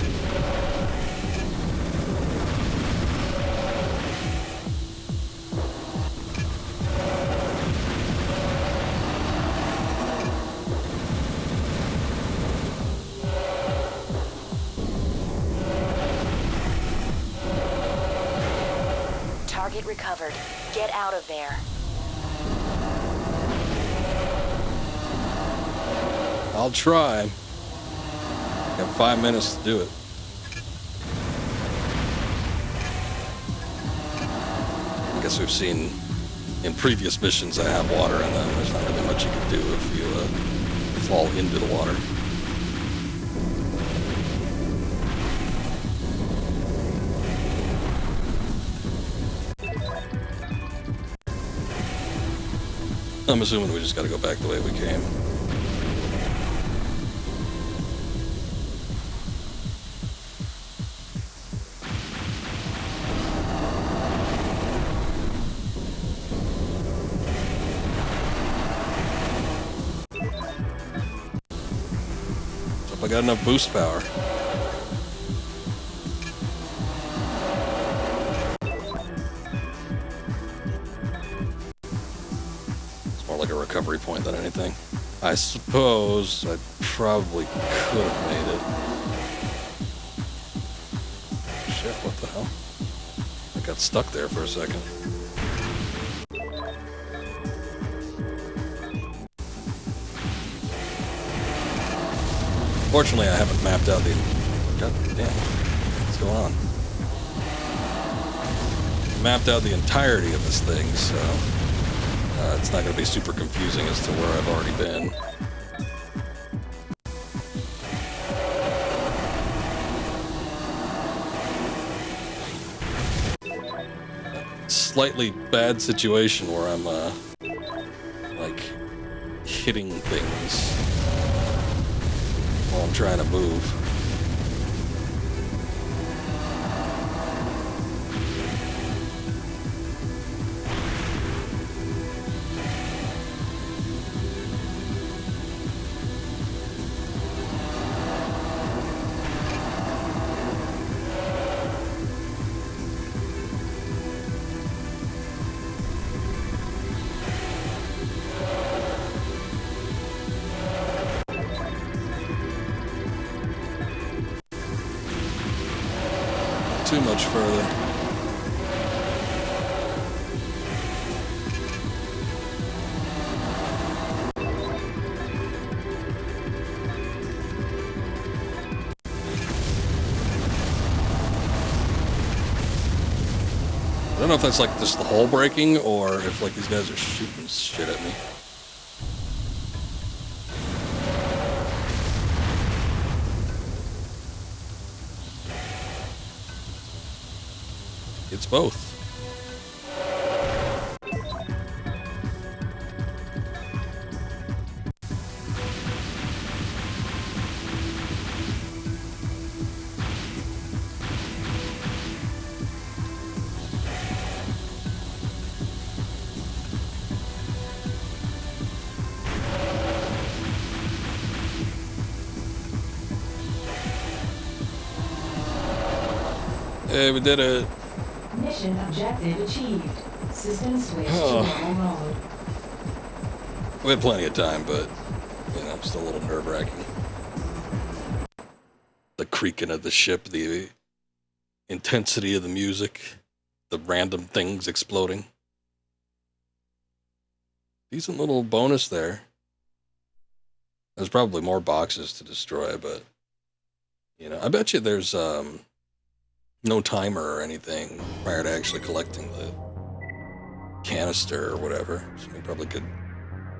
Target recovered. Get out of there. I'll try. Got 5 minutes to do it. Like I As we've seen in previous missions that have water in them, there's not really much you can do if you fall into the water. I'm assuming we just gotta go back the way we came. Hope I got enough boost power. Like a recovery point than anything. I suppose I probably could have made it. Shit, what the hell? I got stuck there for a second. Fortunately, I haven't mapped out the... God damn. What's going on? Mapped out the entirety of this thing, so... it's not going to be super confusing as to where I've already been. Slightly bad situation where I'm, like, hitting things while I'm trying to move. Too much further. I don't know if that's like just the hull breaking or if like these guys are shooting shit at me. It's both. Hey, we did it. Mission objective achieved. System switch to normal mode. We had plenty of time, but, you know, still a little nerve-wracking. The creaking of the ship, the intensity of the music, the random things exploding. Decent little bonus there. There's probably more boxes to destroy, but, you know, I bet you there's, no timer or anything prior to actually collecting the canister or whatever. So you probably could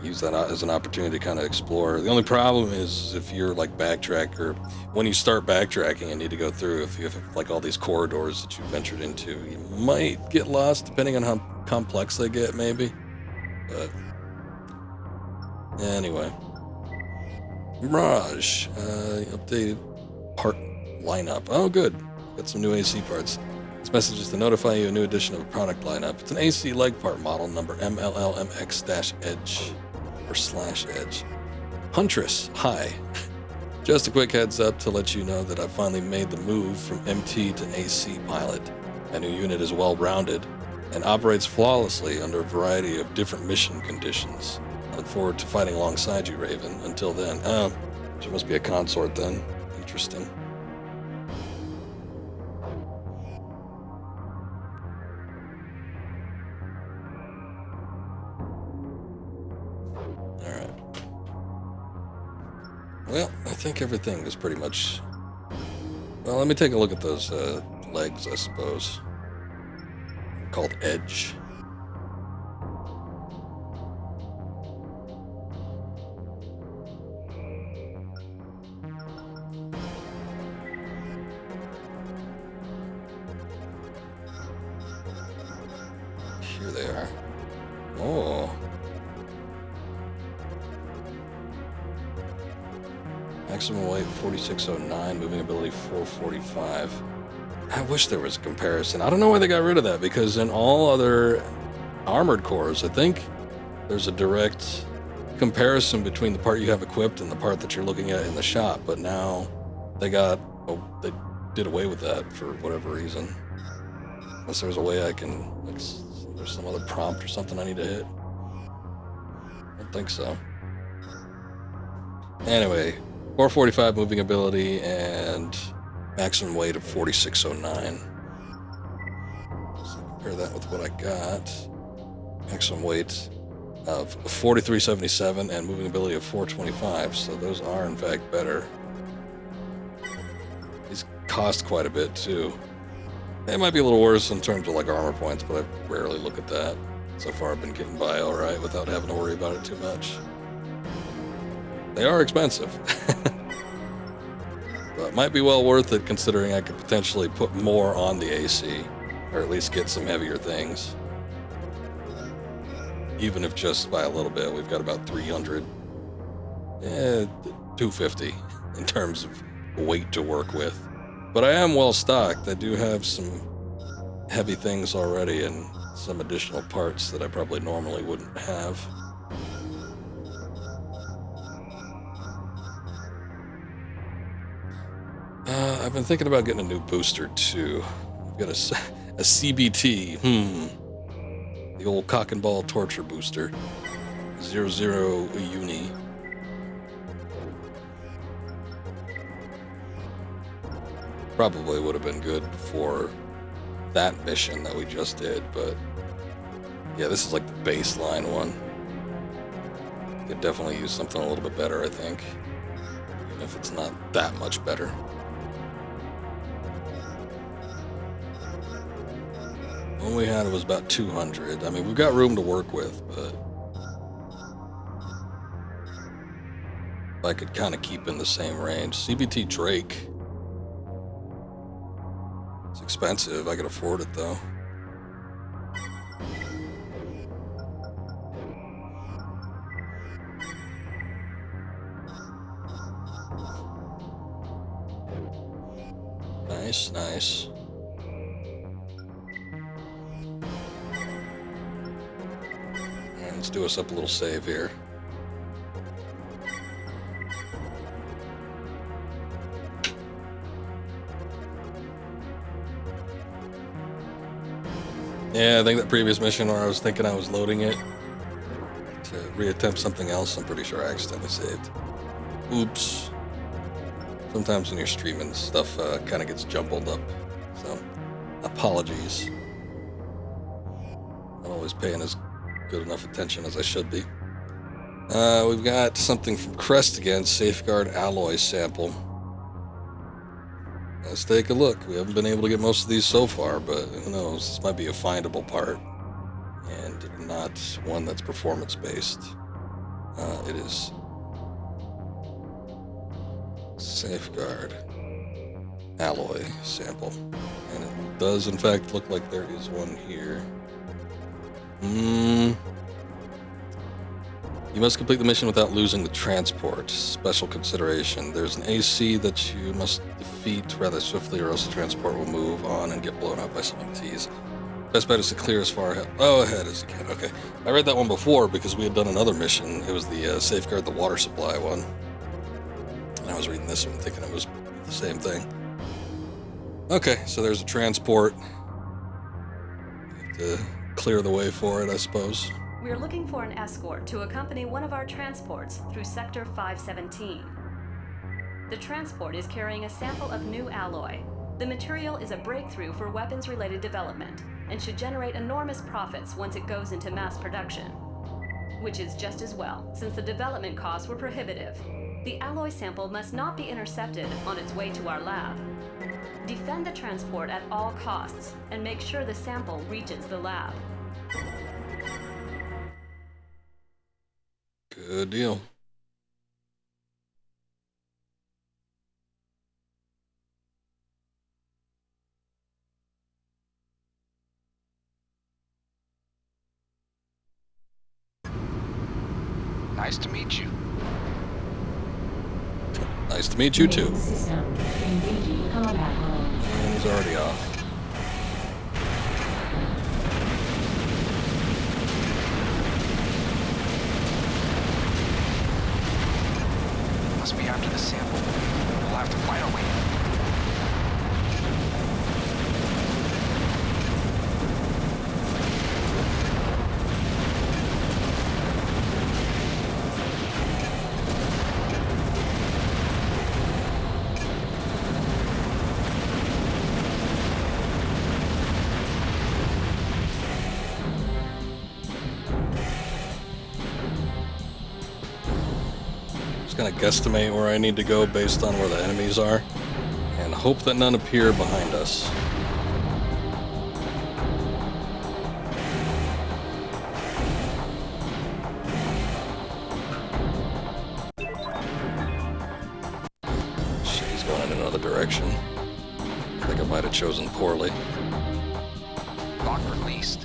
use that as an opportunity to kind of explore. The only problem is if you're like backtrack or when you start backtracking and need to go through, if you have like all these corridors that you ventured into, you might get lost depending on how complex they get maybe. But anyway. Mirage, updated part lineup. Oh, good. Got some new AC parts. This message is to notify you a new addition of a product lineup. It's an AC leg part model number MLLMX-Edge or /Edge. Huntress, hi. Just a quick heads up to let you know that I've finally made the move from MT to AC pilot. My new unit is well-rounded and operates flawlessly under a variety of different mission conditions. I look forward to fighting alongside you, Raven. Until then, she must be a consort then. Interesting. Well, I think everything is pretty much... Well, let me take a look at those legs, I suppose. Called Edge. Maximum weight 4609, moving ability 445. I wish there was a comparison. I don't know why they got rid of that, because in all other armored cores, I think there's a direct comparison between the part you have equipped and the part that you're looking at in the shop, but now they did away with that for whatever reason. Unless there's a way I can, there's some other prompt or something I need to hit. I don't think so. Anyway, 445 moving ability and maximum weight of 4609. So compare that with what I got. Maximum weight of 4377 and moving ability of 425. So those are in fact better. These cost quite a bit too. They might be a little worse in terms of like armor points, but I rarely look at that. So far I've been getting by all right without having to worry about it too much. They are expensive. But might be well worth it, considering I could potentially put more on the AC, or at least get some heavier things. Even if just by a little bit. We've got about 300, 250 in terms of weight to work with. But I am well stocked. I do have some heavy things already and some additional parts that I probably normally wouldn't have. I've been thinking about getting a new booster too. I've got a CBT. The old cock and ball torture booster. 00 Uni. Probably would have been good for that mission that we just did, but yeah, this is like the baseline one. Could definitely use something a little bit better, I think. Even if it's not that much better. One we had was about 200. I mean, we've got room to work with, but if I could kind of keep in the same range. CBT Drake. It's expensive. I could afford it, though. Nice, nice. Let's do us up a little save here. Yeah, I think that previous mission where I was thinking I was loading it to reattempt something else, I'm pretty sure I accidentally saved. Oops. Sometimes when you're streaming, stuff kind of gets jumbled up. So, apologies. Not always paying as good enough attention as I should be. We've got something from Crest again, Safeguard Alloy Sample. Let's take a look. We haven't been able to get most of these so far, but who knows? This might be a findable part and not one that's performance based. It is Safeguard Alloy Sample, and it does in fact look like there is one here. You must complete the mission without losing the transport. Special consideration. There's an AC that you must defeat rather swiftly, or else the transport will move on and get blown up by some MTs. Best bet is to clear as far ahead as you can. Okay. I read that one before because we had done another mission. It was the Safeguard the Water Supply one. And I was reading this one thinking it was the same thing. Okay, so there's a transport. You have to clear the way for it, I suppose. We are looking for an escort to accompany one of our transports through Sector 517. The transport is carrying a sample of new alloy. The material is a breakthrough for weapons-related development and should generate enormous profits once it goes into mass production. Which is just as well, since the development costs were prohibitive. The alloy sample must not be intercepted on its way to our lab. Defend the transport at all costs and make sure the sample reaches the lab. Good deal. Nice to meet you. Nice Nice to meet you too. Main system engaging combat mode. And he's already off. Must be after the sample. We'll have to find our way in. Just gonna guesstimate where I need to go based on where the enemies are, and hope that none appear behind us. Shit, he's going in another direction. I think I might have chosen poorly. Lock released.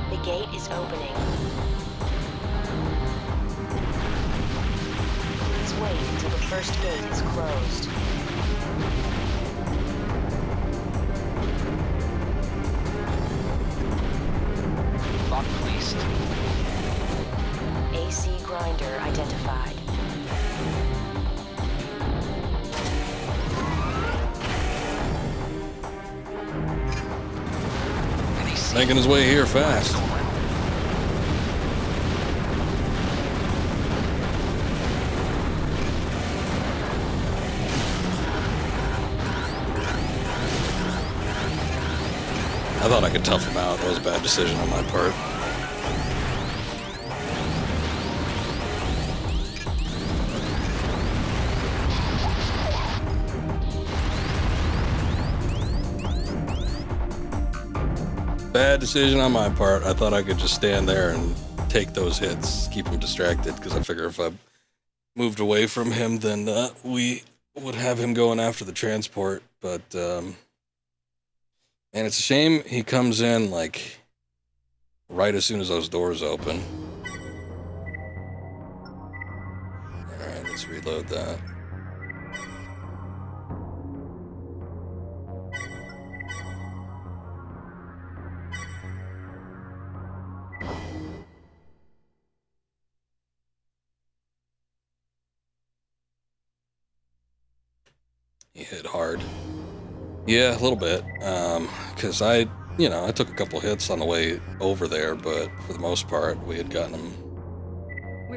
The gate is opening. Please wait until the first gate is closed. Lock released. AC grinder identified. Making his way here fast. I thought I could tough him out. That was a bad decision on my part. Bad decision on my part. I thought I could just stand there and take those hits, keep him distracted, because I figure if I moved away from him, then we would have him going after the transport. But, and it's a shame he comes in, like, right as soon as those doors open. Alright, let's reload that. He hit hard. Yeah, a little bit. Because I took a couple hits on the way over there, but for the most part, we had gotten him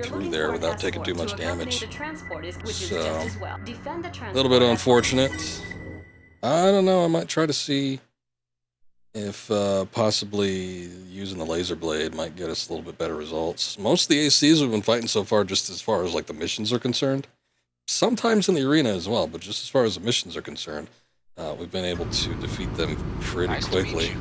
through there without taking too much damage. So, a little bit unfortunate. I don't know, I might try to see if possibly using the laser blade might get us a little bit better results. Most of the ACs we've been fighting so far, just as far as like the missions are concerned, sometimes in the arena as well, but just as far as the missions are concerned, we've been able to defeat them pretty quickly.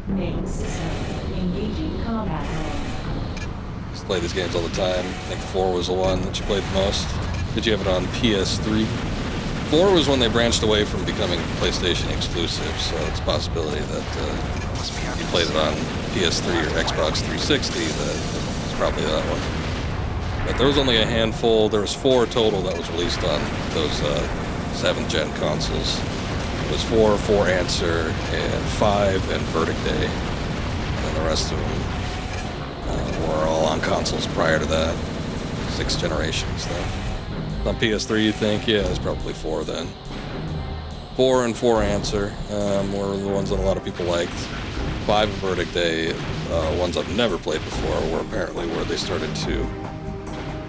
Main system engaging combat mode. Just play these games all the time. I think 4 was the one that you played the most. Did you have it on PS3? 4 was when they branched away from becoming PlayStation exclusive, so it's a possibility that you played it on PS3 or Xbox 360, that it's probably that one. But there was only a handful. There was 4 total that was released on those 7th gen consoles. It was 4 Answer, and 5 and Verdict Day. And the rest of them were all on consoles prior to that. 6th generation stuff. On PS3, you think? Yeah, it's probably 4 then. 4 and 4 Answer were the ones that a lot of people liked. 5 and Verdict Day, ones I've never played before, were apparently where they started to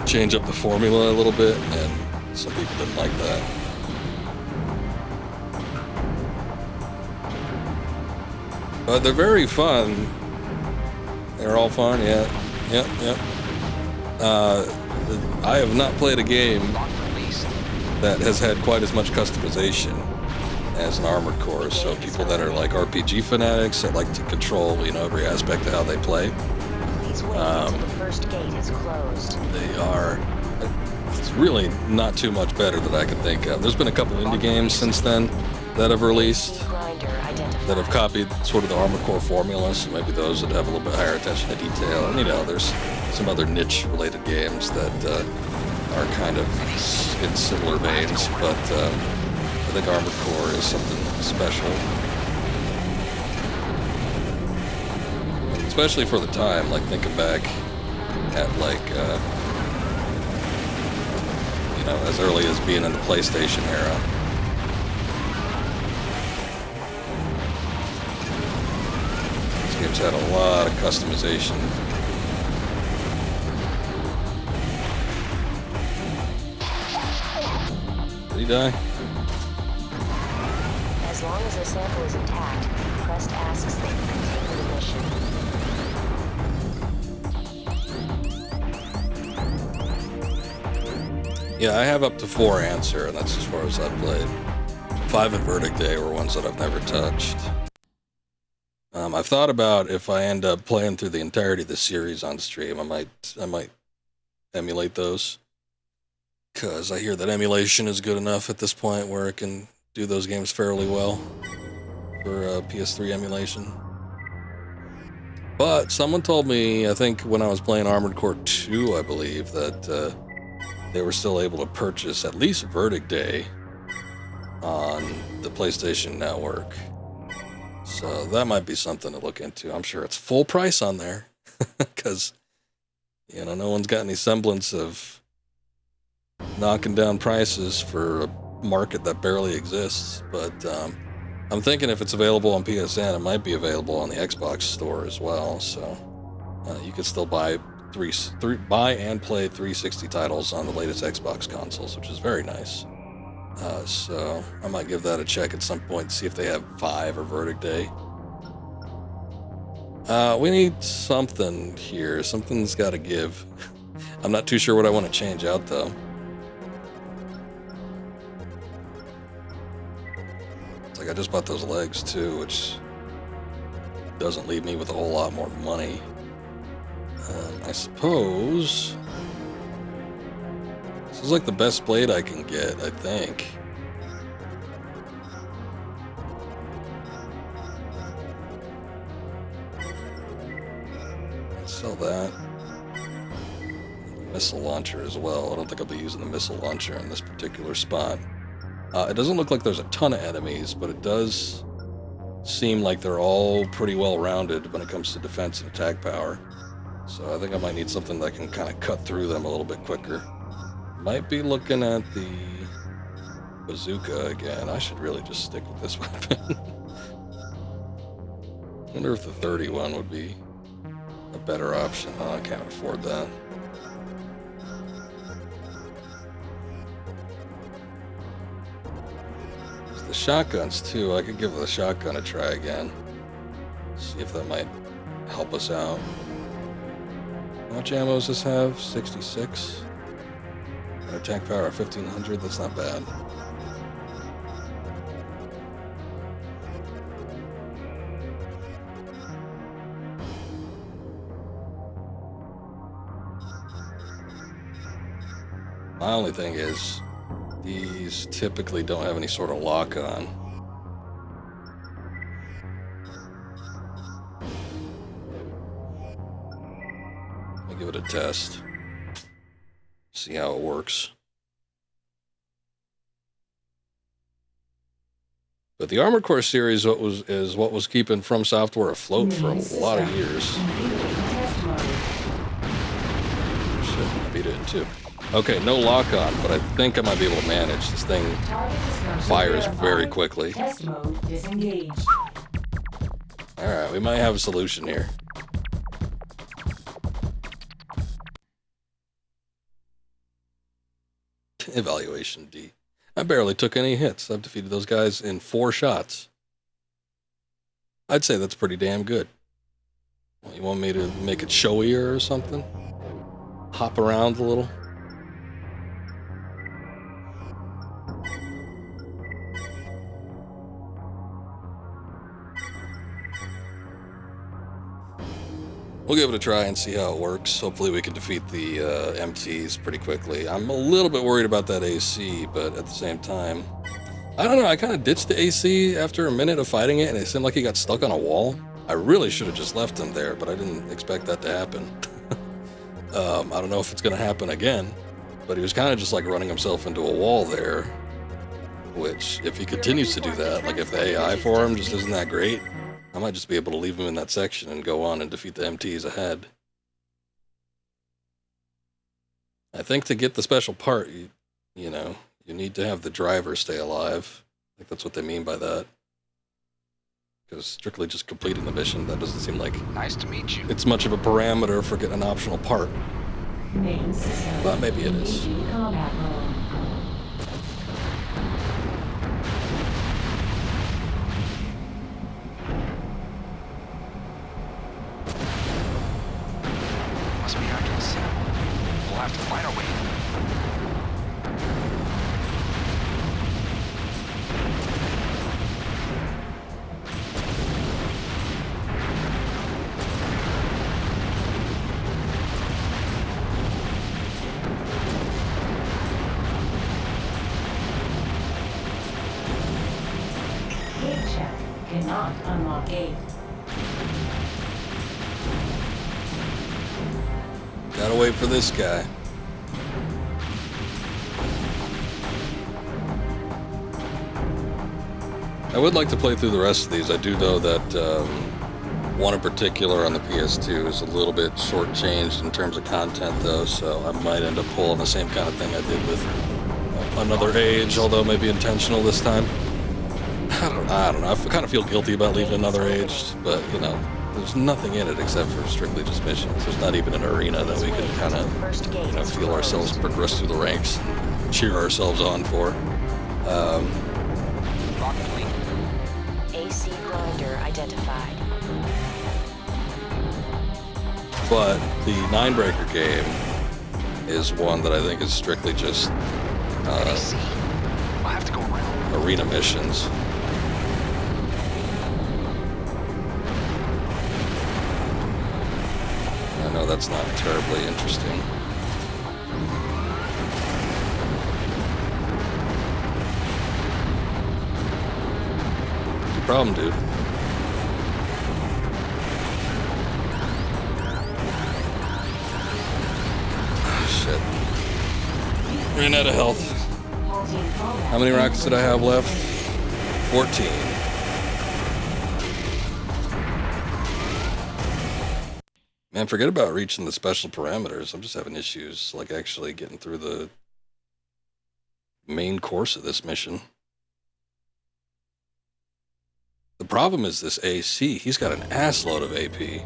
change up the formula a little bit, and some people didn't like that. But they're very fun. They're all fun, yeah. Yep. I have not played a game that has had quite as much customization as an Armored Core, so people that are like RPG fanatics that like to control, every aspect of how they play. The first gate is closed. They are. It's really not too much better that I can think of. There's been a couple indie games since then that have released. Grinder identified. that have copied sort of the Armored Core formula, so maybe those that have a little bit higher attention to detail. And, you know, there's some other niche-related games that are kind of in similar veins, but I think Armored Core is something special. Especially for the time, like thinking back at like, you know, as early as being in the PlayStation era. These games had a lot of customization. Did he die? As long as the sample is intact, Crest asks that you continue the mission. Yeah, I have up to 4 answer, and that's as far as I've played. 5 in Verdict Day were ones that I've never touched. I've thought about if I end up playing through the entirety of the series on stream, I might emulate those. Because I hear that emulation is good enough at this point where it can do those games fairly well for PS3 emulation. But someone told me, I think when I was playing Armored Core 2, I believe, that they were still able to purchase at least Verdict Day on the PlayStation Network. So that might be something to look into. I'm sure it's full price on there because, you know, no one's got any semblance of knocking down prices for a market that barely exists. But I'm thinking if it's available on PSN, it might be available on the Xbox store as well. So you could still buy buy and play 360 titles on the latest Xbox consoles, which is very nice. So I might give that a check at some point, see if they have 5 or Verdict Day. We need something here. Something's got to give. I'm not too sure what I want to change out, though. It's like I just bought those legs, too, which doesn't leave me with a whole lot more money. I suppose this is like the best blade I can get, I think. Let's sell that. Missile launcher as well. I don't think I'll be using the missile launcher in this particular spot. It doesn't look like there's a ton of enemies, but it does seem like they're all pretty well rounded when it comes to defense and attack power. So I think I might need something that can kind of cut through them a little bit quicker. Might be looking at the bazooka again. I should really just stick with this weapon. I wonder if the 31 would be a better option. Oh, I can't afford that. There's the shotguns too. I could give the shotgun a try again. See if that might help us out. How much ammo does this have? 66. Attack power of 1500. That's not bad. My only thing is, these typically don't have any sort of lock on. Give it a test. See how it works. But the Armored Core series is what was keeping From Software afloat for a lot of years. Shit, I beat it in 2. Okay, no lock on, but I think I might be able to manage. This thing fires very quickly. Alright, we might have a solution here. Evaluation D. I barely took any hits. I've defeated those guys in 4 shots. I'd say that's pretty damn good. Well, you want me to make it showier or something? Hop around a little? We'll give it a try and see how it works. Hopefully we can defeat the MTs pretty quickly. I'm a little bit worried about that AC, but at the same time, I don't know, I kind of ditched the AC after a minute of fighting it, and it seemed like he got stuck on a wall. I really should have just left him there, but I didn't expect that to happen. I don't know if it's going to happen again, but he was kind of just like running himself into a wall there, which if he continues to do that, like if the AI for him just isn't that great, I might just be able to leave him in that section and go on and defeat the MTs ahead. I think to get the special part, you know, you need to have the driver stay alive. I think that's what they mean by that. Because strictly just completing the mission, that doesn't seem like Nice to meet you. it's much of a parameter for getting an optional part. Main system. But maybe it is. Engaging combat mode. Must be after the sample. We'll have to find our way. Gate check. Cannot unlock gate. Gotta wait for this guy. I would like to play through the rest of these. I do know that one in particular on the PS2 is a little bit shortchanged in terms of content, though, so I might end up pulling the same kind of thing I did with Another Age, although maybe intentional this time. I don't know. I kind of feel guilty about leaving Another Age, but, you know, there's nothing in it except for strictly just missions. There's not even an arena that we can kind of, you know, feel ourselves progress through the ranks, cheer ourselves on for. Rocket League. AC grinder identified. But the Ninebreaker game is one that I think is strictly just AC. I'll have to go around. arena missions. I know that's not terribly interesting. What's your problem, dude? Shit. Ran out of health. Halting combat. How many rockets did I have left? 14. Man, forget about reaching the special parameters. I'm just having issues, like, actually getting through the main course of this mission. The problem is this AC. He's got an assload of AP.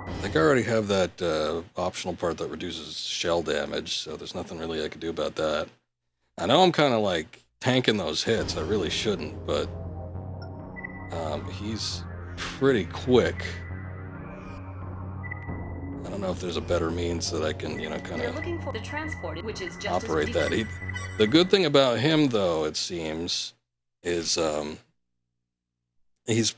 I think I already have that optional part that reduces shell damage, so there's nothing really I could do about that. I know I'm kind of like tanking those hits. I really shouldn't, but he's pretty quick. I don't know if there's a better means that I can, you know, kind You're of looking for the transport, which is just operate as that. The good thing about him, though, it seems, is he's,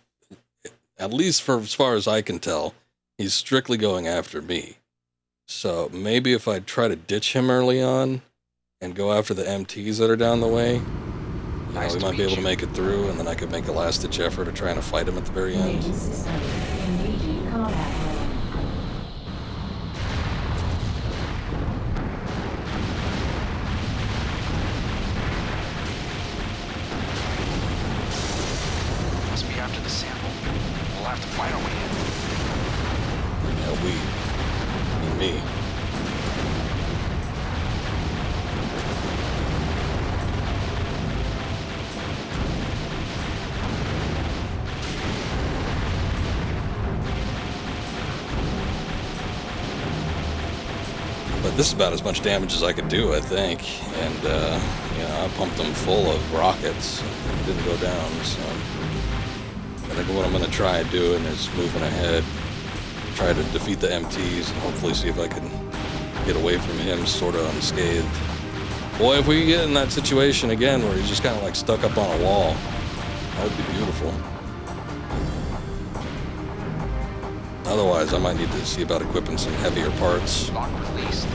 at least for as far as I can tell, he's strictly going after me. So maybe if I try to ditch him early on and go after the MTs that are down the way, you know, we might be able to make it through, and then I could make a last-ditch effort of trying to fight him at the very end. Main system. Engaging combat mode. Must be after the sample. We'll have to find our way in. Yeah, me. But this is about as much damage as I could do, I think. And, you know, I pumped them full of rockets. It didn't go down, so I think what I'm going to try doing is moving ahead, try to defeat the MTs, and hopefully see if I can get away from him sort of unscathed. Boy, if we get in that situation again where he's just kind of like stuck up on a wall, that would be beautiful. Otherwise, I might need to see about equipping some heavier parts. Lock released.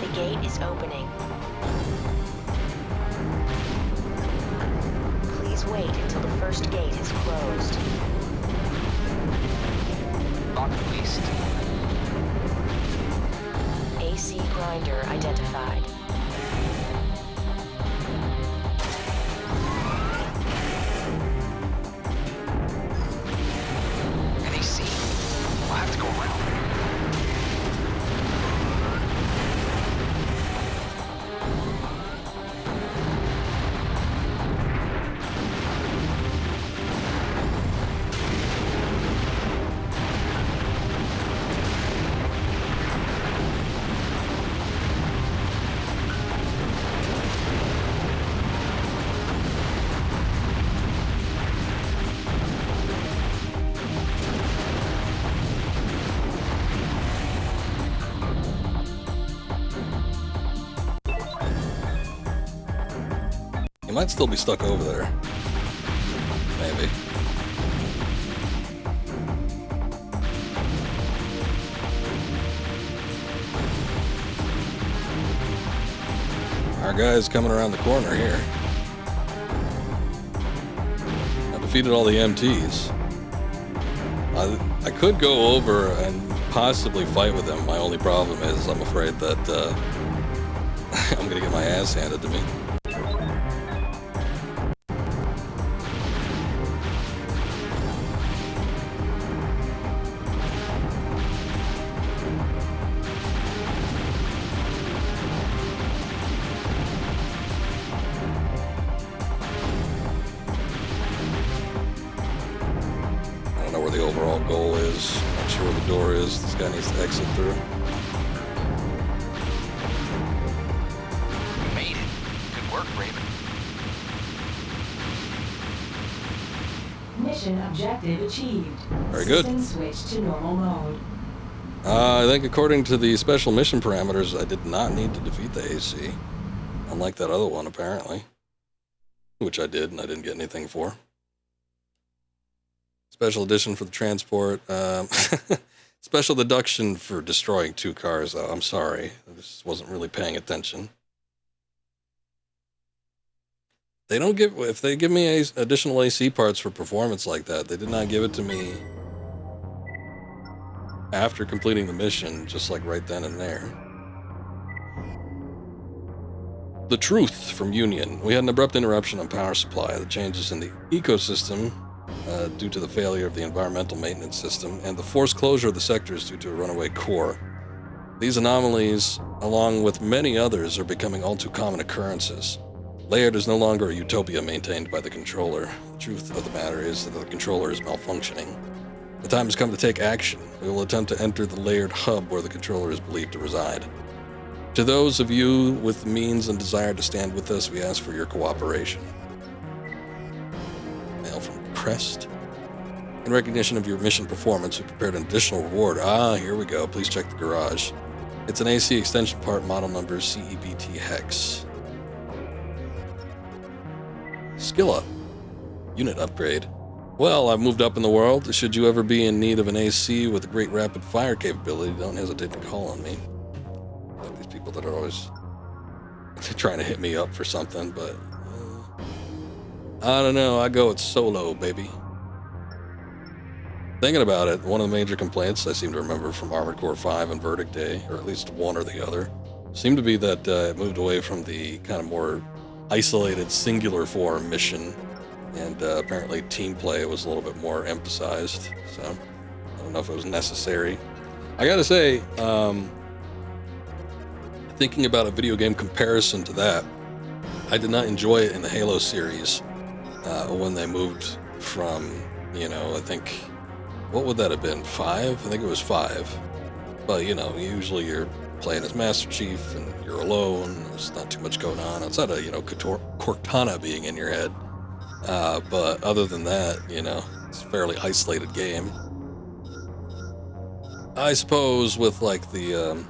The gate is opening. Please wait until the first gate is closed. Lock released. AC grinder identified. NAC. I'll have to go around. He might still be stuck over there. Maybe. Our guy's coming around the corner here. I defeated all the MTs. I could go over and possibly fight with him. My only problem is I'm afraid that I'm gonna get my ass handed to me. I don't know where the overall goal is. Not sure where the door is. This guy needs to exit through. We made it. Good work, Raven. Mission objective achieved. Very good. System switch to normal mode. I think according to the special mission parameters, I did not need to defeat the AC. Unlike that other one, apparently. Which I did, and I didn't get anything for. Special edition for the transport. Special deduction for destroying 2 cars, though. I'm sorry. I just wasn't really paying attention. They don't give... If they give me additional AC parts for performance like that, they did not give it to me after completing the mission, just like right then and there. The truth from Union. We had an abrupt interruption on power supply. The changes in the ecosystem due to the failure of the environmental maintenance system and the forced closure of the sectors due to a runaway core. These anomalies, along with many others, are becoming all too common occurrences. Laird is no longer a utopia maintained by the controller. The truth of the matter is that the controller is malfunctioning. The time has come to take action. We will attempt to enter the Laird hub where the controller is believed to reside. To those of you with the means and desire to stand with us, we ask for your cooperation. Mail from Crest. In recognition of your mission performance, we prepared an additional reward. Ah, here we go. Please check the garage. It's an AC extension part, model number CEBT Hex. Skill up. Unit upgrade. Well, I've moved up in the world. Should you ever be in need of an AC with a great rapid fire capability, don't hesitate to call on me. Like these people that are always trying to hit me up for something, but I don't know. I go, it's solo, baby. Thinking about it, one of the major complaints I seem to remember from Armored Core 5 and Verdict Day, or at least one or the other, seemed to be that it moved away from the kind of more isolated singular form mission, and apparently team play was a little bit more emphasized. So I don't know if it was necessary. I gotta say, thinking about a video game comparison to that, I did not enjoy it in the Halo series when they moved from, you know, I think, what would that have been, 5? I think it was 5. But, you know, usually you're playing as Master Chief and you're alone. There's not too much going on outside of, you know, Cortana being in your head. But other than that, you know, it's a fairly isolated game. I suppose with like the,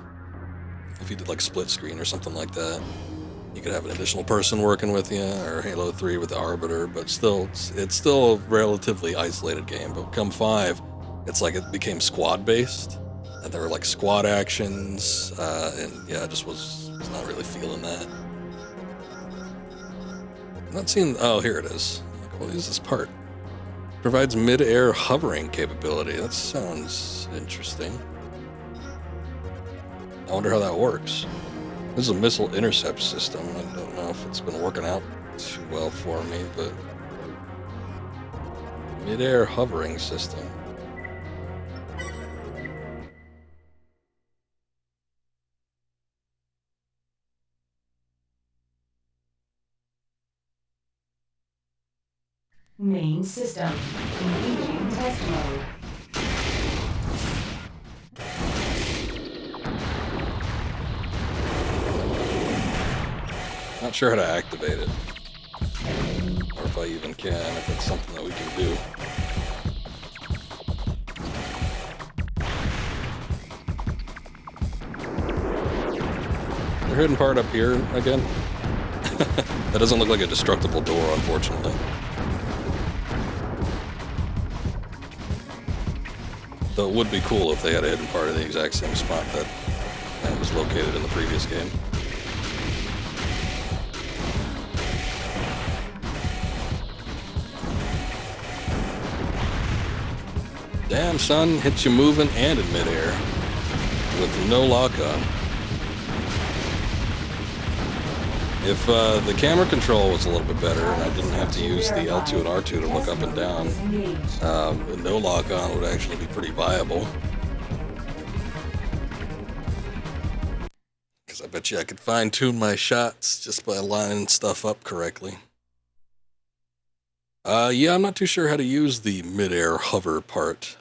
if you did like split screen or something like that, You could have an additional person working with you, or Halo 3 with the Arbiter, but still, it's still a relatively isolated game. But come 5, it's like it became squad-based, and there were like squad actions, and yeah, I just was not really feeling that. I'm not seeing, oh, here it is. Like, what is this part? Provides mid-air hovering capability. That sounds interesting. I wonder how that works. This is a missile intercept system. I don't know if it's been working out too well for me, but mid-air hovering system. Main system. Engaging test mode. Not sure how to activate it, or if I even can, if it's something that we can do. Their hidden part up here again. That doesn't look like a destructible door, unfortunately. Though it would be cool if they had a hidden part in the exact same spot that was located in the previous game. Damn, son, hits you moving and in midair with no lock-on. If the camera control was a little bit better and I didn't have to use the L2 and R2 to look up and down, no lock-on would actually be pretty viable. Because I bet you I could fine-tune my shots just by lining stuff up correctly. Yeah, I'm not too sure how to use the mid-air hover part.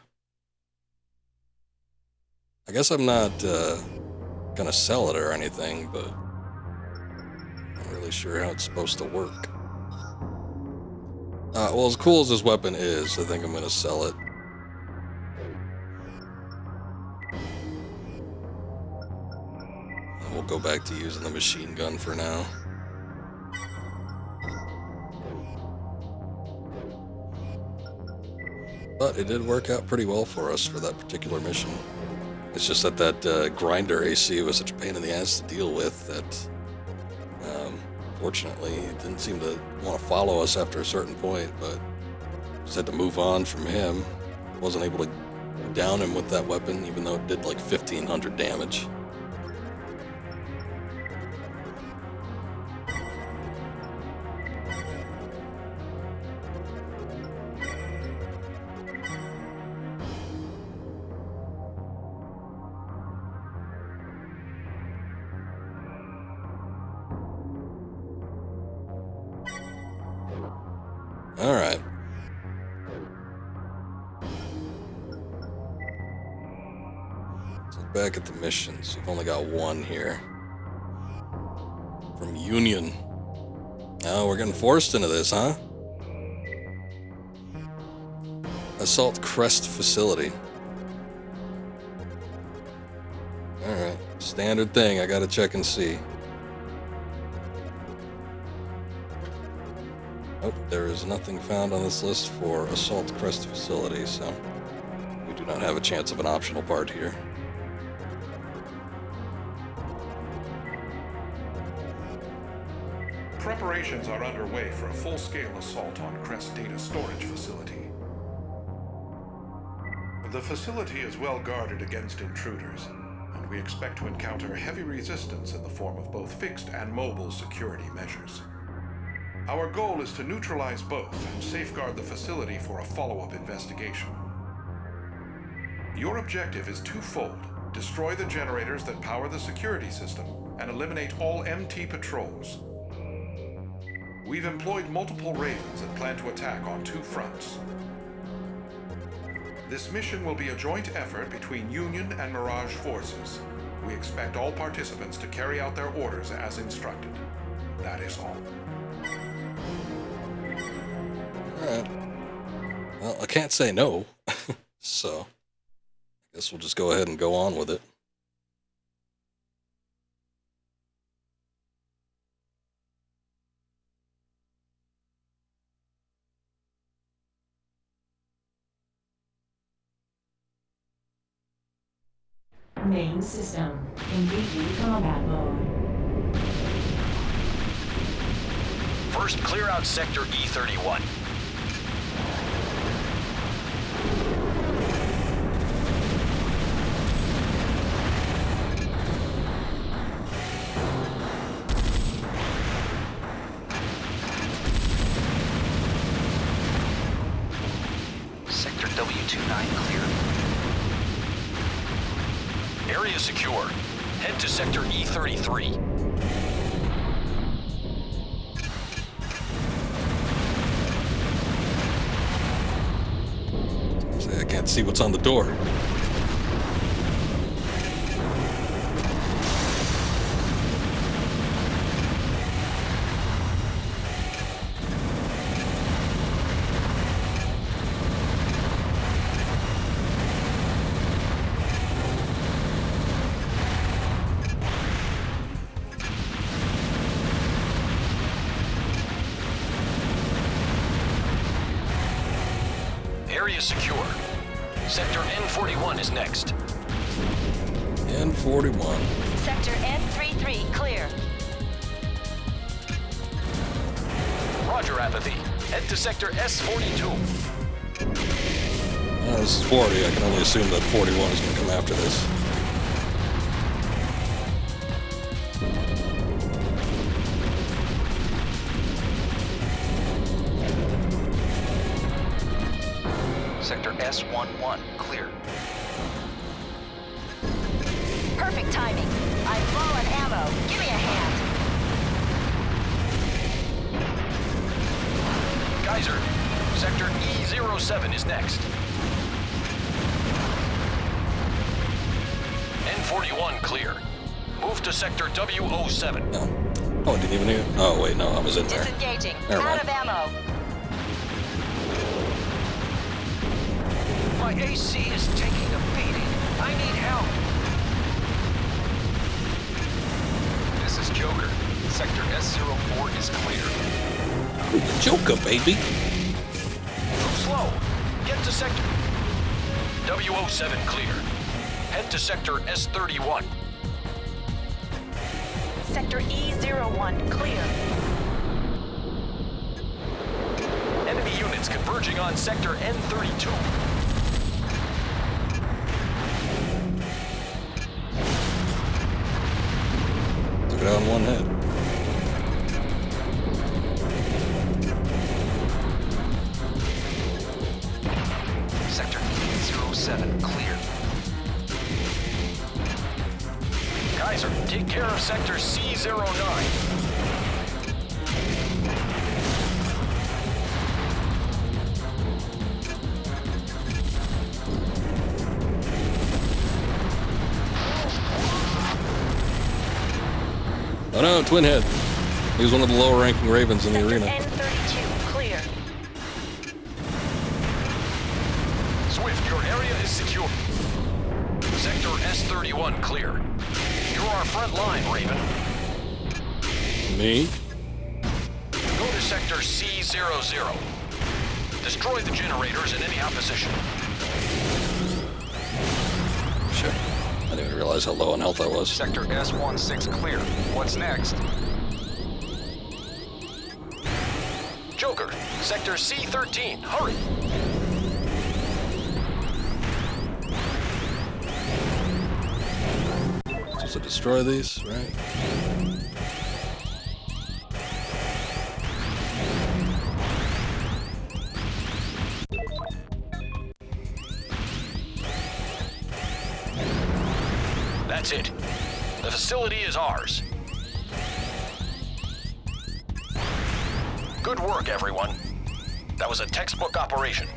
I guess I'm not gonna sell it or anything, but I'm not really sure how it's supposed to work. Well, as cool as this weapon is, I think I'm gonna sell it. And we'll go back to using the machine gun for now. But it did work out pretty well for us for that particular mission. It's just that that grinder AC was such a pain in the ass to deal with that, fortunately, it didn't seem to want to follow us after a certain point, but just had to move on from him. Wasn't able to down him with that weapon, even though it did like 1,500 damage. All right. Let's look back at the missions. You've only got one here. From Union. Oh, we're getting forced into this, huh? Assault Crest Facility. Alright. Standard thing. I gotta check and see. Oh, there is nothing found on this list for Assault Crest Facility, so we do not have a chance of an optional part here. Preparations are underway for a full-scale assault on Crest Data Storage Facility. The facility is well guarded against intruders, and we expect to encounter heavy resistance in the form of both fixed and mobile security measures. Our goal is to neutralize both and safeguard the facility for a follow-up investigation. Your objective is twofold: destroy the generators that power the security system and eliminate all MT patrols. We've employed multiple Ravens and plan to attack on two fronts. This mission will be a joint effort between Union and Mirage forces. We expect all participants to carry out their orders as instructed. That is all. Alright. Well, I can't say no. So, I guess we'll just go ahead and go on with it. main system. Engaging combat mode. First, clear out Sector E31. Sector W29 clear. Area secure. Head to Sector E33. Say, I can't see what's on the door. Area secure. Sector N41 is next. N41. Sector N33 clear. Roger, Apathy. Head to Sector S42. This is 40. I can only assume that 41 is going to come after this. Sector S11 clear. Perfect timing. I'm low on ammo. Give me a hand. Geyser, Sector E07 is next. N41 clear. Move to Sector W07. No. Oh, I didn't even hear. Oh, wait, no, I was in there. Disengaging. Never Out mind. of ammo. My AC is taking a beating. I need help. This is Joker. Sector S04 is clear. Joker, baby. Too slow. Get to Sector W07 clear. Head to Sector S31. Sector E01 clear. Enemy units converging on Sector N32. Took it out in one hit. Sector E07 clear. Geyser, take care of Sector C09. Oh no, Twin Head. He was one of the lower ranking Ravens in the Sector arena. N32 clear. Swift, your area is secure. Sector S31 clear. You're our front line, Raven. Me? Go to Sector C00. Destroy the generators in any opposition. Shit. I didn't even realize how low on health I was. Sector S16 clear. What's next? Joker, Sector C13, hurry! Supposed to destroy these, right? That's it. The facility is ours. Good work, everyone. That was a textbook operation.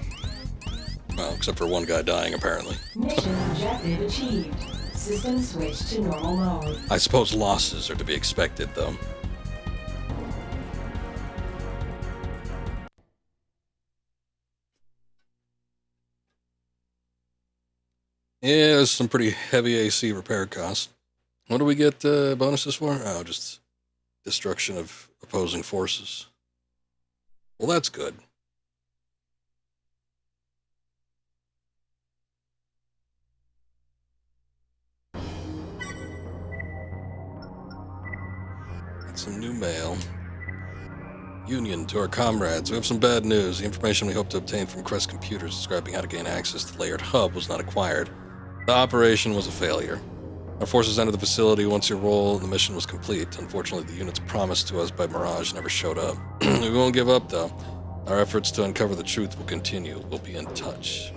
Well, except for one guy dying, apparently. Mission objective achieved. System switched to normal mode. I suppose losses are to be expected, though. Yeah, there's some pretty heavy AC repair costs. What do we get bonuses for? Oh, just destruction of opposing forces. Well, that's good. some new mail. Union, to our comrades, we have some bad news. The information we hoped to obtain from Crest Computers describing how to gain access to the layered hub was not acquired. The operation was a failure. Our forces entered the facility once your role in the mission was complete. Unfortunately, the units promised to us by Mirage never showed up. We won't give up, though. Our efforts to uncover the truth will continue. We'll be in touch.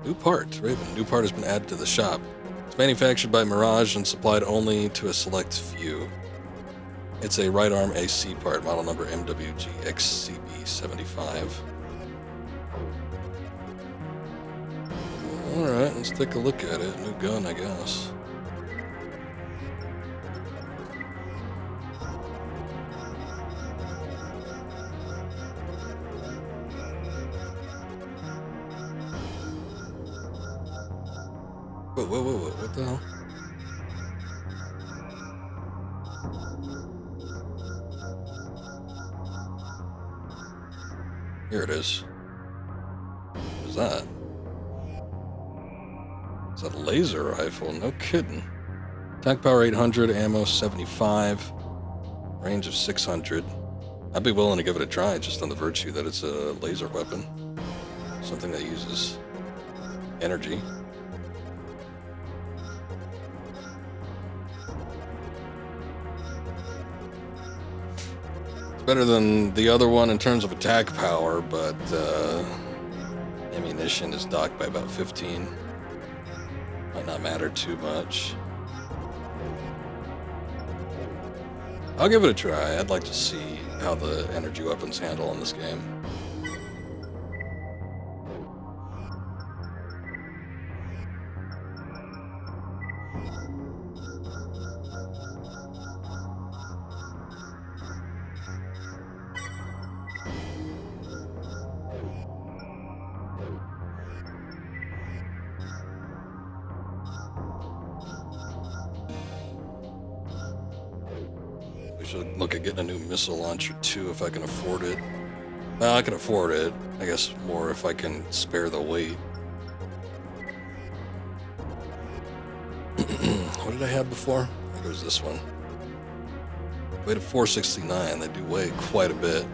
New part. Raven, new part has been added to the shop. It's manufactured by Mirage and supplied only to a select few. It's a right arm AC part, model number MWG-XCB75. Alright, let's take a look at it. New gun, I guess. Whoa, what the hell? Here it is. What is that? Is that a laser rifle? No kidding. Attack power 800, ammo 75, range of 600. I'd be willing to give it a try just on the virtue that it's a laser weapon. Something that uses energy. Better than the other one in terms of attack power, but ammunition is docked by about 15. Might not matter too much. I'll give it a try. I'd like to see how the energy weapons handle in this game. Should look at getting a new missile launcher too if I can afford it. I can afford it. I guess more if I can spare the weight. What did I have before? I think it was this one. Weight of 469. They do weigh quite a bit.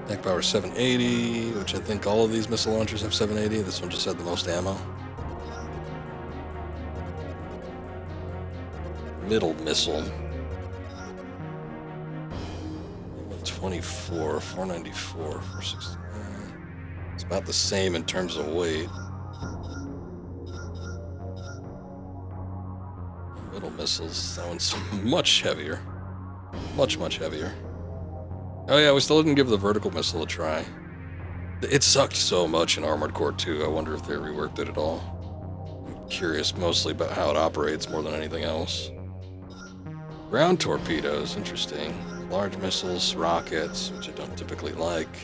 Attack power 780, which I think all of these missile launchers have 780. This one just had the most ammo. Middle missile. 24, 494, 469. It's about the same in terms of weight. Middle missiles, that one's much heavier. Much heavier. Oh yeah, we still didn't give the vertical missile a try. It sucked so much in Armored Core 2, I wonder if they reworked it at all. I'm curious mostly about how it operates more than anything else. Ground torpedoes, interesting. Large missiles, rockets, which I don't typically like.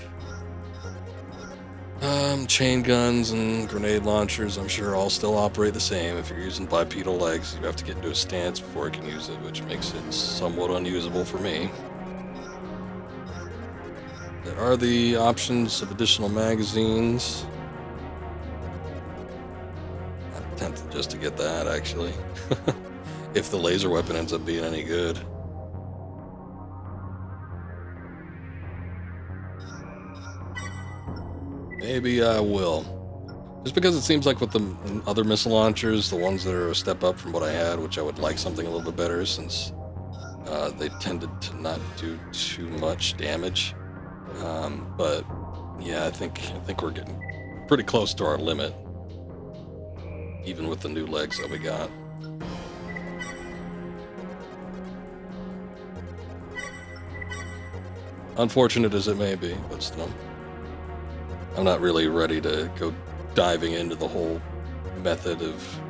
Chain guns and grenade launchers, I'm sure all still operate the same. If you're using bipedal legs, you have to get into a stance before you can use it, which makes it somewhat unusable for me. There are the options of additional magazines. I'm tempted just to get that, actually. If the laser weapon ends up being any good. Maybe I will. Just because it seems like with the other missile launchers, the ones that are a step up from what I had, which I would like something a little bit better since they tended to not do too much damage. But yeah, I think we're getting pretty close to our limit, even with the new legs that we got. Unfortunate as it may be, but still. I'm not really ready to go diving into the whole method of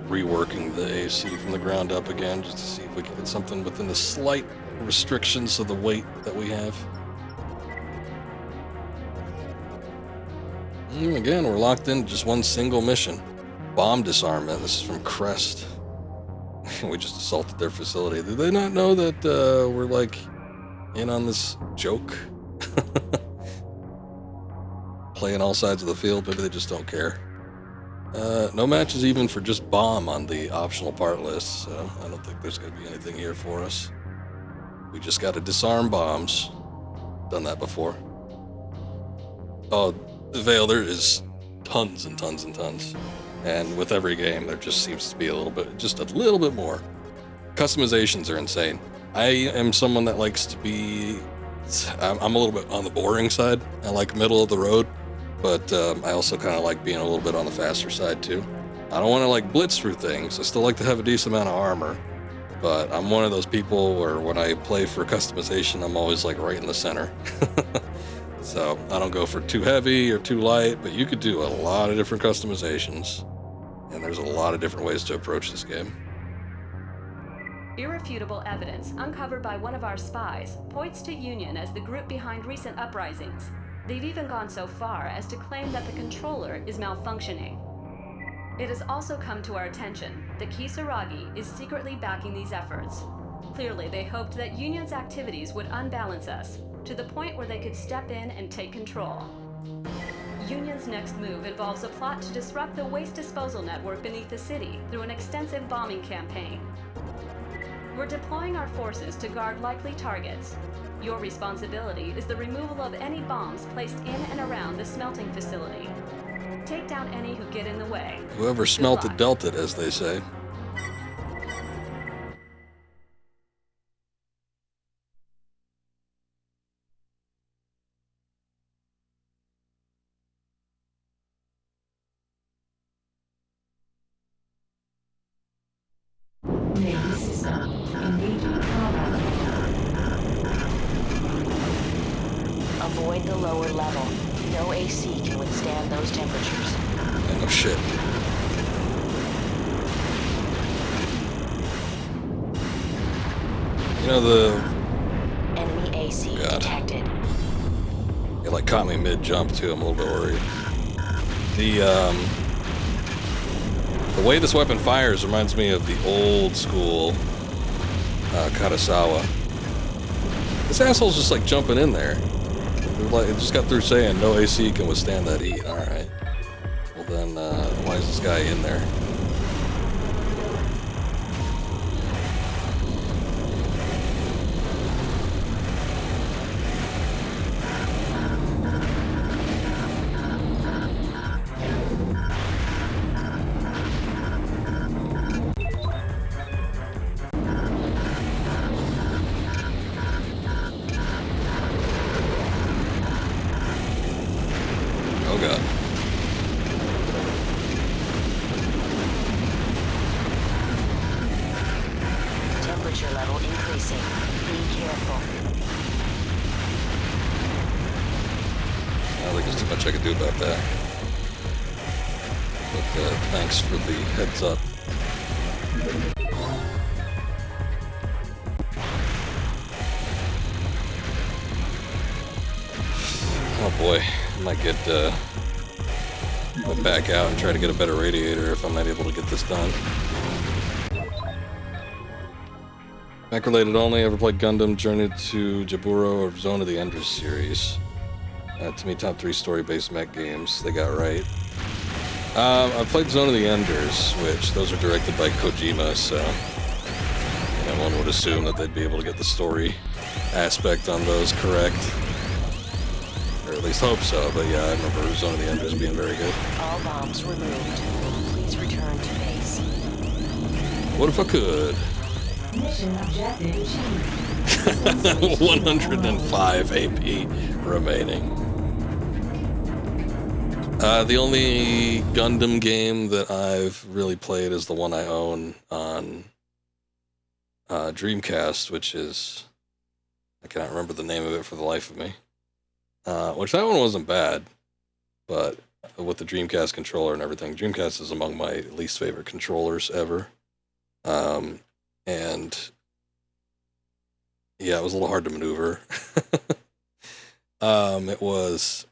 reworking the AC from the ground up again, just to see if we can get something within the slight restrictions of the weight that we have. And again, we're locked in just one single mission. Bomb disarmament. This is from Crest. We just assaulted their facility. Did they not know that we're like in on this joke? Playing all sides of the field, maybe they just don't care. No matches even for just bomb on the optional part list, so I don't think there's going to be anything here for us. We just got to disarm bombs. Done that before. Oh, the Veil, there is tons and tons and tons. And with every game, there just seems to be just a little bit more. Customizations are insane. I am someone that likes to be... I'm a little bit on the boring side. I like middle of the road. But I also kind of like being a little bit on the faster side, too. I don't want to, like, blitz through things. I still like to have a decent amount of armor. But I'm one of those people where when I play for customization, I'm always, like, right in the center. So I don't go for too heavy or too light, but you could do a lot of different customizations. And there's a lot of different ways to approach this game. Irrefutable evidence uncovered by one of our spies points to Union as the group behind recent uprisings. They've even gone so far as to claim that the controller is malfunctioning. It has also come to our attention that Kisaragi is secretly backing these efforts. Clearly, they hoped that Union's activities would unbalance us, to the point where they could step in and take control. Union's next move involves a plot to disrupt the waste disposal network beneath the city through an extensive bombing campaign. We're deploying our forces to guard likely targets. Your responsibility is the removal of any bombs placed in and around the smelting facility. Take down any who get in the way. Whoever smelt it dealt it, as they say. Navy system. Engaging combat. Avoid the lower level. No AC can withstand those temperatures. Oh shit. You know the... Enemy AC detected. It like caught me mid-jump too, I'm a little bit worried. The way this weapon fires reminds me of the old school Katasawa. This asshole's just like jumping in there. It just got through saying no AC can withstand that heat. Alright. Well then, why is this guy in there? Oh god. Temperature level increasing. Be careful. I don't think there's too much I can do about that. But thanks for the heads up. Oh boy, I might get back out and try to get a better radiator if I'm not able to get this done. Mech related only. Ever played Gundam, Journey to Jaburo, or Zone of the Enders series? To me, top 3 story-based mech games. They got right. I played Zone of the Enders, which those are directed by Kojima, so one would assume that they'd be able to get the story aspect on those correct. Or at least hope so, but yeah, I remember Zone of the Enders being very good. All bombs removed. Please return to base. What if I could? Mission objective achieved. 105 AP remaining. The only Gundam game that I've really played is the one I own on Dreamcast, which is... I cannot remember the name of it for the life of me. Which that one wasn't bad, but with the Dreamcast controller and everything, Dreamcast is among my least favorite controllers ever. And yeah, it was a little hard to maneuver. It was,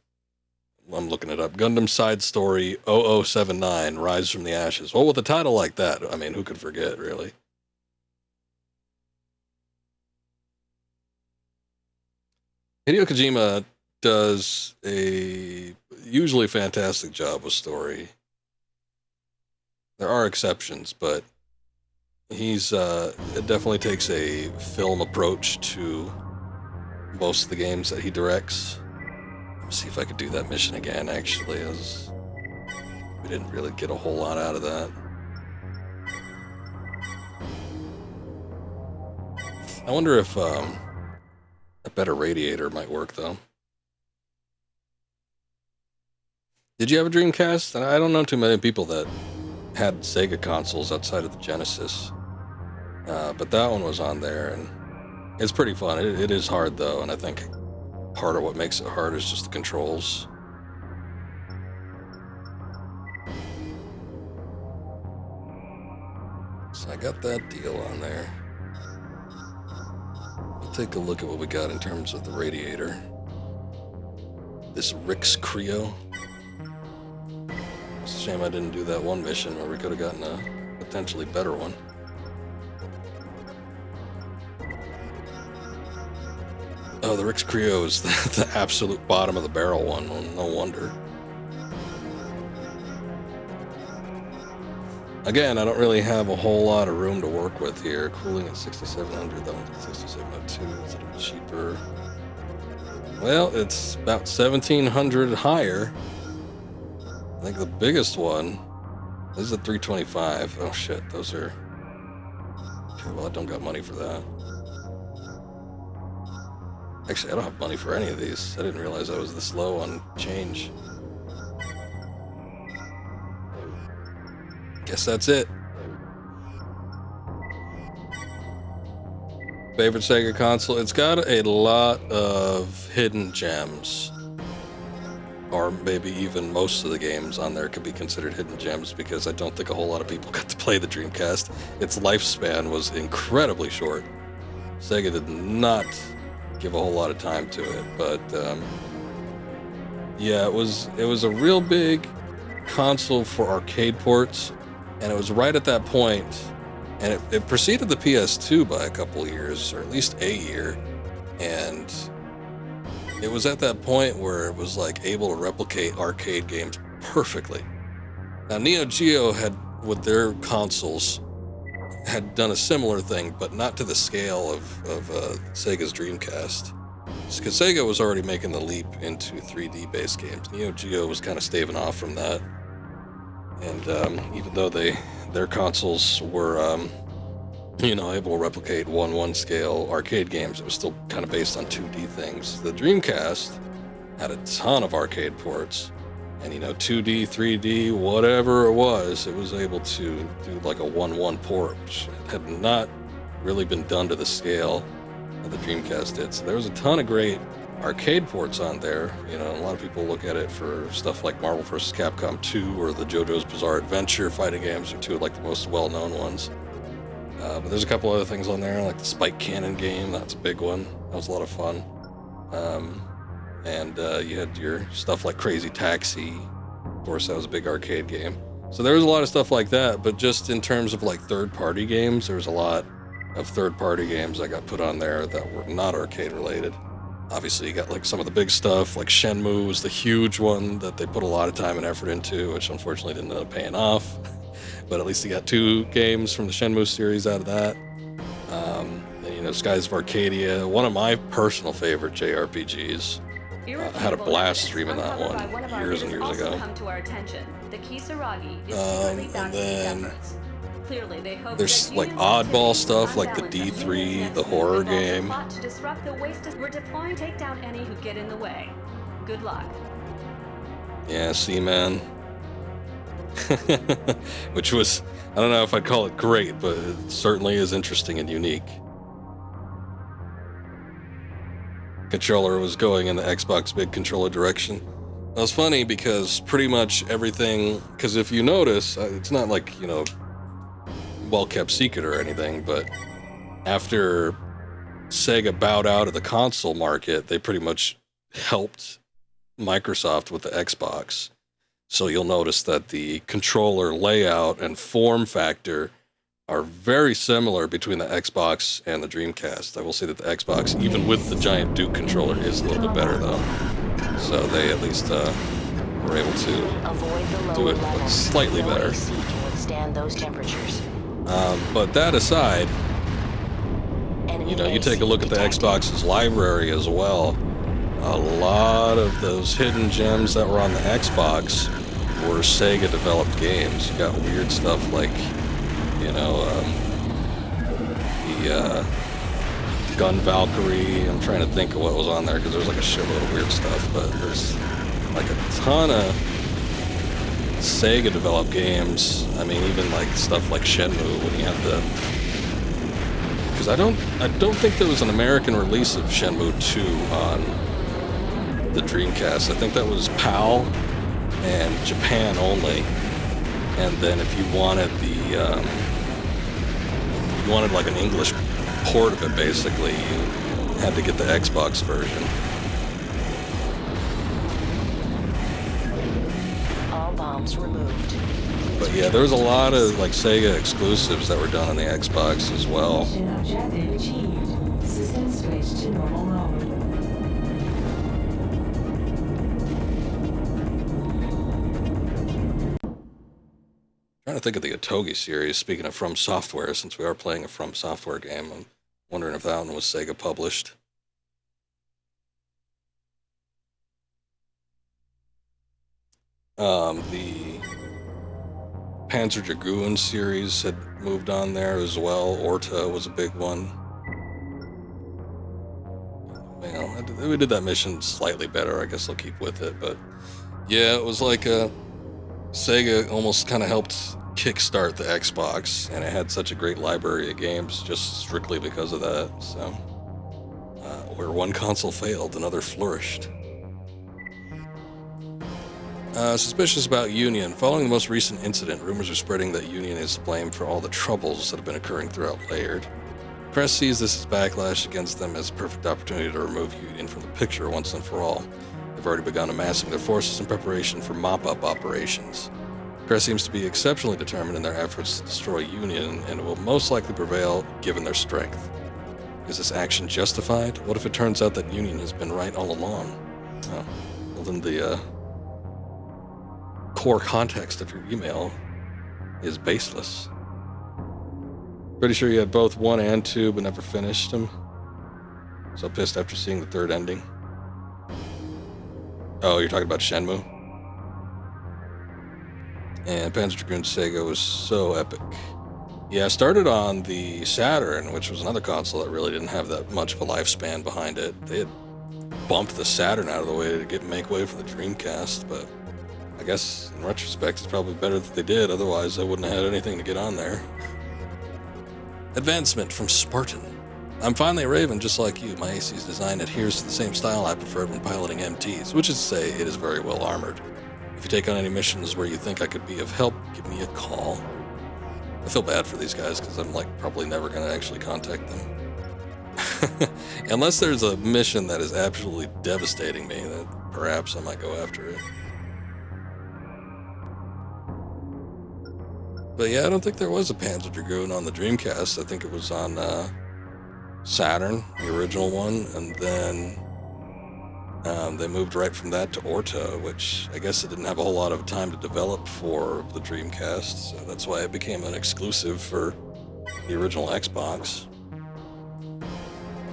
I'm looking it up, Gundam Side Story 0079, Rise from the Ashes. Well, with a title like that, I mean, who could forget, really? Hideo Kojima does a usually fantastic job with story. There are exceptions, but he's it definitely takes a film approach to most of the games that he directs. Let's see if I could do that mission again, actually, as we didn't really get a whole lot out of that. I wonder if a better radiator might work, though. Did you have a Dreamcast? I don't know too many people that had Sega consoles outside of the Genesis. But that one was on there, and it's pretty fun. It is hard, though, and I think part of what makes it hard is just the controls. So I got that deal on there. We'll take a look at what we got in terms of the radiator. This Rick's Creo. It's a shame I didn't do that one mission where we could have gotten a potentially better one. Oh, the Rick's Creo is the absolute bottom of the barrel one. Well, no wonder. Again, I don't really have a whole lot of room to work with here. Cooling at 6700, that one's at 6702. It's a little cheaper. Well, it's about 1700 higher. I think the biggest one is at 325. Oh shit, those are... Okay, well, I don't got money for that. Actually, I don't have money for any of these. I didn't realize I was this low on change. Guess that's it. Favorite Sega console? It's got a lot of hidden gems. Or maybe even most of the games on there could be considered hidden gems, because I don't think a whole lot of people got to play the Dreamcast. Its lifespan was incredibly short. Sega did not give a whole lot of time to it, but yeah, it was a real big console for arcade ports, and it was right at that point, and it preceded the PS2 by a couple years, or at least a year, and it was at that point where it was like able to replicate arcade games perfectly. Now Neo Geo had, with their consoles, had done a similar thing, but not to the scale of Sega's Dreamcast. Because Sega was already making the leap into 3D based games. Neo Geo was kind of staving off from that. And even though their consoles were able to replicate 1:1 scale arcade games, it was still kind of based on 2D things. The Dreamcast had a ton of arcade ports. And 2D, 3D, whatever it was able to do like a 1:1 port, which had not really been done to the scale that the Dreamcast did. So there was a ton of great arcade ports on there. A lot of people look at it for stuff like Marvel vs. Capcom 2 or the JoJo's Bizarre Adventure fighting games are two of like the most well-known ones. But there's a couple other things on there, like the Spike Cannon game. That's a big one. That was a lot of fun. And you had your stuff like Crazy Taxi. Of course, that was a big arcade game. So there was a lot of stuff like that, but just in terms of like third-party games, there was a lot of third-party games that got put on there that were not arcade-related. Obviously, you got like some of the big stuff, like Shenmue was the huge one that they put a lot of time and effort into, which unfortunately didn't end up paying off. But at least you got 2 games from the Shenmue series out of that. And, Skies of Arcadia, one of my personal favorite JRPGs. I had a blast streaming that one years and years ago. And then there's like oddball stuff like the D3, the horror game. We're deploying take down any who get in the way. Good luck. Yeah, Seaman. Which was, I don't know if I'd call it great, but it certainly is interesting and unique. Controller was going in the Xbox big controller direction. It was funny because pretty much everything, because if you notice, it's not like, well-kept secret or anything, but after Sega bowed out of the console market, they pretty much helped Microsoft with the Xbox. So you'll notice that the controller layout and form factor are very similar between the Xbox and the Dreamcast. I will say that the Xbox, even with the giant Duke controller, is a little bit better though. So they at least were able to do it slightly better. withstand those temperatures. But that aside, Enemy you know, you AC take a look at the detected. Xbox's library as well. A lot of those hidden gems that were on the Xbox were Sega-developed games. You got weird stuff like, you know, the Gun Valkyrie. I'm trying to think of what was on there because there's like a shitload of weird stuff, but there's like a ton of Sega-developed games. I mean, even like stuff like Shenmue when you have the... Because I don't think there was an American release of Shenmue 2 on the Dreamcast. I think that was PAL and Japan only. And then if you wanted you wanted like an English port of it, basically, you had to get the Xbox version. All bombs removed. But yeah, there was a lot of like Sega exclusives that were done on the Xbox as well. Mission objective achieved. System switch to normal mode. Trying to think of the Otogi series. Speaking of From Software, since we are playing a From Software game, I'm wondering if that one was Sega published. The Panzer Dragoon series had moved on there as well. Orta was a big one. You know, we did that mission slightly better. I guess I'll keep with it. But yeah, it was like Sega almost kind of helped kickstart the Xbox, and it had such a great library of games just strictly because of that. So, where one console failed, another flourished. Suspicious about Union. Following the most recent incident, rumors are spreading that Union is to blame for all the troubles that have been occurring throughout Laird. Press sees this as backlash against them as a perfect opportunity to remove Union from the picture once and for all. They've already begun amassing their forces in preparation for mop-up operations. Press seems to be exceptionally determined in their efforts to destroy Union, and it will most likely prevail given their strength. Is this action justified? What if it turns out that Union has been right all along? Oh, well then the core context of your email is baseless. Pretty sure you had both 1 and 2 but never finished them. So pissed after seeing the third ending. Oh, you're talking about Shenmue? And Panzer Dragoon Sega was so epic. Yeah, I started on the Saturn, which was another console that really didn't have that much of a lifespan behind it. They had bumped the Saturn out of the way to make way for the Dreamcast, but I guess in retrospect it's probably better that they did, otherwise I wouldn't have had anything to get on there. Advancement from Spartan. I'm finally a Raven just like you. My AC's design adheres to the same style I preferred when piloting MTs, which is to say it is very well armored. If you take on any missions where you think I could be of help, give me a call. I feel bad for these guys because I'm like probably never going to actually contact them. Unless there's a mission that is absolutely devastating me, then perhaps I might go after it. But yeah, I don't think there was a Panzer Dragoon on the Dreamcast. I think it was on Saturn, the original one, and then they moved right from that to Orta, which I guess it didn't have a whole lot of time to develop for the Dreamcast, so that's why it became an exclusive for the original Xbox.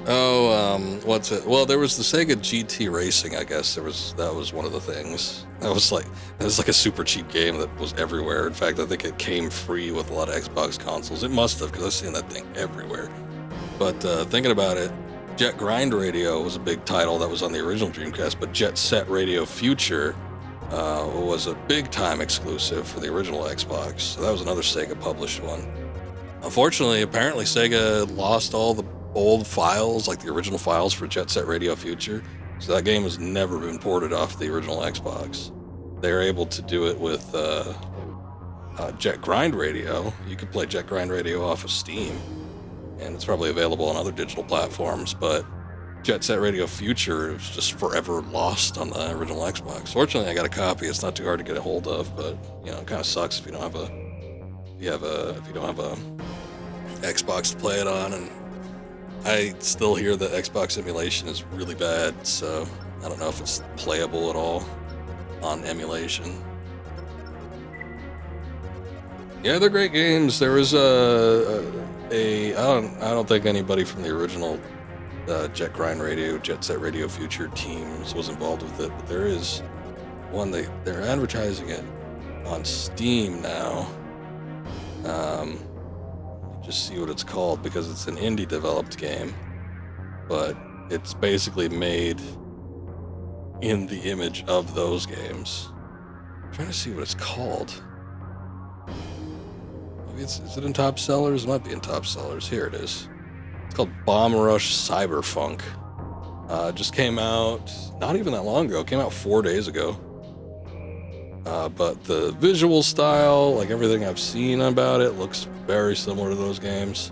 Oh, what's it? Well, there was the Sega GT Racing, I guess. That was one of the things. That was like a super cheap game that was everywhere. In fact, I think it came free with a lot of Xbox consoles. It must have, because I've seen that thing everywhere. But thinking about it, Jet Grind Radio was a big title that was on the original Dreamcast, but Jet Set Radio Future was a big time exclusive for the original Xbox. So that was another Sega published one. Unfortunately, apparently Sega lost all the old files, like the original files for Jet Set Radio Future. So that game has never been ported off the original Xbox. They're able to do it with Jet Grind Radio. You could play Jet Grind Radio off of Steam, and it's probably available on other digital platforms, but Jet Set Radio Future is just forever lost on the original Xbox. Fortunately, I got a copy. It's not too hard to get a hold of, but you know, it kind of sucks if you don't have a Xbox to play it on. And I still hear that Xbox emulation is really bad, so I don't know if it's playable at all on emulation. Yeah, they're great games. There was I don't think anybody from the original Jet Set Radio Future teams was involved with it, but there is one they're advertising it on Steam now. Just see what it's called because it's an indie developed game, but it's basically made in the image of those games. I'm trying to see what it's called. Maybe is it in top sellers? It might be in top sellers. Here it is. It's called Bomb Rush Cyberfunk. It just came out not even that long ago. It came out 4 days ago. But the visual style, like everything I've seen about it, looks very similar to those games.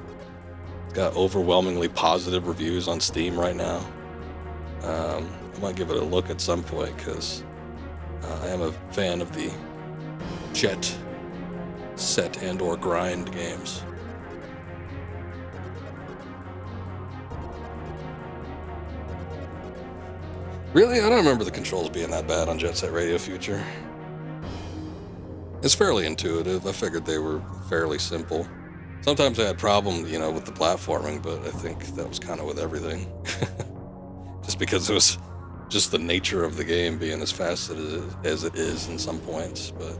It's got overwhelmingly positive reviews on Steam right now. I might give it a look at some point because I am a fan of the Jet Set and or Grind games. Really? I don't remember the controls being that bad on Jet Set Radio Future. It's fairly intuitive. I figured they were fairly simple. Sometimes I had problems, with the platforming, but I think that was kind of with everything. Just because it was just the nature of the game being as fast as it is in some points, but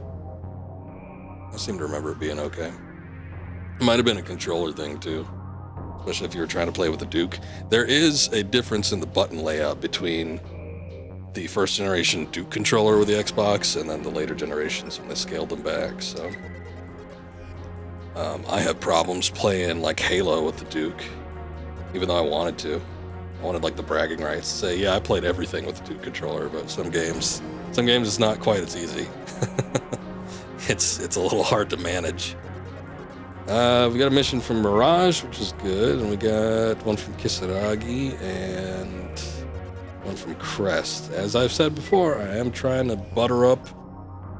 I seem to remember it being okay. It might have been a controller thing too, especially if you were trying to play with the Duke. There is a difference in the button layout between the first generation Duke controller with the Xbox and then the later generations when they scaled them back, so I have problems playing like Halo with the Duke, even though I wanted to. I wanted like the bragging rights to say, yeah, I played everything with the Duke controller, but some games it's not quite as easy. It's a little hard to manage. We got a mission from Mirage, which is good, and we got one from Kisaragi and one from Crest. As I've said before, I am trying to butter up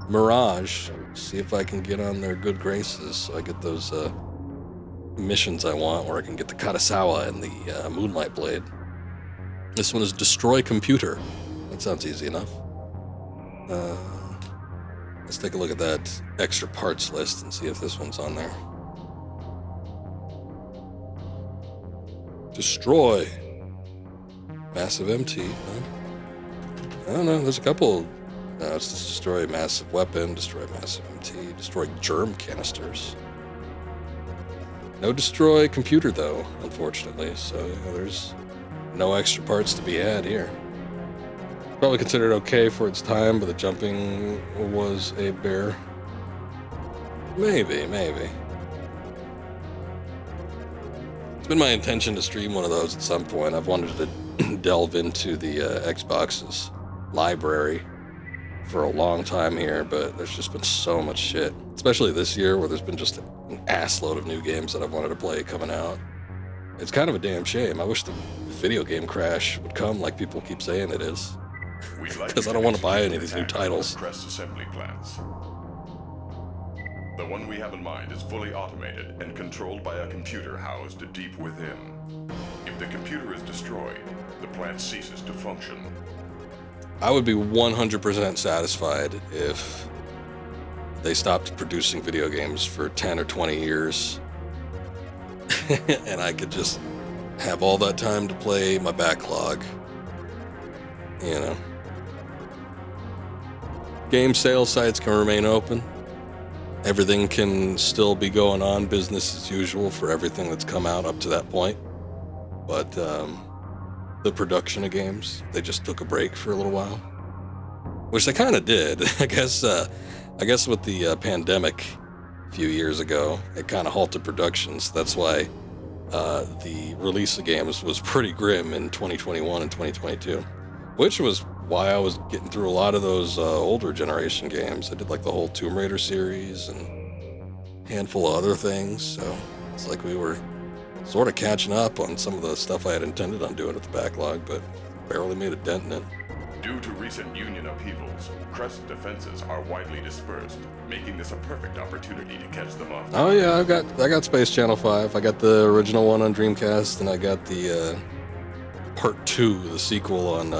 Mirage, see if I can get on their good graces so I get those missions I want where I can get the Katasawa and the Moonlight Blade. This one is Destroy Computer. That sounds easy enough. Let's take a look at that extra parts list and see if this one's on there. Destroy. Massive MT. Huh? I don't know. There's a couple. No, it's just destroy massive weapon, destroy massive MT, destroy germ canisters. No destroy computer though, unfortunately. So there's no extra parts to be had here. Probably considered okay for its time, but the jumping was a bear. Maybe. It's been my intention to stream one of those at some point. I've wanted to delve into the Xbox's library for a long time here, but there's just been so much shit, especially this year where there's been just an ass load of new games that I've wanted to play coming out. It's kind of a damn shame. I wish the video game crash would come like people keep saying it is. Because I don't want to buy any of these new titles. Crest assembly plants. The one we have in mind is fully automated and controlled by a computer housed deep within. If the computer is destroyed, the plant ceases to function. I would be 100% satisfied if they stopped producing video games for 10 or 20 years and I could just have all that time to play my backlog. Game sales sites can remain open. Everything can still be going on business as usual for everything that's come out up to that point. But the production of games, they just took a break for a little while, which they kind of did. I guess with the pandemic a few years ago, it kind of halted productions. That's why the release of games was pretty grim in 2021 and 2022, which was why I was getting through a lot of those older generation games. I did like the whole Tomb Raider series and a handful of other things. So it's like we were sort of catching up on some of the stuff I had intended on doing with the backlog, but barely made a dent in it. Due to recent Union upheavals, Crest defenses are widely dispersed, making this a perfect opportunity to catch them up. Oh yeah, I got Space Channel 5. I got the original one on Dreamcast, and I got the Part 2, the sequel on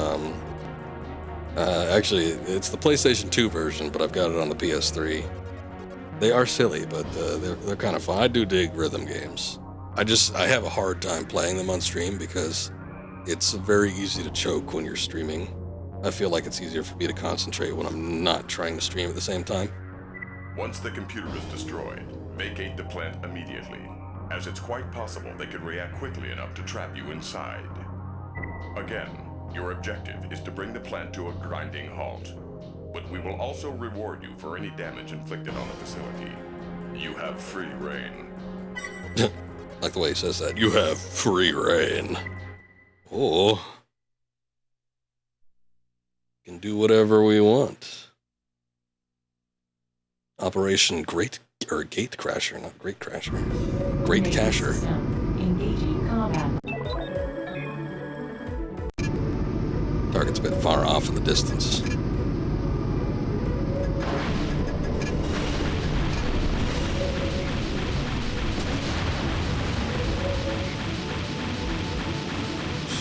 actually it's the PlayStation 2 version, but I've got it on the PS3. They are silly, but they're kind of fun. I do dig rhythm games. I have a hard time playing them on stream because it's very easy to choke when you're streaming. I feel like it's easier for me to concentrate when I'm not trying to stream at the same time. Once the computer is destroyed, vacate the plant immediately, as it's quite possible they could react quickly enough to trap you inside. Again, your objective is to bring the plant to a grinding halt, but we will also reward you for any damage inflicted on the facility. You have free reign. Like the way he says that. You have free reign. Oh. We can do whatever we want. Operation Gate Crasher, not Great Crasher. Great Casher. Engaging combat. Target's a bit far off in the distance.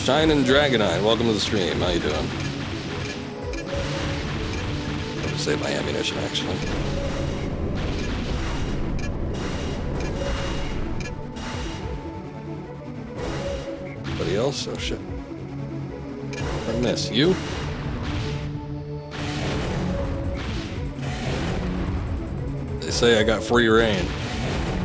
Shining Dragonite, welcome to the stream. How you doing? I'm gonna save my ammunition, actually. Anybody else? Oh shit. I miss you. They say I got free reign.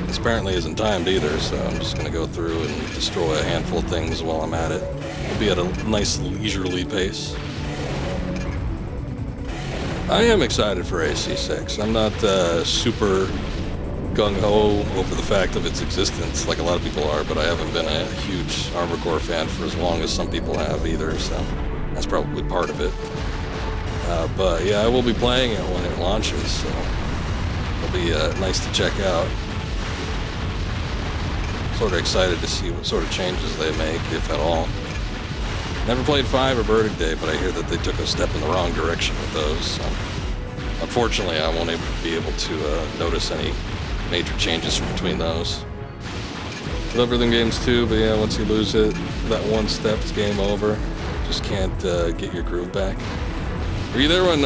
This apparently isn't timed either, so I'm just gonna go through and destroy a handful of things while I'm at it. I'll be at a nice leisurely pace. I am excited for AC6. I'm not super gung-ho over the fact of its existence like a lot of people are, but I haven't been a huge Armored Core fan for as long as some people have either, so that's probably part of it. But yeah, I will be playing it when it launches, so it'll be nice to check out. Sort of excited to see what sort of changes they make, if at all. Never played 5 or Verdict Day, but I hear that they took a step in the wrong direction with those. So unfortunately, I won't be able to notice any major changes between those. Love rhythm games too, but yeah, once you lose it, that one step, it's game over. Just can't get your groove back. Were you there when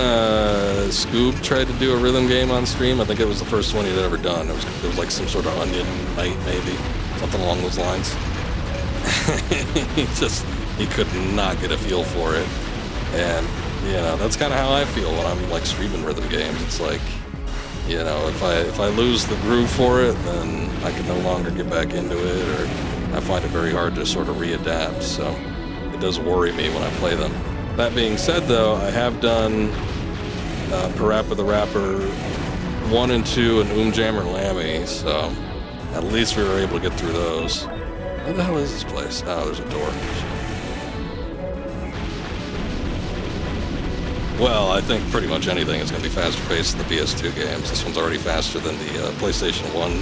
Scoob tried to do a rhythm game on stream? I think it was the first one he'd ever done. It was like some sort of Onion Night, maybe. Something along those lines. He could not get a feel for it. And, you know, that's kind of how I feel when I'm like streaming rhythm games. It's like, you know, if I lose the groove for it, then I can no longer get back into it, or I find it very hard to sort of readapt. So it does worry me when I play them. That being said, though, I have done Parappa the Rapper 1 and 2 and Jammer and Lammy, so at least we were able to get through those. Where the hell is this place? Oh, there's a door. Well, I think pretty much anything is going to be faster paced than the PS2 games. This one's already faster than the PlayStation 1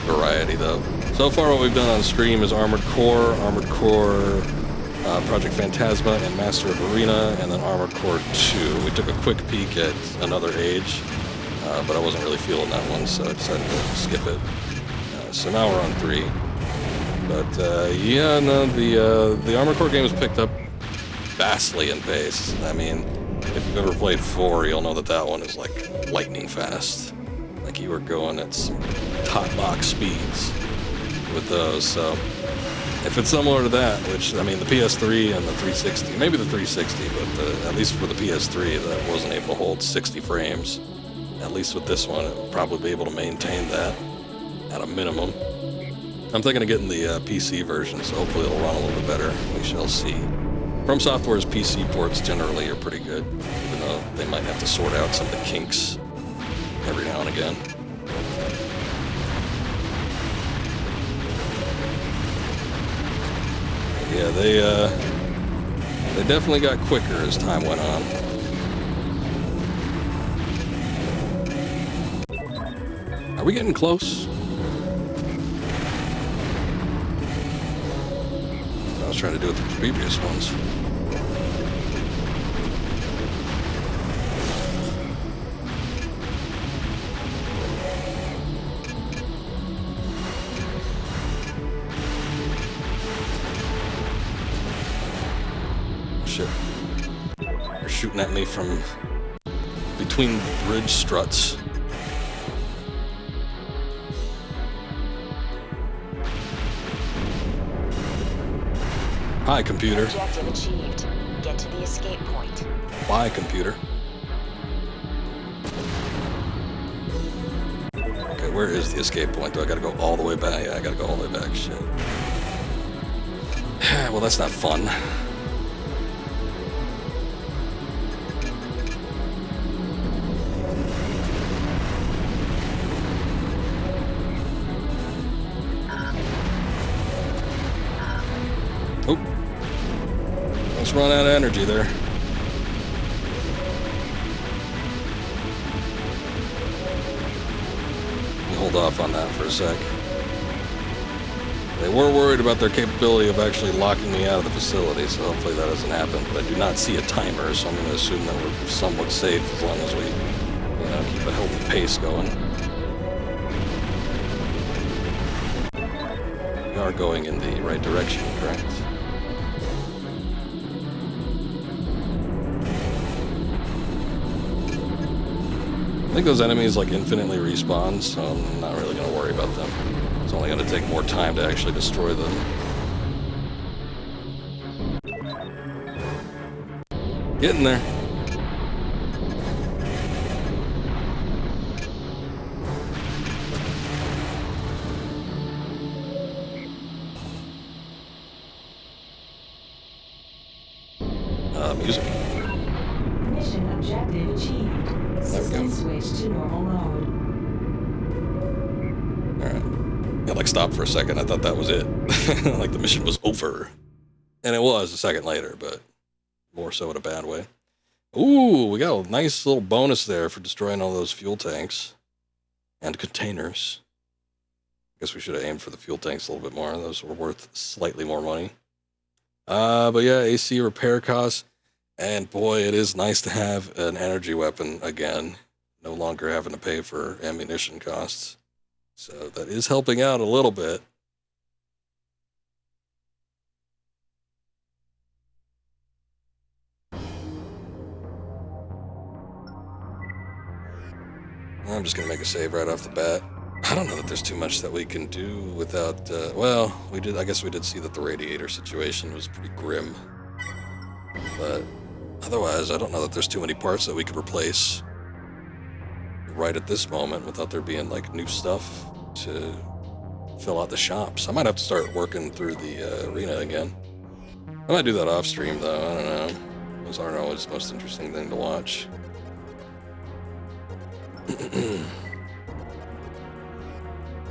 variety, though. So far, what we've done on stream is Armored Core, Project Phantasma, and Master of Arena, and then Armored Core 2. We took a quick peek at Another Age, but I wasn't really feeling that one, so I decided to skip it. So now we're on 3. But yeah, no, the Armored Core games picked up vastly in pace. I mean, if you've ever played 4, you'll know that that one is like lightning fast. Like you were going at some top box speeds with those. So if it's similar to that, which I mean, the PS3 and the 360, maybe the 360, but at least for the PS3, that wasn't able to hold 60 frames. At least with this one, it will probably be able to maintain that at a minimum. I'm thinking of getting the PC version, so hopefully it'll run a little bit better. We shall see. From Software's PC ports generally are pretty good, even though they might have to sort out some of the kinks every now and again. Yeah, they definitely got quicker as time went on. Are we getting close? I was trying to do it with the previous ones. Shit. You're shooting at me from between the bridge struts. Hi, computer. Objective achieved. Get to the escape point. Bye, computer. Okay, where is the escape point? Do I gotta go all the way back? Yeah, I gotta go all the way back. Shit. Well, that's not fun. Oh. Let's run out of energy there. Hold off on that for a sec. They were worried about their capability of actually locking me out of the facility, so hopefully that doesn't happen. But I do not see a timer, so I'm going to assume that we're somewhat safe as long as we, keep a healthy pace going. We are going in the right direction, correct? I think those enemies infinitely respawn, so I'm not really going to worry about them. It's only going to take more time to actually destroy them. Getting there. Music. Mission objective achieved. System switch to normal mode. Alright. Yeah, stopped for a second. I thought that was it. The mission was over. And it was a second later, but more so in a bad way. Ooh, we got a nice little bonus there for destroying all those fuel tanks. And containers. Guess we should have aimed for the fuel tanks a little bit more. Those were worth slightly more money. But yeah, AC repair costs. And boy, it is nice to have an energy weapon again. No longer having to pay for ammunition costs. So that is helping out a little bit. I'm just going to make a save right off the bat. I don't know that there's too much that we can do without, well, I guess we did see that the radiator situation was pretty grim. But otherwise, I don't know that there's too many parts that we could replace right at this moment without there being new stuff to fill out the shops. I might have to start working through the arena again. I might do that off stream though, I don't know. Those aren't always the most interesting thing to watch.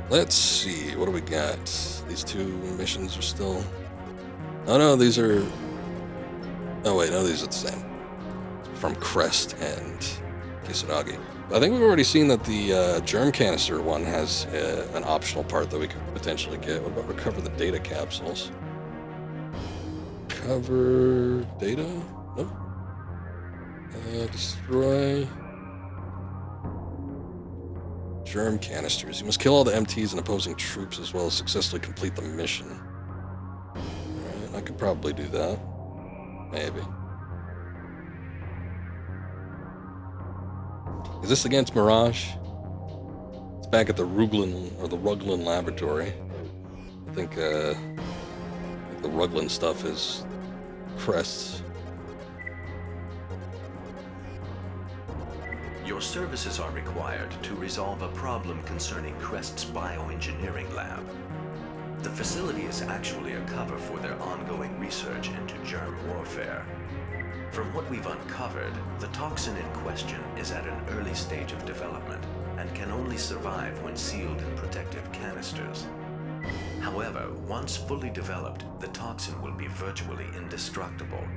Let's see, what do we got? These two missions are still... Oh no, these are... Oh wait, no, these are the same. From Crest and Kisaragi. I think we've already seen that the germ canister one has an optional part that we could potentially get. What about recover the data capsules? Cover data? Nope. Destroy... Germ canisters. You must kill all the MTs and opposing troops as well as successfully complete the mission. Alright, I could probably do that. Maybe. Is this against Mirage? It's back at the Ruglin laboratory. I think the Ruglin stuff is Crest's. Your services are required to resolve a problem concerning Crest's bioengineering lab. The facility is actually a cover for their ongoing research into germ warfare. From what we've uncovered, the toxin in question is at an early stage of development and can only survive when sealed in protective canisters. However, once fully developed, the toxin will be virtually indestructible.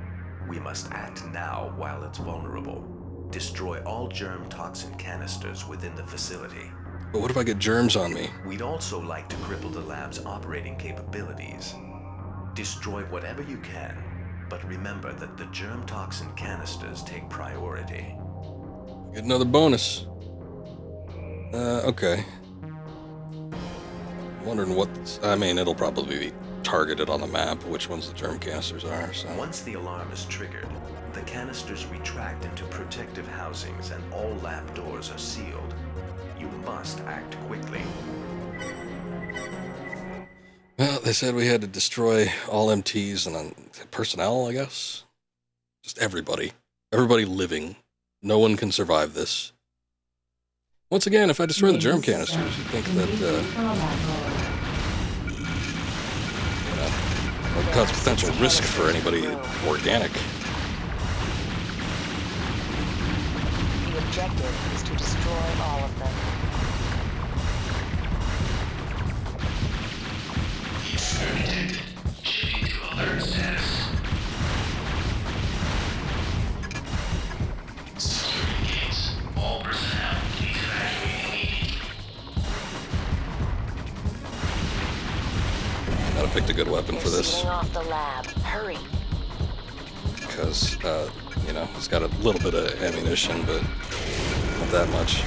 We must act now while it's vulnerable. Destroy all germ toxin canisters within the facility. But what if I get germs on me? We'd also like to cripple the lab's operating capabilities. Destroy whatever you can, but remember that the germ toxin canisters take priority. Get another bonus. Okay. I'm wondering it'll probably be targeted on the map, which ones the germ canisters are, so. Once the alarm is triggered, the canisters retract into protective housings and all lab doors are sealed. You must act quickly. Well, they said we had to destroy all MTs and personnel, I guess. Just everybody. Everybody living. No one can survive this. Once again, if I destroy the germ canisters, you'd think that, it would cause potential risk for anybody organic. The objective is to destroy all of them. Shifting to alert status. Security gates. All personnel, please evacuate immediately. Gotta pick a good weapon for this. Sealing off the lab. Hurry. Because, you know, it's got a little bit of ammunition, but not that much.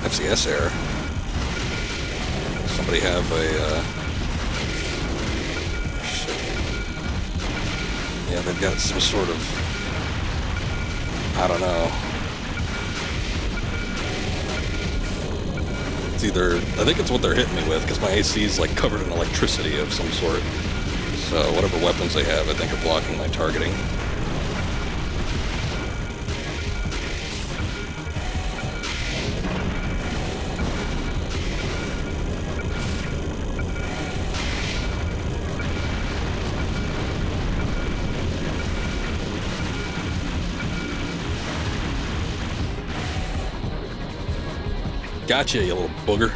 FCS error. Somebody have a, shit. Yeah, they've got some sort of, I don't know. It's either, I think it's what they're hitting me with, because my AC is like covered in electricity of some sort. So whatever weapons they have, I think are blocking my targeting. Gotcha, you little booger.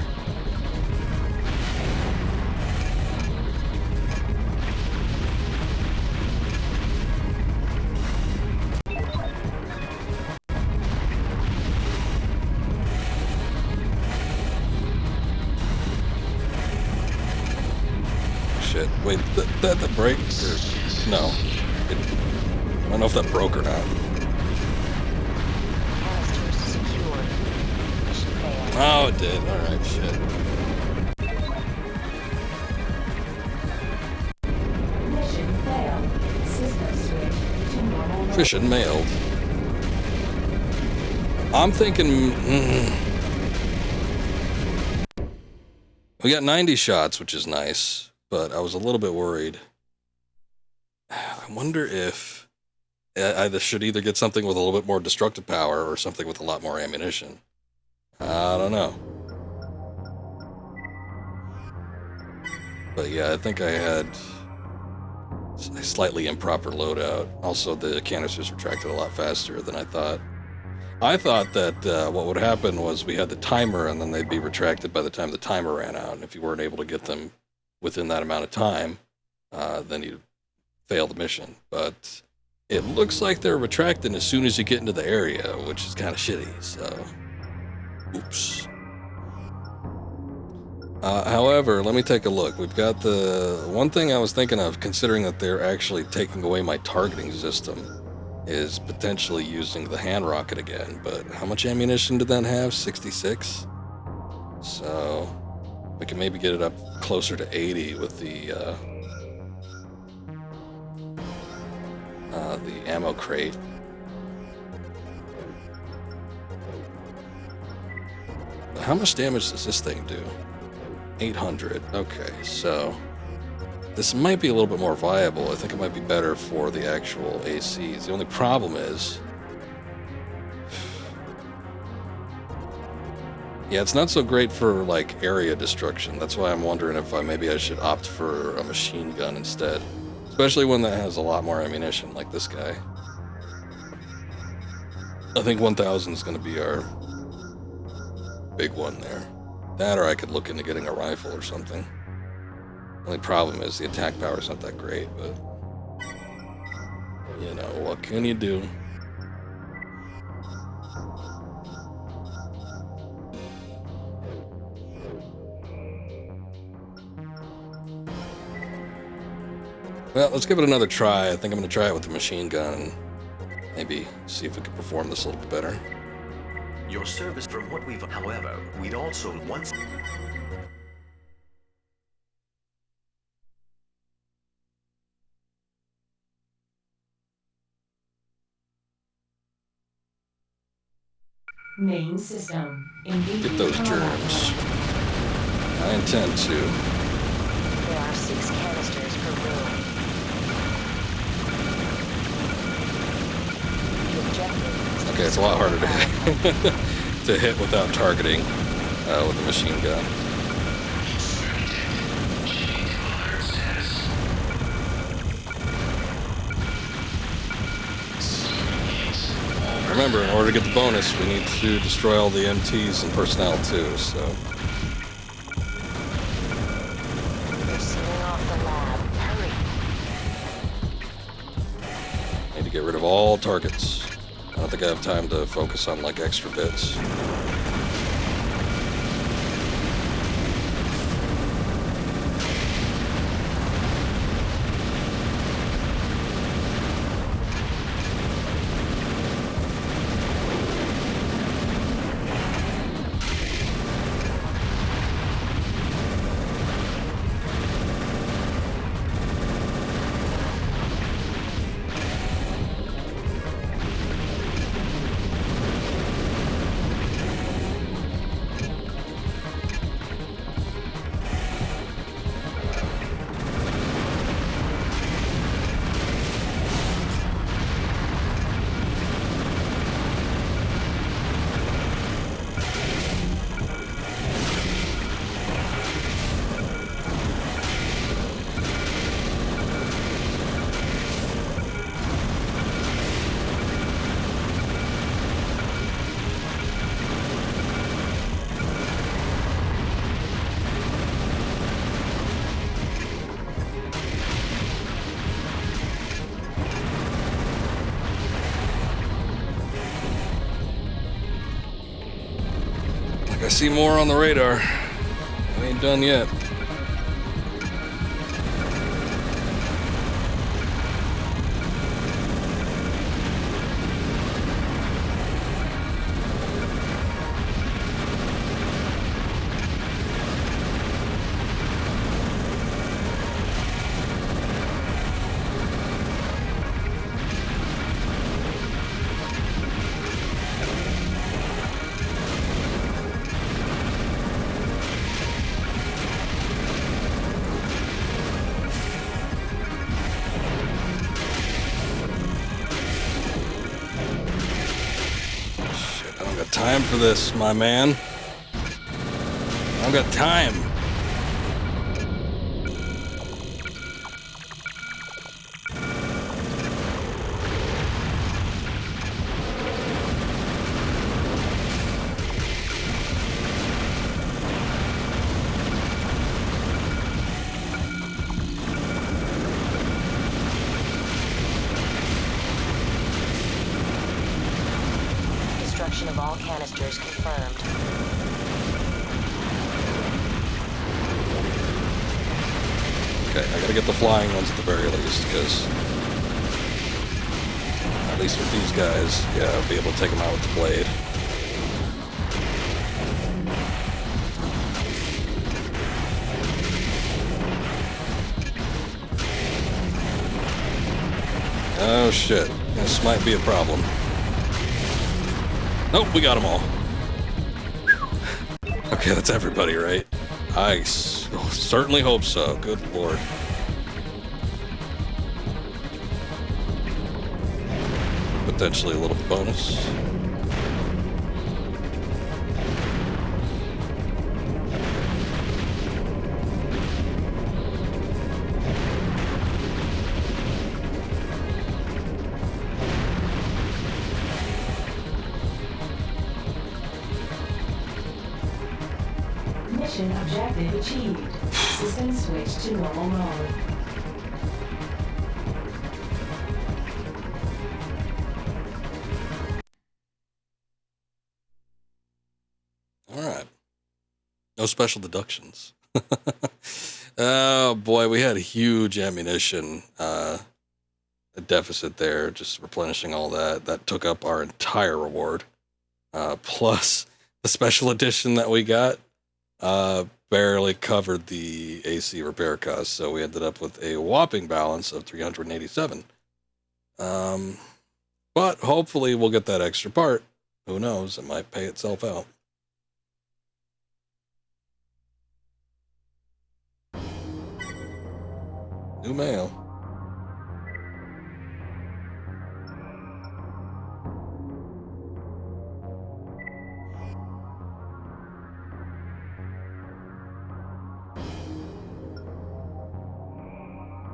Shit, wait, that break? Or, no. I don't know if that broke or not. Canisters secured. Mission failed. Oh, it did. Alright, shit. Mission failed. System switch to normal mode. Fission mailed. I'm thinking... We got 90 shots, which is nice, but I was a little bit worried. I wonder if I should either get something with a little bit more destructive power or something with a lot more ammunition. I don't know. But yeah, I think I had a slightly improper loadout. Also, the canisters retracted a lot faster than I thought. I thought that what would happen was we had the timer and then they'd be retracted by the time the timer ran out. And if you weren't able to get them within that amount of time, then you'd fail the mission. But it looks like they're retracting as soon as you get into the area, which is kind of shitty, so... Oops. However, let me take a look. We've got the... One thing I was thinking of, considering that they're actually taking away my targeting system, is potentially using the hand rocket again. But how much ammunition did that have? 66? So... we can maybe get it up closer to 80 with the ammo crate. How much damage does this thing do? 800. Okay, so this might be a little bit more viable. I think it might be better for the actual ACs. The only problem is... yeah, it's not so great for, like, area destruction. That's why I'm wondering if maybe I should opt for a machine gun instead. Especially one that has a lot more ammunition, like this guy. I think 1000 is going to be our big one there. That, or I could look into getting a rifle or something. The only problem is the attack power is not that great, but... you know, what can you do? Well, let's give it another try. I think I'm going to try it with the machine gun and maybe see if we can perform this a little bit better. Your service from what we've... However, we'd also once... Main system. Engaging Get those germs. I intend to. There are 6 canisters per room. The objective is to Okay, it's a lot harder to destroy hit, to hit without targeting with the machine gun. Remember, in order to get the bonus, we need to destroy all the MTs and personnel too, so... They're sealing off the lab. Hurry. Need to get rid of all targets. I don't think I have time to focus on, like, extra bits. I see more on the radar. I ain't done yet. Time for this, my man. I've got time. Destruction of all canisters confirmed. Okay, I gotta get the flying ones at the very least, because at least with these guys, yeah, I'll be able to take them out with the blade. Oh shit, this might be a problem. Nope, we got them all. Okay, that's everybody, right? I certainly hope so. Good lord. Potentially a little bonus. Mission objective achieved. System switch to normal mode. All right. No special deductions. Oh boy, we had a huge ammunition deficit there, just replenishing all that. That took up our entire reward. Plus the special edition that we got barely covered the AC repair costs, so we ended up with a whopping balance of 387. But hopefully we'll get that extra part Who knows? It might pay itself out. New mail.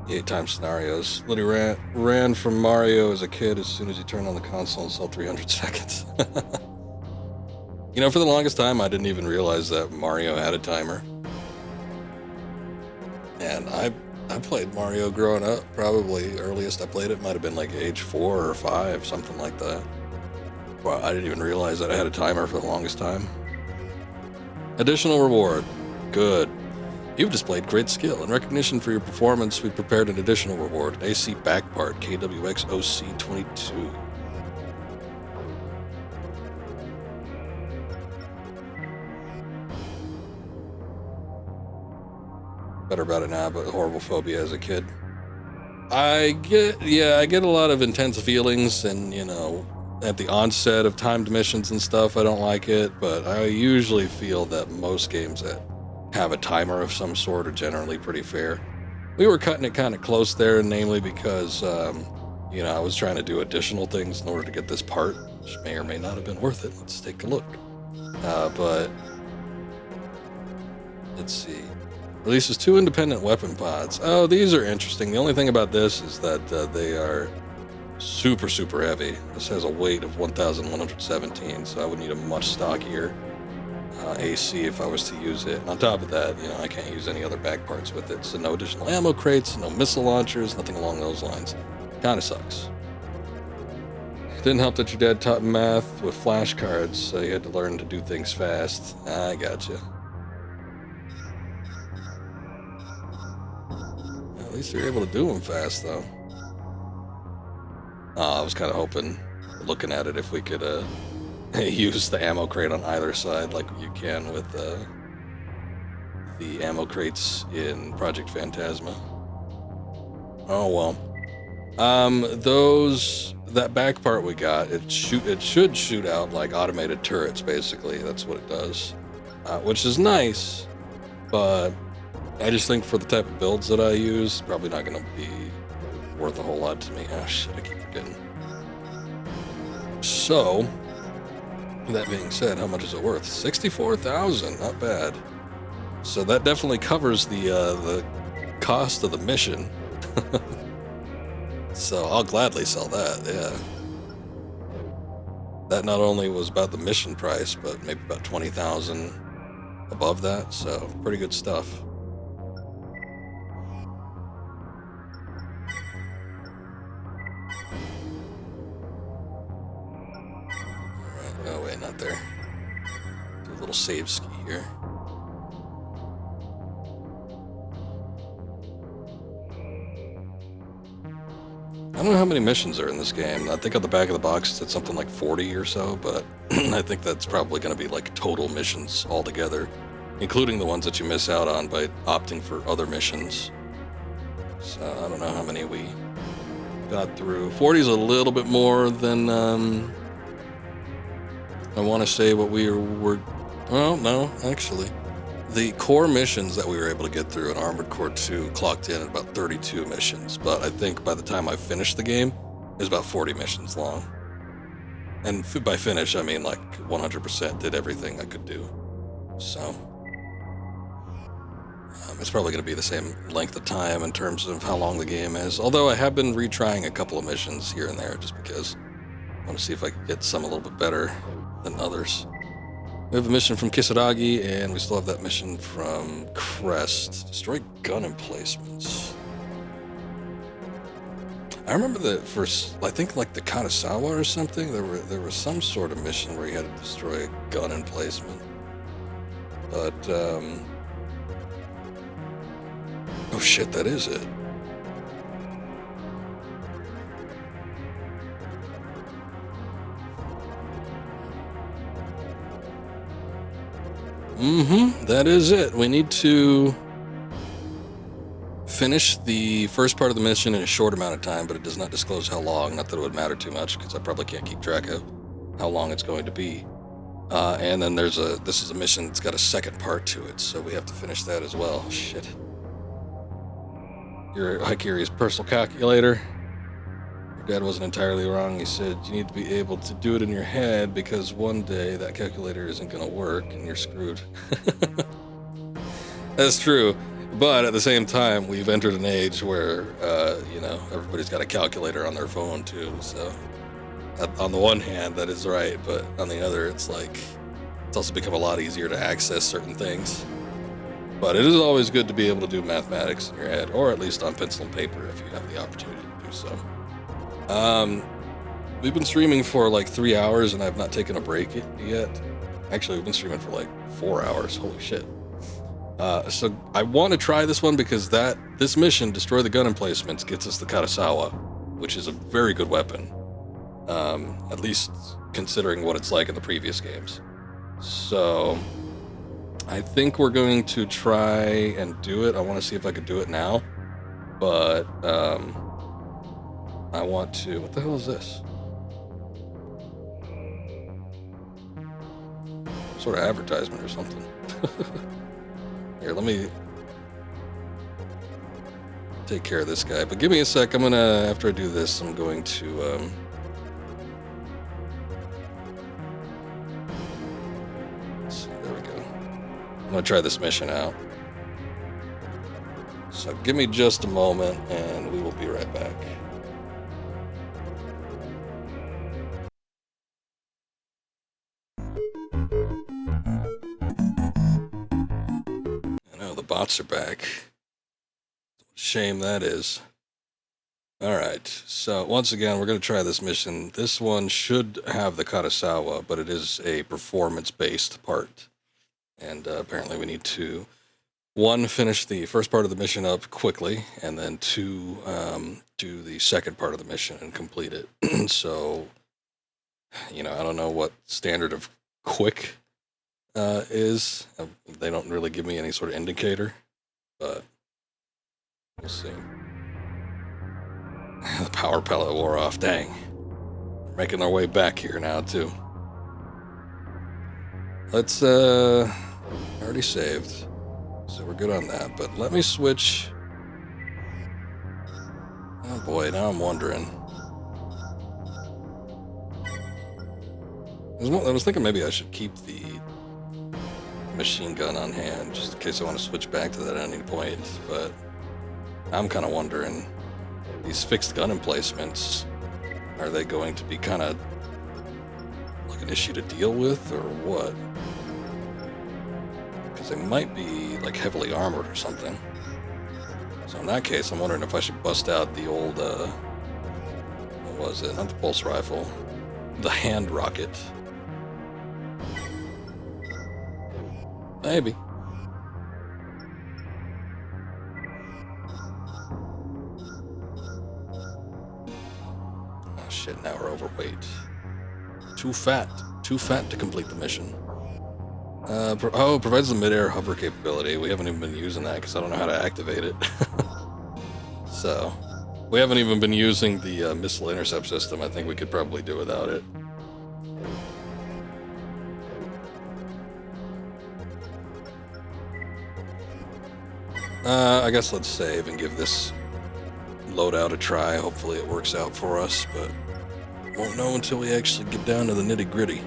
The 8-time scenarios. Literally ran from Mario as a kid as soon as he turned on the console and saw 300 seconds. You know, for the longest time, I didn't even realize that Mario had a timer. And I played Mario growing up. Probably earliest I played it might have been like age 4 or 5, something like that. Well, I didn't even realize that I had a timer for the longest time. Additional reward. Good. You've displayed great skill. In recognition for your performance, we prepared an additional reward. AC back part, KWX OC22. Better about it now, but horrible phobia as a kid. I get a lot of intense feelings, and, you know, at the onset of timed missions and stuff, I don't like it, but I usually feel that most games that have a timer of some sort are generally pretty fair. We were cutting it kind of close there, namely because, you know, I was trying to do additional things in order to get this part, which may or may not have been worth it. Let's take a look. But let's see. Releases 2 independent weapon pods. Oh, these are interesting. The only thing about this is that they are super, super heavy. This has a weight of 1,117, so I would need a much stockier AC if I was to use it. And on top of that, you know, I can't use any other back parts with it. So no additional ammo crates, no missile launchers, nothing along those lines. Kind of sucks. Didn't help that your dad taught math with flashcards, so you had to learn to do things fast. I gotcha. At least you're able to do them fast, though. I was kind of hoping, looking at it, if we could use the ammo crate on either side like you can with the ammo crates in Project Phantasma. Oh well. That back part we got, it should shoot out like automated turrets, basically. That's what it does, which is nice, but I just think for the type of builds that I use, probably not going to be worth a whole lot to me. Oh shit, I keep forgetting. So, that being said, how much is it worth? 64,000, not bad. So that definitely covers the cost of the mission. So I'll gladly sell that, yeah. That not only was about the mission price, but maybe about 20,000 above that, so pretty good stuff. Oh wait, not there. Do a little save ski here. I don't know how many missions are in this game. I think on the back of the box it said something like 40 or so, but I think that's probably going to be like total missions altogether, including the ones that you miss out on by opting for other missions. So I don't know how many we got through. 40 is a little bit more than I want to say what we were. Well, no, actually. The core missions that we were able to get through in Armored Core 2 clocked in at about 32 missions, but I think by the time I finished the game, it was about 40 missions long. And by finish, I mean like 100% did everything I could do. So, it's probably going to be the same length of time in terms of how long the game is, although I have been retrying a couple of missions here and there just because I want to see if I can get some a little bit better than others. We have a mission from Kisaragi, and we still have that mission from Crest. Destroy gun emplacements. I remember that for, I think like the Kanazawa or something, there was some sort of mission where you had to destroy a gun emplacement. But, oh shit, that is it. That is it. We need to finish the first part of the mission in a short amount of time, but it does not disclose how long. Not that it would matter too much, because I probably can't keep track of. how long it's going to be. And then this is a mission that's got a second part to it, so we have to finish that as well. Shit. Your Hikiri's personal calculator. Your dad wasn't entirely wrong. He said you need to be able to do it in your head because one day that calculator isn't going to work and you're screwed. That's true. But at the same time, we've entered an age where, everybody's got a calculator on their phone too. So on the one hand, that is right. But on the other, it's like, it's also become a lot easier to access certain things. But it is always good to be able to do mathematics in your head, or at least on pencil and paper if you have the opportunity to do so. We've been streaming for like 3 hours and I've not taken a break yet. Actually, we've been streaming for like 4 hours. Holy shit. So I want to try this one because this mission, Destroy the Gun Emplacements, gets us the Karasawa, which is a very good weapon. At least considering what it's like in the previous games. So I think we're going to try and do it. I want to see if I could do it now. But I want to... What the hell is this? Some sort of advertisement or something. Here, let me take care of this guy. But give me a sec. After I do this, I'm going to... there we go. I'm going to try this mission out. So give me just a moment and we will be right back. I know the bots are back. Shame that is. Alright, so once again, we're going to try this mission. This one should have the Karasawa, but it is a performance-based part. And apparently we need to, 1, finish the first part of the mission up quickly, and then 2, do the second part of the mission and complete it. So, I don't know what standard of quick is. They don't really give me any sort of indicator, but we'll see. The power pellet wore off. Dang. We're making our way back here now, too. Let's, already saved. So we're good on that. But let me switch. Oh boy, now I'm wondering. I was thinking maybe I should keep the machine gun on hand, just in case I want to switch back to that at any point. But I'm kind of wondering, these fixed gun emplacements, are they going to be kind of like an issue to deal with, or what? Because they might be like heavily armored or something. So in that case, I'm wondering if I should bust out the old, what was it? Not the pulse rifle, the hand rocket. Maybe. Oh shit, now we're overweight. Too fat to complete the mission. Provides the mid-air hover capability. We haven't even been using that because I don't know how to activate it. So, we haven't even been using the missile intercept system. I think we could probably do without it. I guess let's save and give this loadout a try. Hopefully it works out for us, but won't know until we actually get down to the nitty-gritty.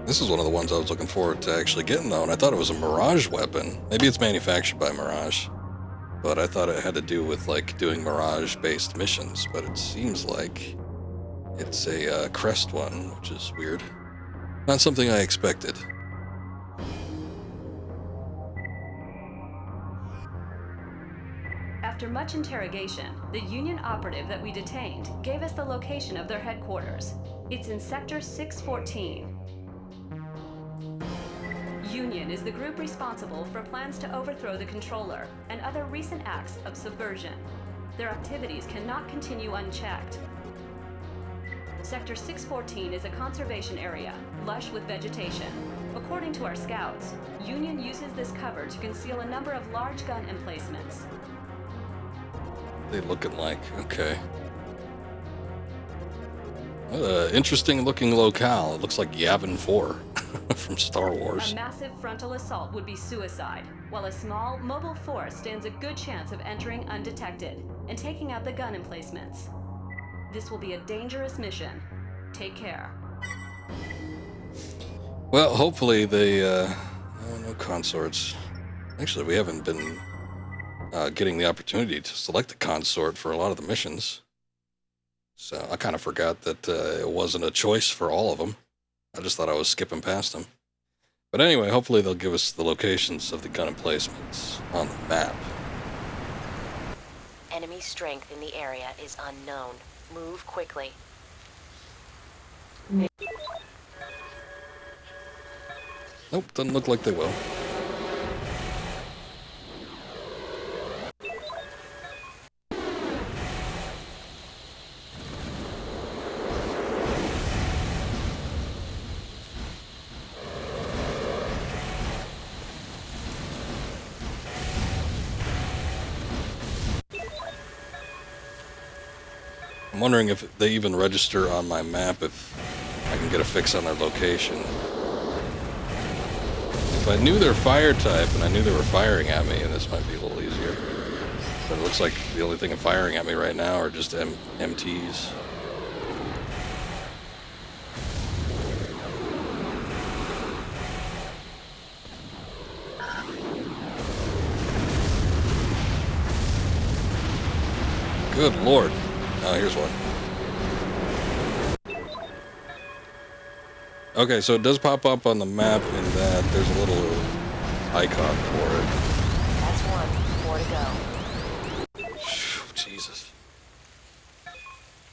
This is one of the ones I was looking forward to actually getting, though, and I thought it was a Mirage weapon. Maybe it's manufactured by Mirage, but I thought it had to do with, like, doing Mirage-based missions, but it seems like it's a Crest one, which is weird. Not something I expected. After much interrogation, the Union operative that we detained gave us the location of their headquarters. It's in Sector 614. Union is the group responsible for plans to overthrow the controller and other recent acts of subversion. Their activities cannot continue unchecked. Sector 614 is a conservation area, lush with vegetation. According to our scouts, Union uses this cover to conceal a number of large gun emplacements. They looking like, okay. Interesting looking locale. It looks like Yavin 4 from Star Wars. A massive frontal assault would be suicide, while a small, mobile force stands a good chance of entering undetected and taking out the gun emplacements. This will be a dangerous mission. Take care. Well, hopefully they, no consorts. Actually, we haven't been getting the opportunity to select a consort for a lot of the missions. So I kind of forgot that it wasn't a choice for all of them. I just thought I was skipping past them. But anyway, hopefully they'll give us the locations of the gun emplacements on the map. Enemy strength in the area is unknown. Move quickly. Nope, doesn't look like they will. I'm wondering if they even register on my map if I can get a fix on their location. If I knew their fire type and I knew they were firing at me, and this might be a little easier. But it looks like the only thing firing at me right now are just MTs. Good Lord. Oh, here's one. Okay, so it does pop up on the map in that there's a little icon for it. That's one. More to go. Jesus.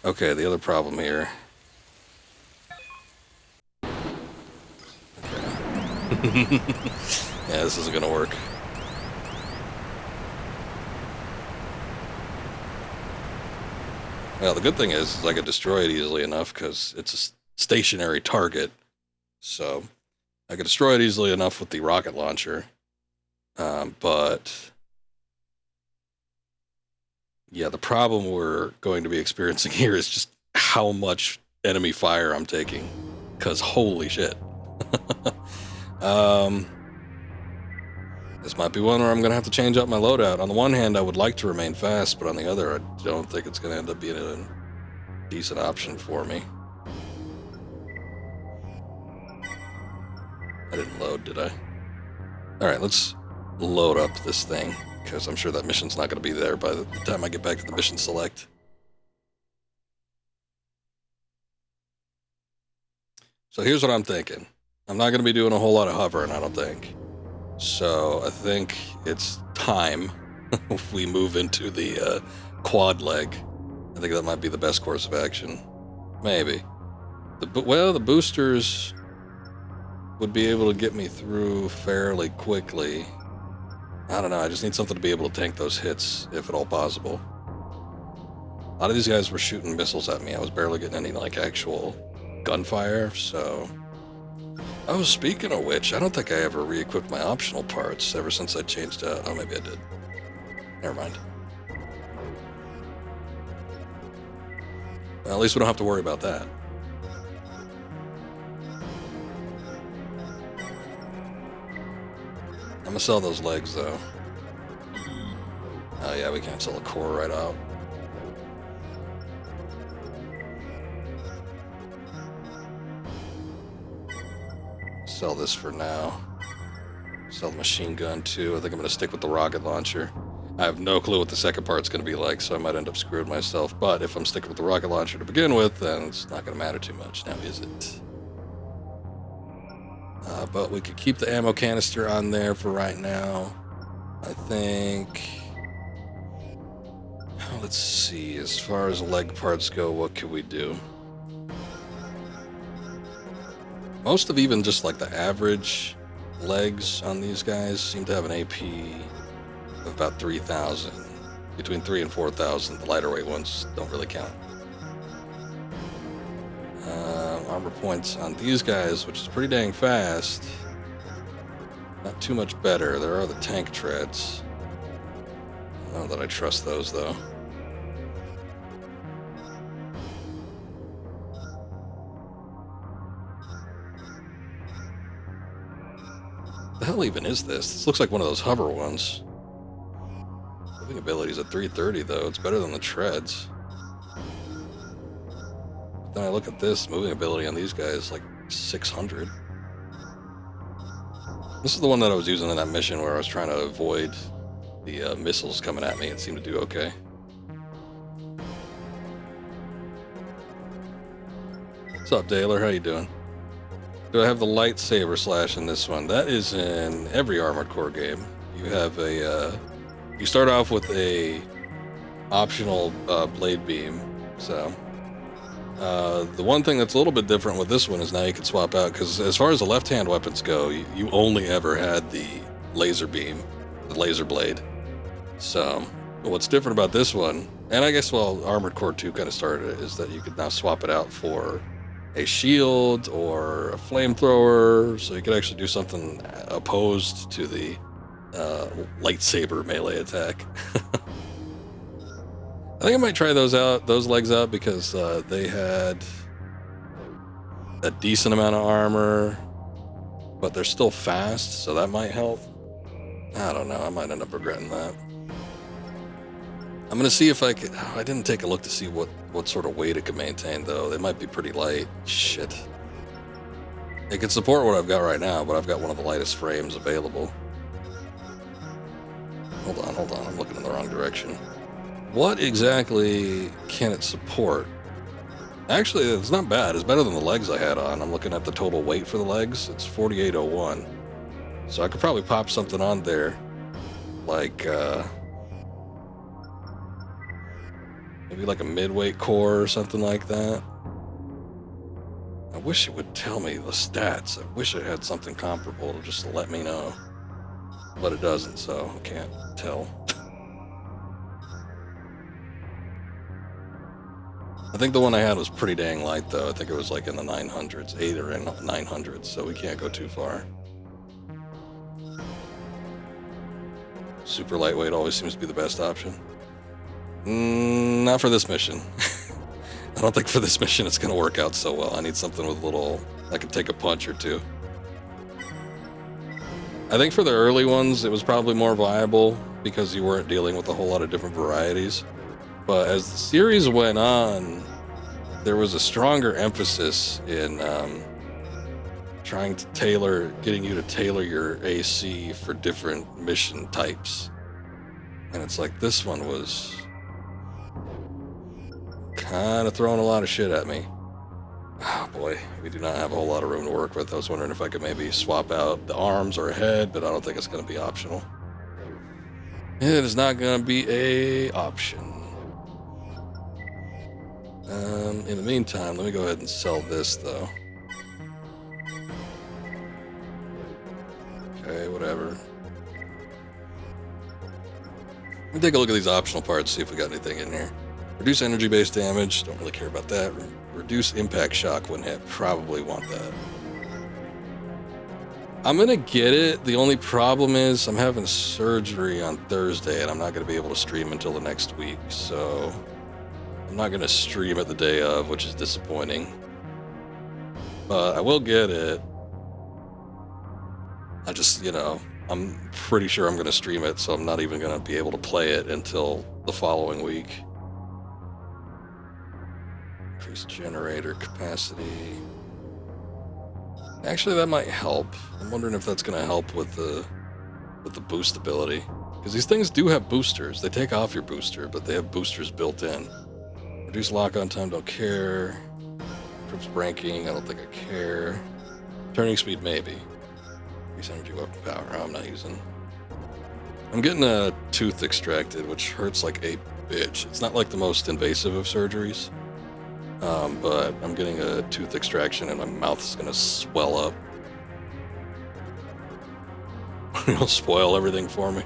Okay, the other problem here. Okay. Yeah, this isn't gonna work. Well, the good thing is I could destroy it easily enough because it's a stationary target. So I could destroy it easily enough with the rocket launcher. But yeah, the problem we're going to be experiencing here is just how much enemy fire I'm taking. Because holy shit. This might be one where I'm going to have to change up my loadout. On the one hand, I would like to remain fast, but on the other, I don't think it's going to end up being a decent option for me. I didn't load, did I? Alright, let's load up this thing, because I'm sure that mission's not going to be there by the time I get back to the mission select. So here's what I'm thinking. I'm not going to be doing a whole lot of hovering, I don't think. So I think it's time we move into the quad leg. I think that might be the best course of action. Maybe. The boosters would be able to get me through fairly quickly. I don't know, I just need something to be able to tank those hits, if at all possible. A lot of these guys were shooting missiles at me. I was barely getting any, like, actual gunfire, so... Oh, speaking of which, I don't think I ever re-equipped my optional parts ever since I changed out. Oh, maybe I did. Never mind. Well, at least we don't have to worry about that. I'm gonna sell those legs, though. Oh, yeah, we can't sell a core right out. Sell this for now. Sell the machine gun too. I think I'm going to stick with the rocket launcher. I have no clue what the second part's going to be like, so I might end up screwing myself. But if I'm sticking with the rocket launcher to begin with, then it's not going to matter too much. Now, is it? But we could keep the ammo canister on there for right now. I think... Let's see. As far as leg parts go, what can we do? Most of even just like the average legs on these guys seem to have an AP of about 3,000. Between 3,000 and 4,000. The lighter weight ones don't really count. Armor points on these guys, which is pretty dang fast. Not too much better. There are the tank treads. I don't know that I trust those, though. The hell even is this? This looks like one of those hover ones. Moving ability's at 330, though. It's better than the treads. But then I look at this, moving ability on these guys, like 600. This is the one that I was using in that mission where I was trying to avoid the missiles coming at me. It seemed to do okay. What's up, Daler? How you doing? Do I have the lightsaber slash in this one? That is in every Armored Core game. You have a, you start off with a optional blade beam. So, the one thing that's a little bit different with this one is now you can swap out, because as far as the left-hand weapons go, you only ever had the laser beam, the laser blade. So, what's different about this one, and I guess, well, Armored Core 2 kind of started it, is that you could now swap it out for a shield or a flamethrower, so you could actually do something opposed to the lightsaber melee attack. I think I might try those legs out, because they had a decent amount of armor, but they're still fast, so that might help. I don't know, I might end up regretting that. I'm gonna see if I could. Oh, I didn't take a look to see what sort of weight it could maintain, though. They might be pretty light. Shit. It could support what I've got right now, but I've got one of the lightest frames available. Hold on. I'm looking in the wrong direction. What exactly can it support? Actually, it's not bad. It's better than the legs I had on. I'm looking at the total weight for the legs. It's 4801. So I could probably pop something on there, like maybe like a midweight core or something like that. I wish it would tell me the stats. I wish it had something comparable to just let me know. But it doesn't, so I can't tell. I think the one I had was pretty dang light, though. I think it was like in the 900s, 8 or in 900s, so we can't go too far. Super lightweight always seems to be the best option. Not for this mission. I don't think for this mission it's going to work out so well. I need something with a little, I can take a punch or two. I think for the early ones it was probably more viable because you weren't dealing with a whole lot of different varieties. But as the series went on, there was a stronger emphasis in trying to getting you to tailor your AC for different mission types. And it's like this one was kind of throwing a lot of shit at me. Oh boy, we do not have a whole lot of room to work with. I was wondering if I could maybe swap out the arms or a head, but I don't think it's going to be optional. It is not going to be a option. In the meantime, let me go ahead and sell this, though. Okay, whatever. Let me take a look at these optional parts, see if we got anything in here. Reduce energy-based damage, don't really care about that. Reduce impact shock when hit, probably want that. I'm gonna get it. The only problem is I'm having surgery on Thursday, and I'm not gonna be able to stream until the next week, so I'm not gonna stream it the day of, which is disappointing. But I will get it. I just, I'm pretty sure I'm gonna stream it, so I'm not even gonna be able to play it until the following week. Increase generator capacity. Actually, that might help. I'm wondering if that's gonna help with the boost ability, because these things do have boosters. They take off your booster, but they have boosters built in. Reduce lock-on time, don't care. Trips ranking, I don't think I care. Turning speed, maybe. Increase energy weapon power, I'm not using. I'm getting a tooth extracted, which hurts like a bitch. It's not like the most invasive of surgeries, but I'm getting a tooth extraction and my mouth's gonna swell up. It'll spoil everything for me.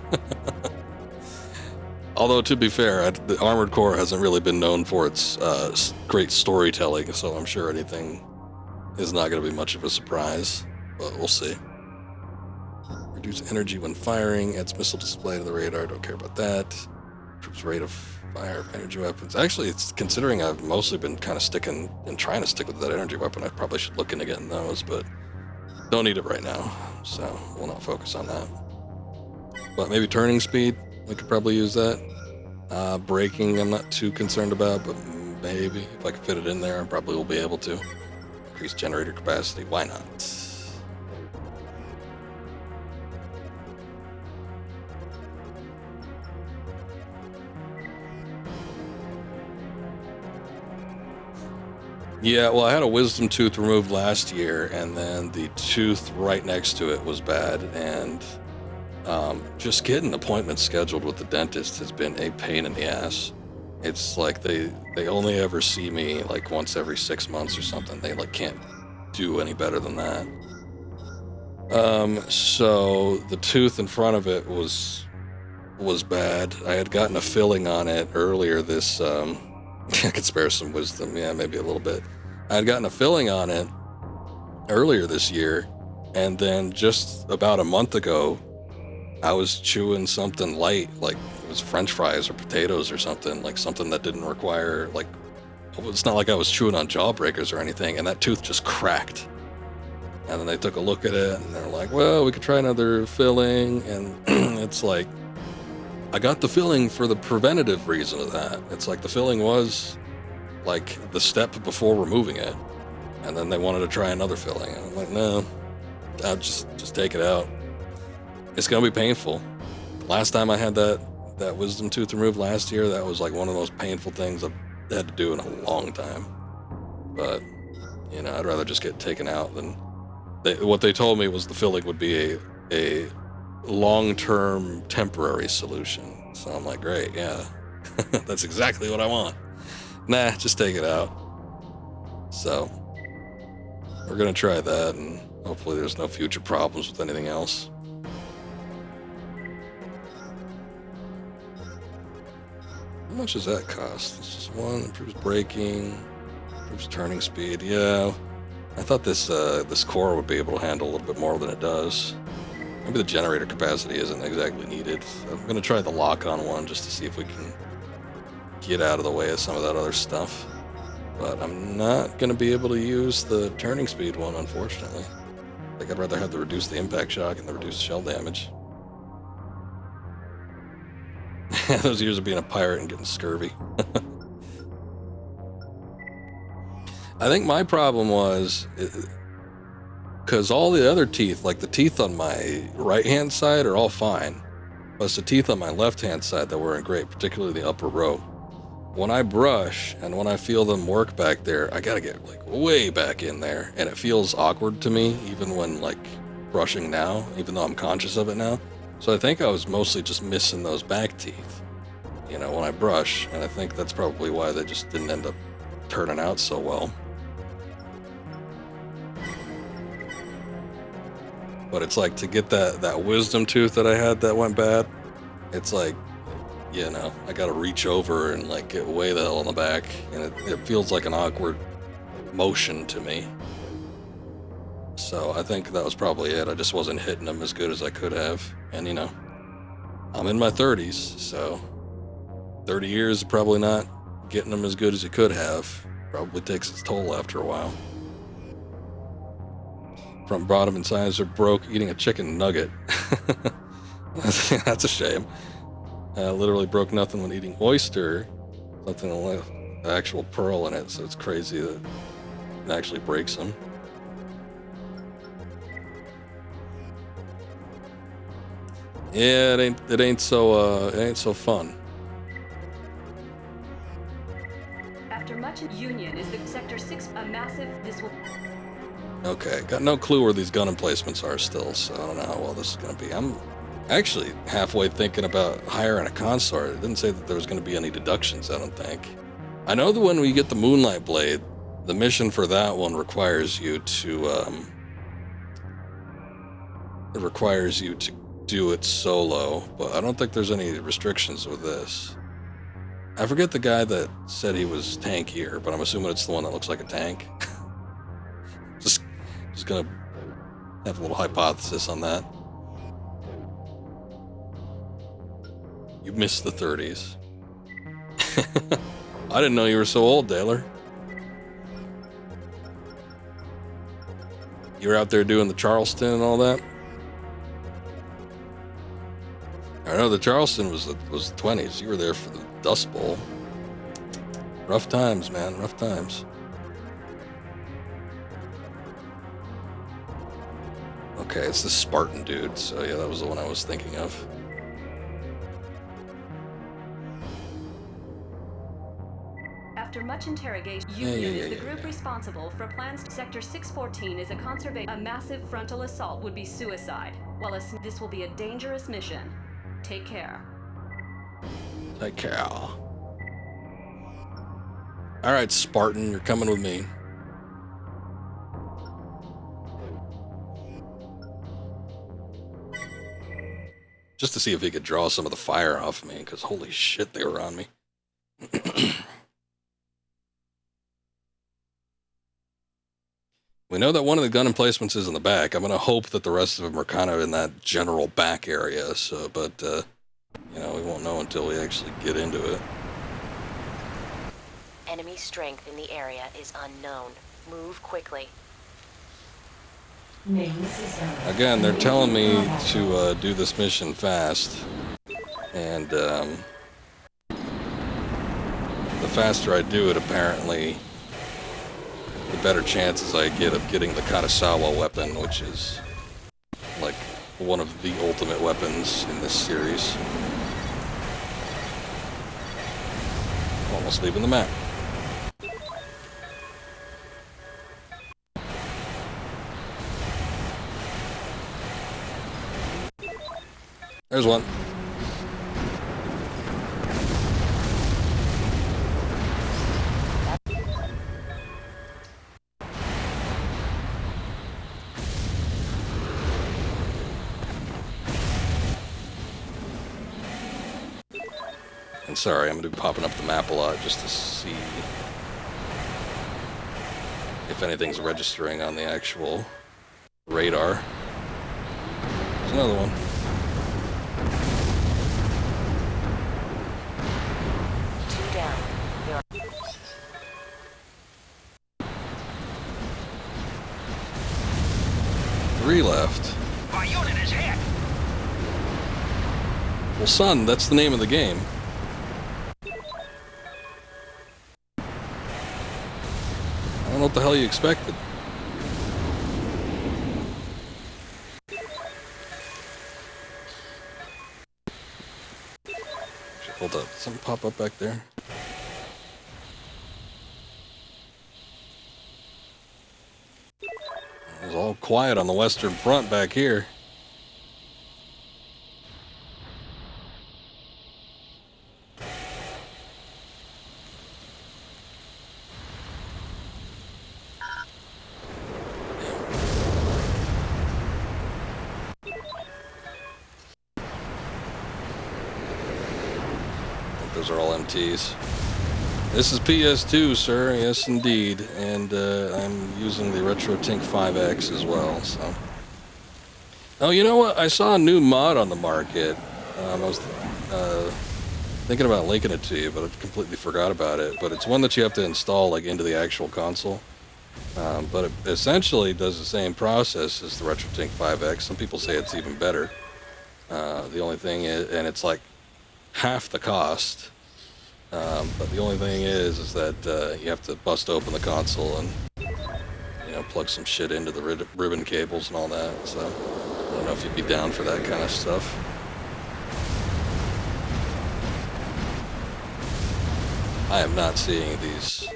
Although, to be fair, the Armored Core hasn't really been known for its great storytelling, so I'm sure anything is not going to be much of a surprise, but we'll see. Reduce energy when firing. Adds missile display to the radar. Don't care about that. Troops rate of fire of energy weapons. Actually, it's considering I've mostly been kind of sticking and trying to stick with that energy weapon. I probably should look into getting those, but don't need it right now, so we'll not focus on that. But maybe turning speed. We could probably use that. Braking, I'm not too concerned about, but maybe if I can fit it in there, I probably will be able to. Increase generator capacity. Why not? Yeah, well, I had a wisdom tooth removed last year, and then the tooth right next to it was bad, and just getting appointments scheduled with the dentist has been a pain in the ass. It's like they only ever see me like once every 6 months or something. They like can't do any better than that. So the tooth in front of it was bad. I had gotten a filling on it earlier this I could spare some wisdom, yeah, maybe a little bit. I had gotten a filling on it earlier this year, and then just about a month ago, I was chewing something light, like it was French fries or potatoes or something, like something that didn't require, like, it's not like I was chewing on jawbreakers or anything, and that tooth just cracked. And then they took a look at it, and they're like, well, we could try another filling, and it's like, I got the filling for the preventative reason of that. It's like the filling was like the step before removing it, and then they wanted to try another filling. And I'm like, no, I'll just take it out. It's gonna be painful. Last time I had that wisdom tooth removed last year, that was like one of the most painful things I've had to do in a long time. But you know, I'd rather just get taken out than what they told me was the filling would be a long-term temporary solution. So I'm like, great, yeah. That's exactly what I want. Nah, just take it out. So we're gonna try that, and hopefully there's no future problems with anything else. How much does that cost? This is one. Improves braking, improves turning speed. Yeah, I thought this core would be able to handle a little bit more than it does. Maybe the generator capacity isn't exactly needed. So I'm going to try the lock-on one just to see if we can get out of the way of some of that other stuff. But I'm not going to be able to use the turning speed one, unfortunately. I think I'd rather have the reduce the impact shock and the reduced shell damage. Those years of being a pirate and getting scurvy. I think my problem was... because all the other teeth, like the teeth on my right-hand side are all fine. But it's the teeth on my left-hand side that weren't great, particularly the upper row. When I brush and when I feel them work back there, I gotta get like way back in there. And it feels awkward to me, even when like brushing now, even though I'm conscious of it now. So I think I was mostly just missing those back teeth, you know, when I brush. And I think that's probably why they just didn't end up turning out so well. But it's like to get that wisdom tooth that I had that went bad, it's like, you know, I gotta reach over and like get way the hell in the back, and it feels like an awkward motion to me. So I think that was probably it. I just wasn't hitting them as good as I could have. And you know, I'm in my 30s, so 30 years is probably not getting them as good as you could have. Probably takes its toll after a while. Front, bottom, and sides are broke. Eating a chicken nugget. That's a shame. Literally broke nothing when eating oyster. Something with actual pearl in it, so it's crazy that it actually breaks them. Yeah, it ain't so fun. After much union is the Sector 6 a massive this will. Okay, got no clue where these gun emplacements are still, so I don't know how well this is going to be. I'm actually halfway thinking about hiring a consort. It didn't say that there was going to be any deductions, I don't think. I know that when we get the Moonlight Blade, the mission for that one requires you to do it solo, but I don't think there's any restrictions with this. I forget the guy that said he was tankier, but I'm assuming it's the one that looks like a tank. Just gonna have a little hypothesis on that. You missed the 30s. I didn't know you were so old, Daler. You were out there doing the Charleston and all that? I know the Charleston was the 20s. You were there for the Dust Bowl. Rough times, man. Rough times. Okay, it's the Spartan dude. So yeah, that was the one I was thinking of. After much interrogation, Union is the group responsible for plans. Sector 614 is a conservation. A massive frontal assault would be suicide. While this will be a dangerous mission. Take care. Take care. All right, Spartan, you're coming with me. Just to see if he could draw some of the fire off me, because holy shit, they were on me. We know that one of the gun emplacements is in the back. I'm going to hope that the rest of them are kind of in that general back area. So, but, you know, we won't know until we actually get into it. Enemy strength in the area is unknown. Move quickly. Again, they're telling me to do this mission fast. And, the faster I do it, apparently, the better chances I get of getting the Katasawa weapon, which is like one of the ultimate weapons in this series. Almost leaving the map. There's one. And sorry, I'm going to be popping up the map a lot just to see if anything's registering on the actual radar. There's another one. Two down. There are 3 left. Our unit is hit. Well, son, that's the name of the game. I don't know what the hell you expected. Hold up. Something pop up back there? It was all quiet on the Western Front back here. Those are all MTs. This is PS2, sir. Yes, indeed. And I'm using the RetroTink 5X as well. So. Oh, you know what? I saw a new mod on the market. I was thinking about linking it to you, but I completely forgot about it. But it's one that you have to install like into the actual console. But it essentially does the same process as the RetroTink 5X. Some people say it's even better. The only thing is, and it's like half the cost. But the only thing is that you have to bust open the console and, you know, plug some shit into the ribbon cables and all that. So I don't know if you'd be down for that kind of stuff. I am not seeing these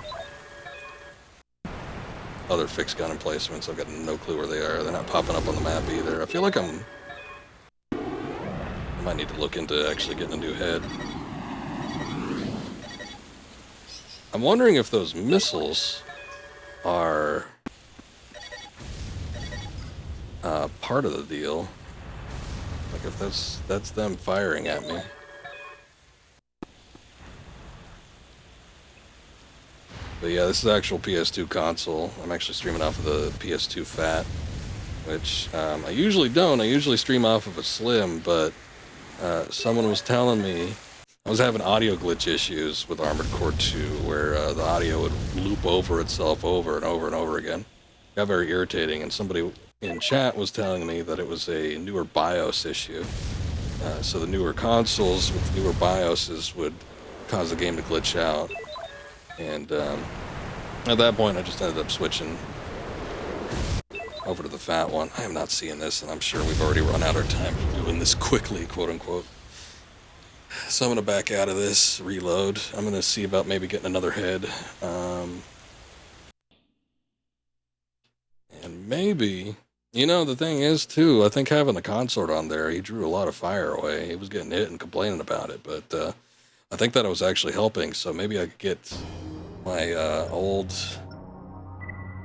other fixed gun emplacements. I've got no clue where they are. They're not popping up on the map either. I feel like I might need to look into actually getting a new head. I'm wondering if those missiles are part of the deal. Like if that's them firing at me. But yeah, this is actual PS2 console. I'm actually streaming off of the PS2 Fat, which I usually don't. I usually stream off of a Slim, but someone was telling me I was having audio glitch issues with Armored Core 2 where the audio would loop over itself over and over and over again. Got very irritating, and somebody in chat was telling me that it was a newer BIOS issue. So the newer consoles with newer BIOSes would cause the game to glitch out. And at that point, I just ended up switching over to the fat one. I am not seeing this, and I'm sure we've already run out of time for doing this quickly, quote unquote. So I'm going to back out of this, reload. I'm going to see about maybe getting another head. And maybe, you know, the thing is, too, I think having the consort on there, he drew a lot of fire away. He was getting hit and complaining about it, but I think that it was actually helping, so maybe I could get my old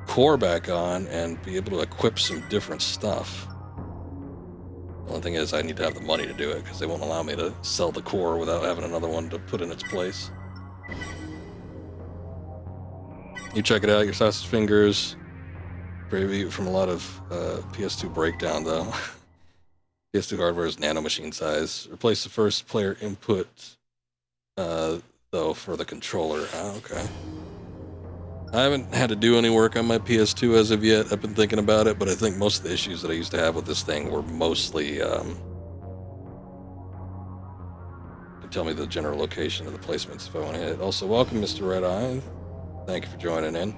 core back on and be able to equip some different stuff. The only thing is I need to have the money to do it, because they won't allow me to sell the core without having another one to put in its place. You check it out, your sausage fingers. Preview from a lot of PS2 breakdown, though. PS2 hardware is nanomachine size. Replace the first player input, though, for the controller. Oh, okay. I haven't had to do any work on my PS2 as of yet. I've been thinking about it, but I think most of the issues that I used to have with this thing were mostly... tell me the general location of the placements if I want to hit. Also, welcome, Mr. Red Eye. Thank you for joining in.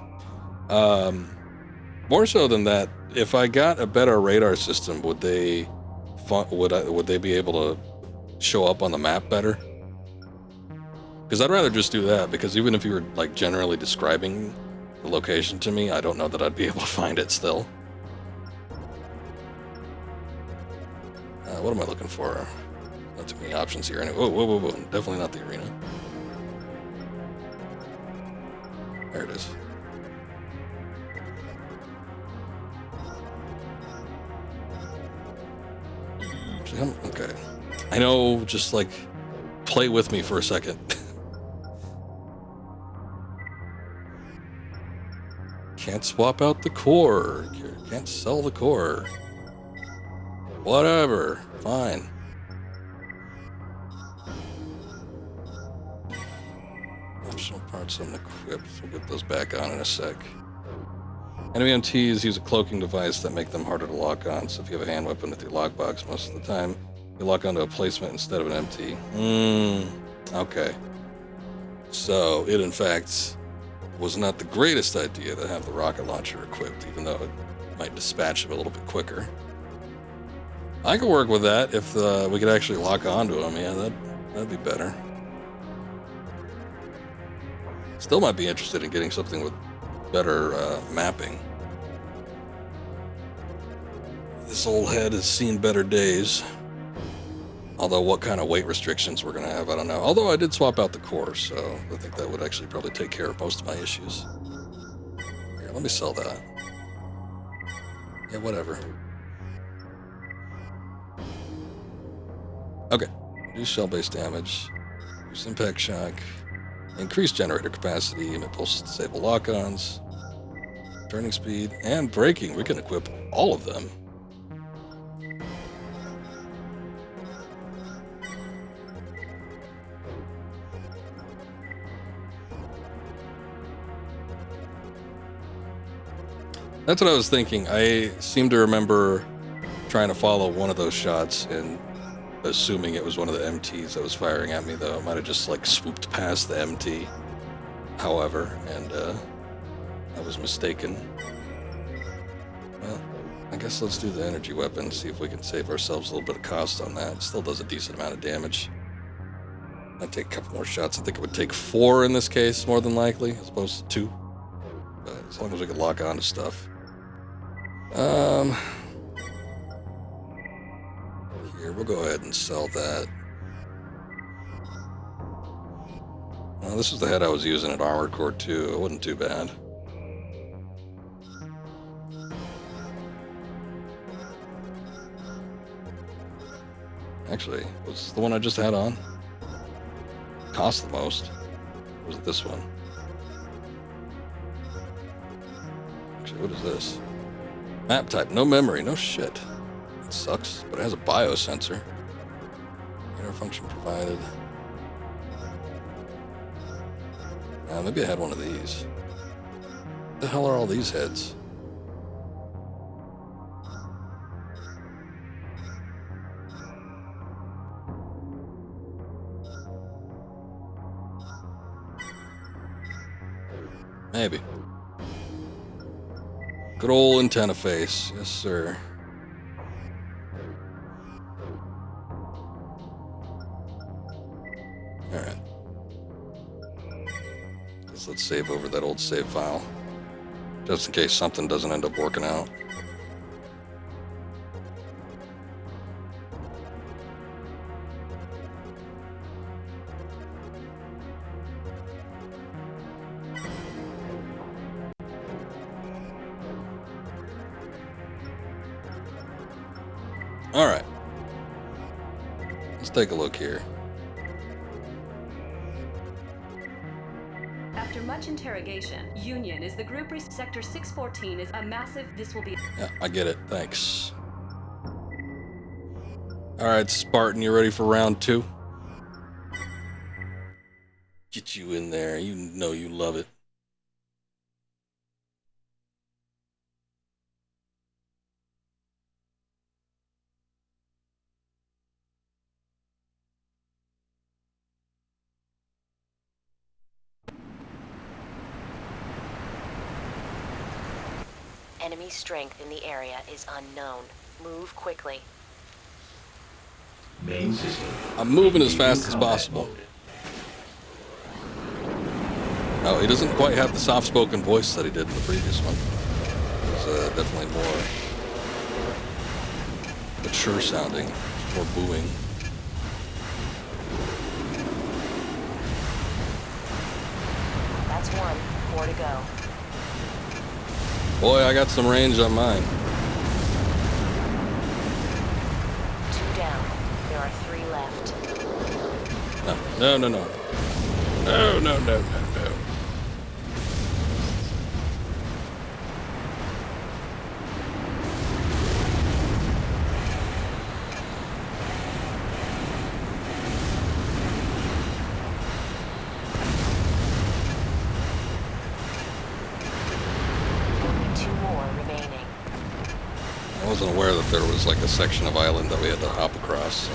More so than that, if I got a better radar system, would they be able to show up on the map better? Because I'd rather just do that, because even if you were like generally describing the location to me, I don't know that I'd be able to find it still. What am I looking for? Not too many options here. Anyway, whoa. Definitely not the arena. There it is. Okay. I know, just like, play with me for a second. Can't swap out the core. Can't sell the core. Whatever. Fine. Optional parts unequipped. We'll get those back on in a sec. Enemy MTs use a cloaking device that make them harder to lock on, so if you have a hand weapon with your lockbox, most of the time you lock onto a placement instead of an MT. Okay. So it in fact was not the greatest idea to have the rocket launcher equipped, even though it might dispatch it a little bit quicker. I could work with that if we could actually lock onto them. Yeah, that'd be better. Still might be interested in getting something with better mapping. This old head has seen better days. Although what kind of weight restrictions we're going to have, I don't know. Although I did swap out the core, so I think that would actually probably take care of most of my issues. Here, let me sell that. Yeah, whatever. Okay. Reduce shell-based damage. Reduce impact shock. Increase generator capacity. Emit pulses to disable lock-ons. Turning speed and braking. We can equip all of them. That's what I was thinking. I seem to remember trying to follow one of those shots and assuming it was one of the MTs that was firing at me, though. It might have just like swooped past the MT, however, and I was mistaken. Well, I guess let's do the energy weapon, see if we can save ourselves a little bit of cost on that. It still does a decent amount of damage. I'd take a couple more shots. I think it would take 4 in this case, more than likely, as opposed to 2. But as long as we can lock on to stuff. Here, we'll go ahead and sell that. Well, this was the head I was using at Armored Core 2. It wasn't too bad. Actually, was the one I just had on? Cost the most. Or was it this one? Actually, what is this? Map type, no memory, no shit. That sucks, but it has a biosensor. function provided. Maybe I had one of these. What the hell are all these heads? Maybe. Good old antenna face. Yes, sir. Alright. Let's save over that old save file. Just in case something doesn't end up working out. Alright. Let's take a look here. After much interrogation, Union is the group. Sector 614 is a massive. This will be. Yeah, I get it. Thanks. Alright, Spartan, you ready for round 2? Get you in there. You know you love it. Enemy strength in the area is unknown. Move quickly. Main system. I'm moving as fast as possible. No, he doesn't quite have the soft-spoken voice that he did in the previous one. It's definitely more mature sounding, more booing. That's 1. 4 to go. Boy, I got some range on mine. 2 down. There are 3 left. No. No. I wasn't aware that there was like a section of island that we had to hop across, so.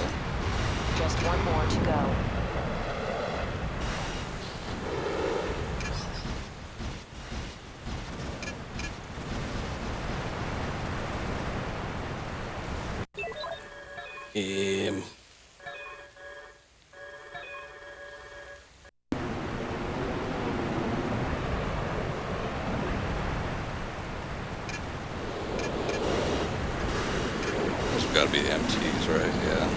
Just 1 more to go. Those gotta be MTs, right? Yeah.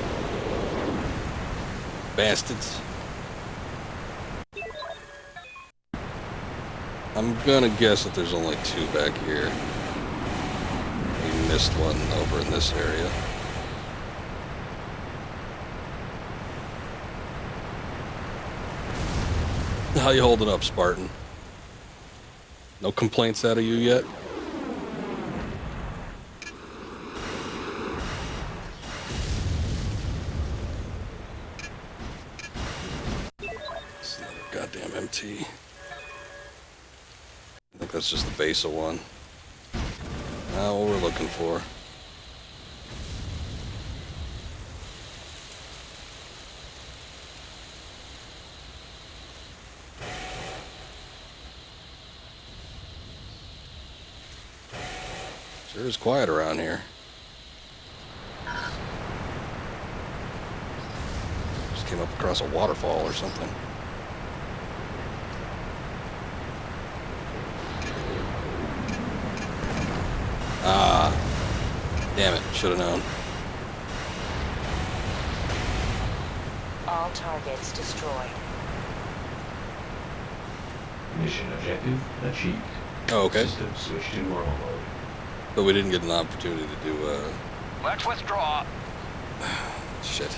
Bastards. I'm gonna guess that there's only 2 back here. We missed one over in this area. How you holding up, Spartan? No complaints out of you yet? It's another goddamn MT. I think that's just the base of one. Not what we're looking for. Sure is quiet around here. Just came up across a waterfall or something. Ah, damn it, should have known. All targets destroyed. Mission objective achieved. Oh, okay. System switch to normal mode. But we didn't get an opportunity to do, Let's withdraw. shit.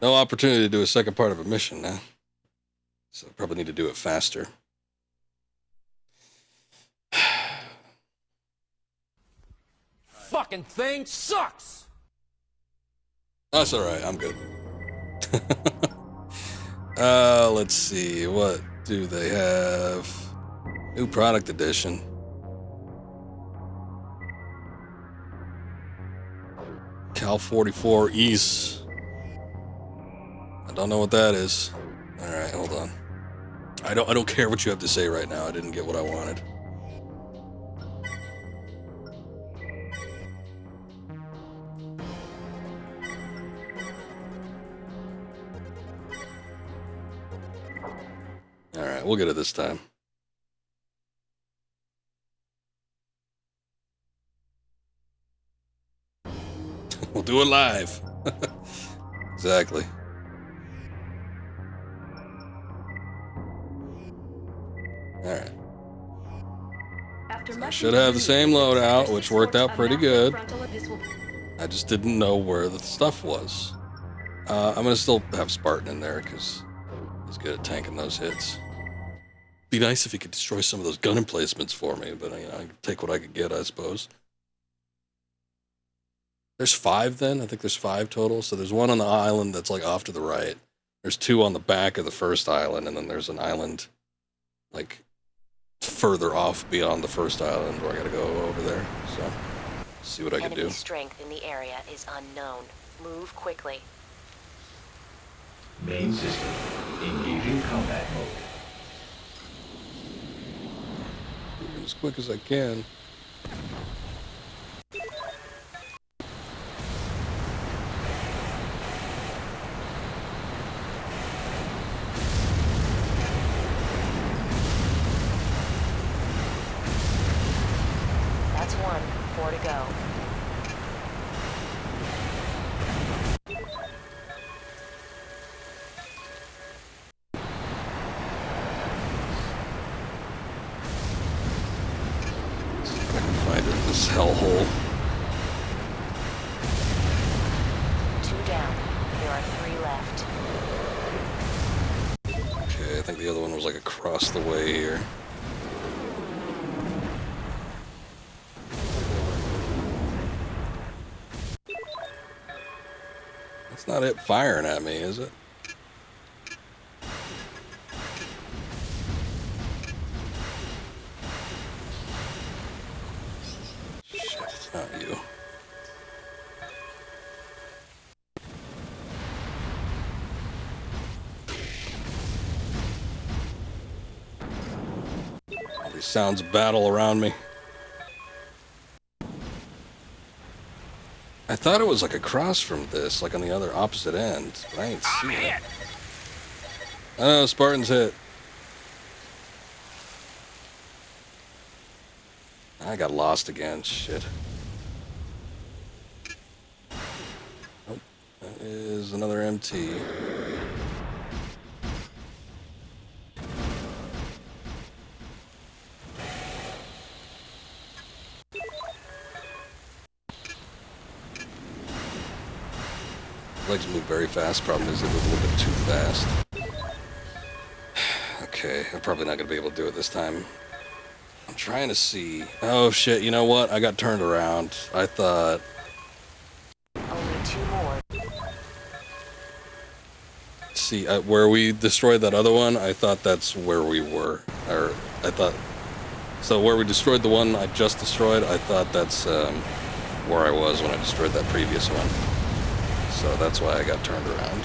No opportunity to do a second part of a mission now. So I probably need to do it faster. Fucking thing sucks! That's alright, I'm good. Let's see. What do they have? New product edition. Cal 44 East. I don't know what that is. All right, hold on. I don't care what you have to say right now. I didn't get what I wanted. All right, we'll get it this time. We'll do it live. Exactly. All right. I should have the same loadout, which worked out pretty good. I just didn't know where the stuff was. I'm going to still have Spartan in there because he's good at tanking those hits. Be nice if he could destroy some of those gun emplacements for me, but you know, I could take what I could get, I suppose. There's 5 then? I think there's 5 total. So there's one on the island that's like off to the right. There's 2 on the back of the first island, and then there's an island like further off beyond the first island where I gotta go over there. So, see what I can do. Enemy strength in the area is unknown. Move quickly. Main system. Engaging combat mode. Moving as quick as I can. That's 1. 4 to go. See if I can find it in this hellhole. 2 down. There are 3 left. Okay, I think the other one was like across the way here. That's not it firing at me, is it? Shit, it's not you. All these sounds of battle around me. I thought it was like across from this, like on the other opposite end, but I ain't see it. Oh, Spartan's hit. I got lost again, shit. Oh, that is another MT. Legs move very fast. Problem is they move a little bit too fast. Okay, I'm probably not gonna be able to do it this time. I'm trying to see. Oh shit! You know what? I got turned around. I thought. Only 2 more. See, where we destroyed that other one, I thought that's where we were. Or I thought. So where we destroyed the one I just destroyed, I thought that's where I was when I destroyed that previous one. So that's why I got turned around.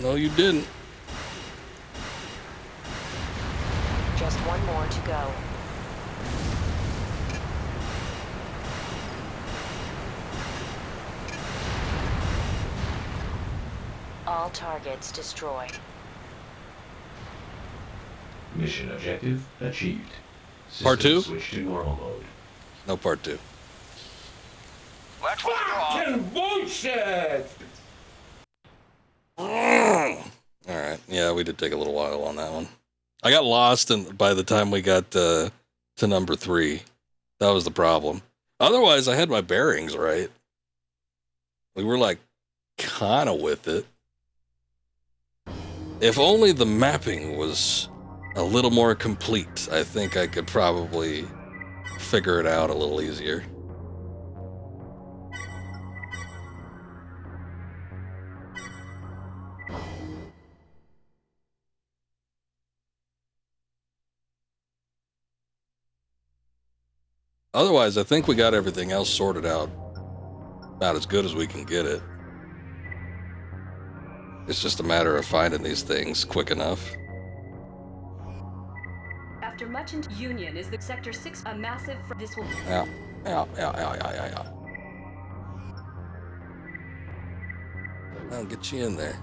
No, you didn't. Just 1 more to go. All targets destroyed. Mission objective achieved. System Part 2? Switch to normal mode. No part 2. Let's withdraw. Bullshit! Alright, yeah, we did take a little while on that one. I got lost by the time we got to number 3. That was the problem. Otherwise, I had my bearings right. We were like, kind of with it. If only the mapping was a little more complete, I think I could probably figure it out a little easier. Otherwise, I think we got everything else sorted out about as good as we can get it. It's just a matter of finding these things quick enough. After much Union is the Sector 6, a massive... This will... Ow, ow, ow, ow, ow, ow. I'll get you in there.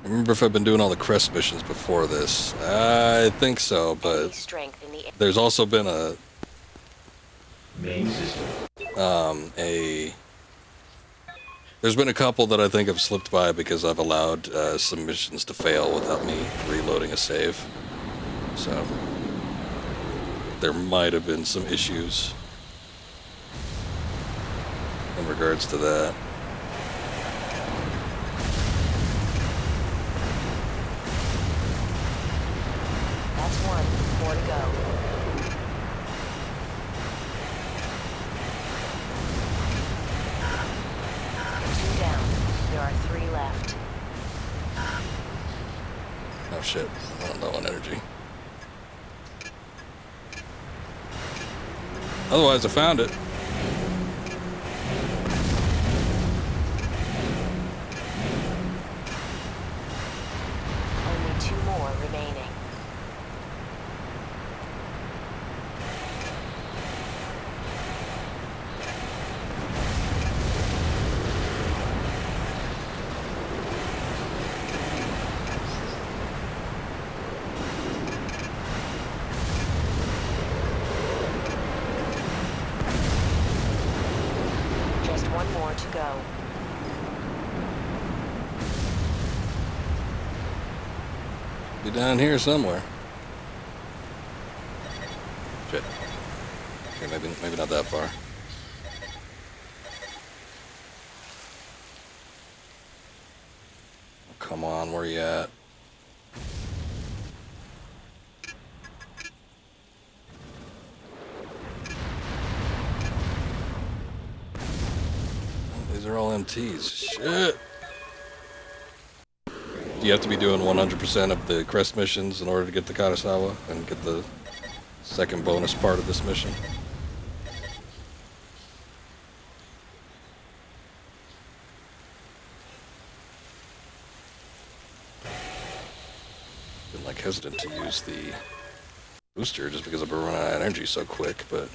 I remember if I've been doing all the crest missions before this. I think so, but there's also been a Main system. There's been a couple that I think have slipped by because I've allowed some missions to fail without me reloading a save. So there might have been some issues in regards to that. That's one. More to go. Two down. There are three left. Oh shit, I'm low on energy. Otherwise, I found it. Only two more remaining. Just one more to go. Be down here somewhere. Shit. Okay, maybe not that far. Oh, come on, where you at? Oh, these are all MTs. Shit. Do you have to be doing 100% of the crest missions in order to get the Karasawa and get the second bonus part of this mission? Been like hesitant to use the booster just because I've been running out of energy so quick, but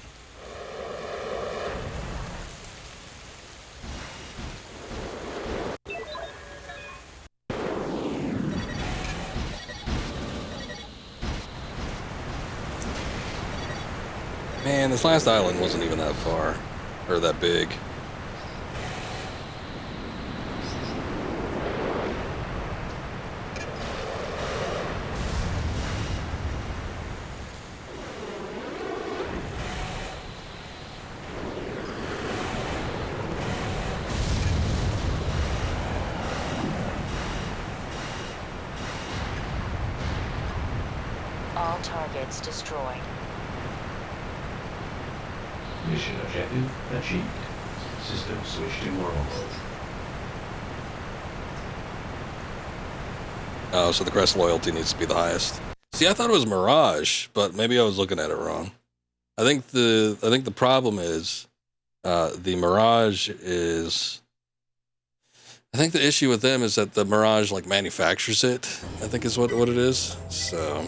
man, this last island wasn't even that far, or that big. All targets destroyed. Mission objective achieved. System switch to normal mode. Oh, so the crest loyalty needs to be the highest. See, I thought it was Mirage, but maybe I was looking at it wrong. I think the problem is the Mirage is. I think the issue with them is that the Mirage like manufactures it. I think is what it is. So,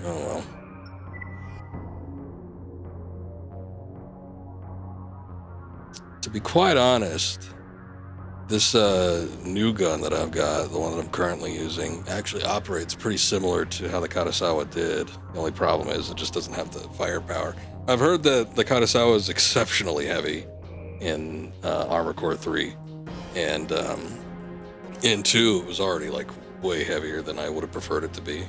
oh well. To be quite honest, this new gun that I've got, the one that I'm currently using, actually operates pretty similar to how the Karasawa did. The only problem is it just doesn't have the firepower. I've heard that the Karasawa is exceptionally heavy in Armor Core 3, And in 2, it was already like way heavier than I would have preferred it to be,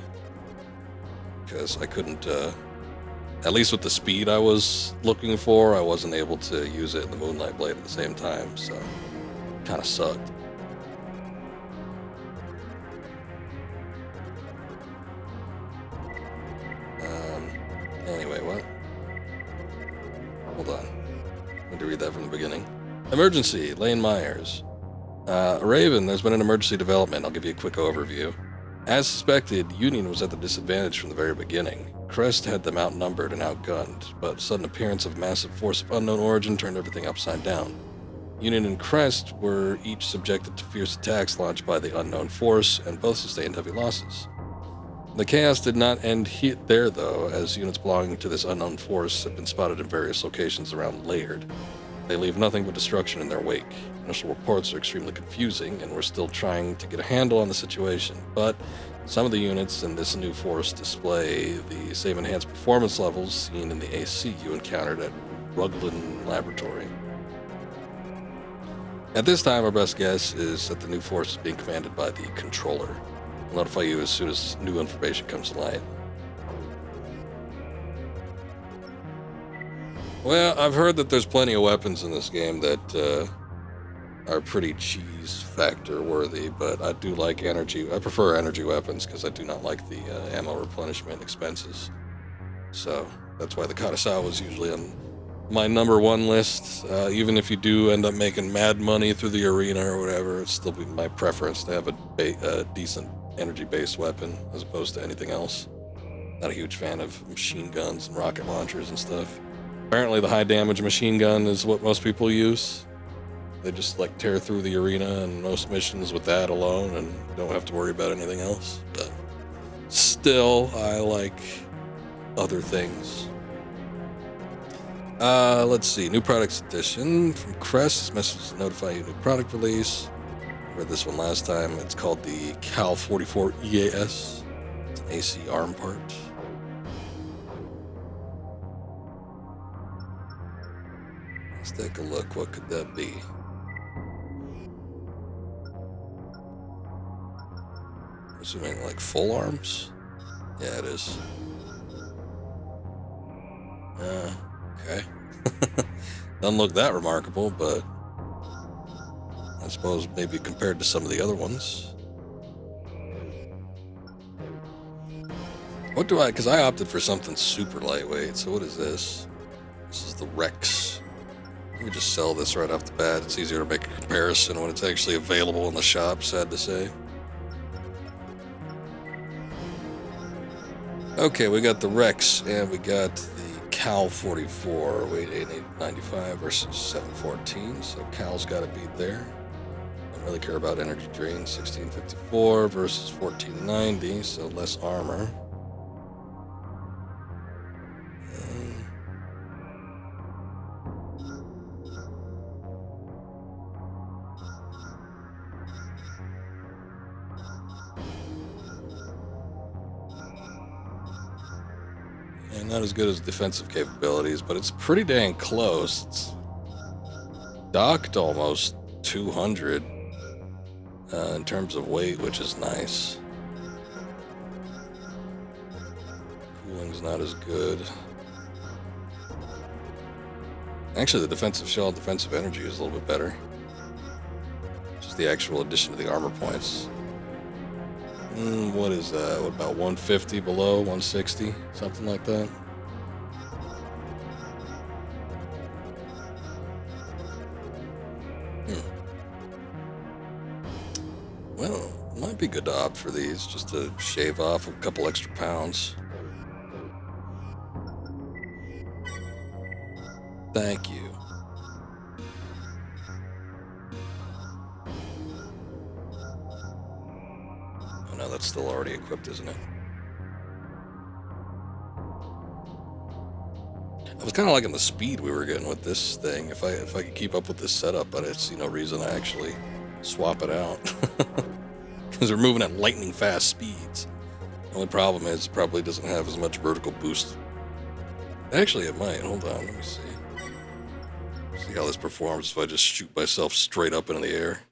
because I couldn't, at least with the speed I was looking for, I wasn't able to use it in the Moonlight Blade at the same time, so kind of sucked. Anyway, what? Hold on. I need to read that from the beginning. Emergency, Lane Myers. Raven, there's been an emergency development. I'll give you a quick overview. As suspected, Union was at the disadvantage from the very beginning. Crest had them outnumbered and outgunned, but sudden appearance of massive force of unknown origin turned everything upside down. Union and Crest were each subjected to fierce attacks launched by the unknown force, and both sustained heavy losses. The chaos did not end there, though, as units belonging to this unknown force have been spotted in various locations around Laird. They leave nothing but destruction in their wake. Initial reports are extremely confusing, and we're still trying to get a handle on the situation, but some of the units in this new force display the same enhanced performance levels seen in the AC you encountered at Ruglin Laboratory. At this time, our best guess is that the new force is being commanded by the Controller. I'll notify you as soon as new information comes to light. Well, I've heard that there's plenty of weapons in this game that are pretty cheese factor worthy, but I do like energy. I prefer energy weapons because I do not like the ammo replenishment expenses. So that's why the Katasawa is usually on my number 1 list. Even if you do end up making mad money through the arena or whatever, it'd still be my preference to have a decent energy-based weapon as opposed to anything else. Not a huge fan of machine guns and rocket launchers and stuff. Apparently the high damage machine gun is what most people use. They just like tear through the arena and most missions with that alone and don't have to worry about anything else. But still, I like other things. Let's see. New Products Edition from Crest. This message to notify you new product release. I read this one last time. It's called the Cal 44 EAS. It's an AC arm part. Let's take a look. What could that be? Assuming like full arms? Yeah, it is. Okay. Doesn't look that remarkable, but I suppose maybe compared to some of the other ones. What do I, because I opted for something super lightweight, so what is this? This is the Rex. Let me just sell this right off the bat. It's easier to make a comparison when it's actually available in the shop, sad to say. Okay, we got the Rex, and we got the Cal 44, weight 895 versus 714, so Cal's got to beat there. Don't really care about energy drain, 1654 versus 1490, so less armor. And not as good as defensive capabilities, but it's pretty dang close. It's docked almost 200 in terms of weight, which is nice. Cooling's not as good. Actually, the defensive shell, defensive energy is a little bit better. Just the actual addition to the armor points. What is that? What, about 150 below, 160? Something like that? Well, it might be good to opt for these, just to shave off a couple extra pounds. Thank you. Oh no, that's still already equipped, isn't it? I was kind of liking the speed we were getting with this thing. If I could keep up with this setup, but I see no reason to actually swap it out. Because we're moving at lightning fast speeds. The only problem is it probably doesn't have as much vertical boost. Actually, it might. Hold on, let me see. See how this performs if I just shoot myself straight up into the air.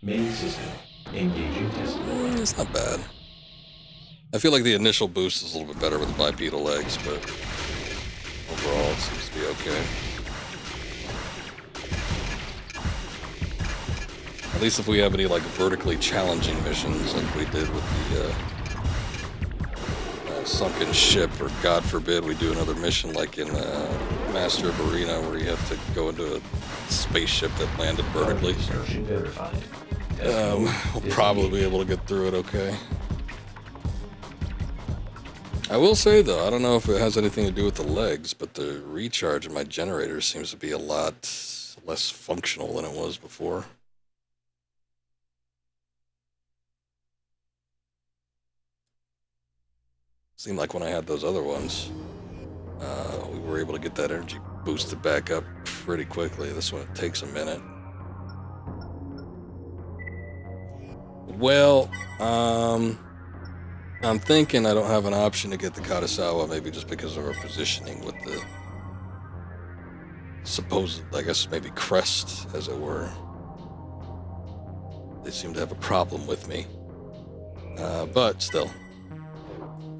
Main system. Engaging test mode. It's not bad. I feel like the initial boost is a little bit better with the bipedal legs, but overall it seems to be okay. At least if we have any like vertically challenging missions like we did with the sunken ship, or God forbid we do another mission like in Master of Arena where you have to go into a spaceship that landed vertically. Construction verified. We'll probably be able to get through it okay. I will say though, I don't know if it has anything to do with the legs, but the recharge in my generator seems to be a lot less functional than it was before. Seemed like when I had those other ones, we were able to get that energy boosted back up pretty quickly. This one, it takes a minute. Well, I'm thinking I don't have an option to get the Katasawa, maybe just because of our positioning with the supposed, I guess, maybe crest, as it were. They seem to have a problem with me. But still,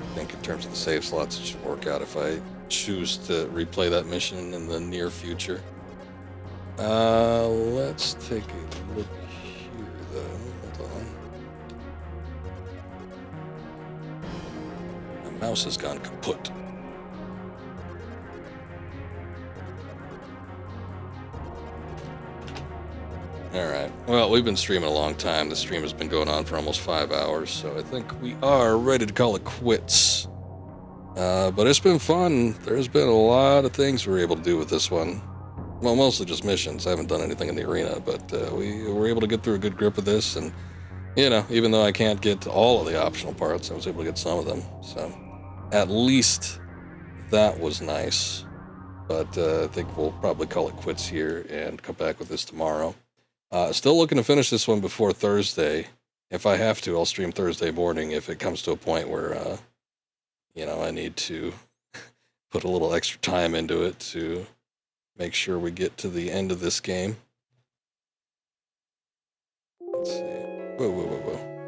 I think in terms of the save slots, it should work out if I choose to replay that mission in the near future. Let's take a look here, though. Hold on. My mouse has gone kaput. Alright, well, we've been streaming a long time. The stream has been going on for almost 5 hours, so I think we are ready to call it quits. But it's been fun. There's been a lot of things we were able to do with this one. Well, mostly just missions. I haven't done anything in the arena, but we were able to get through a good grip of this, and, you know, even though I can't get to all of the optional parts, I was able to get some of them, so at least that was nice. But I think we'll probably call it quits here and come back with this tomorrow. Still looking to finish this one before Thursday. If I have to, I'll stream Thursday morning if it comes to a point where, you know, I need to put a little extra time into it to make sure we get to the end of this game. Let's see. Whoa.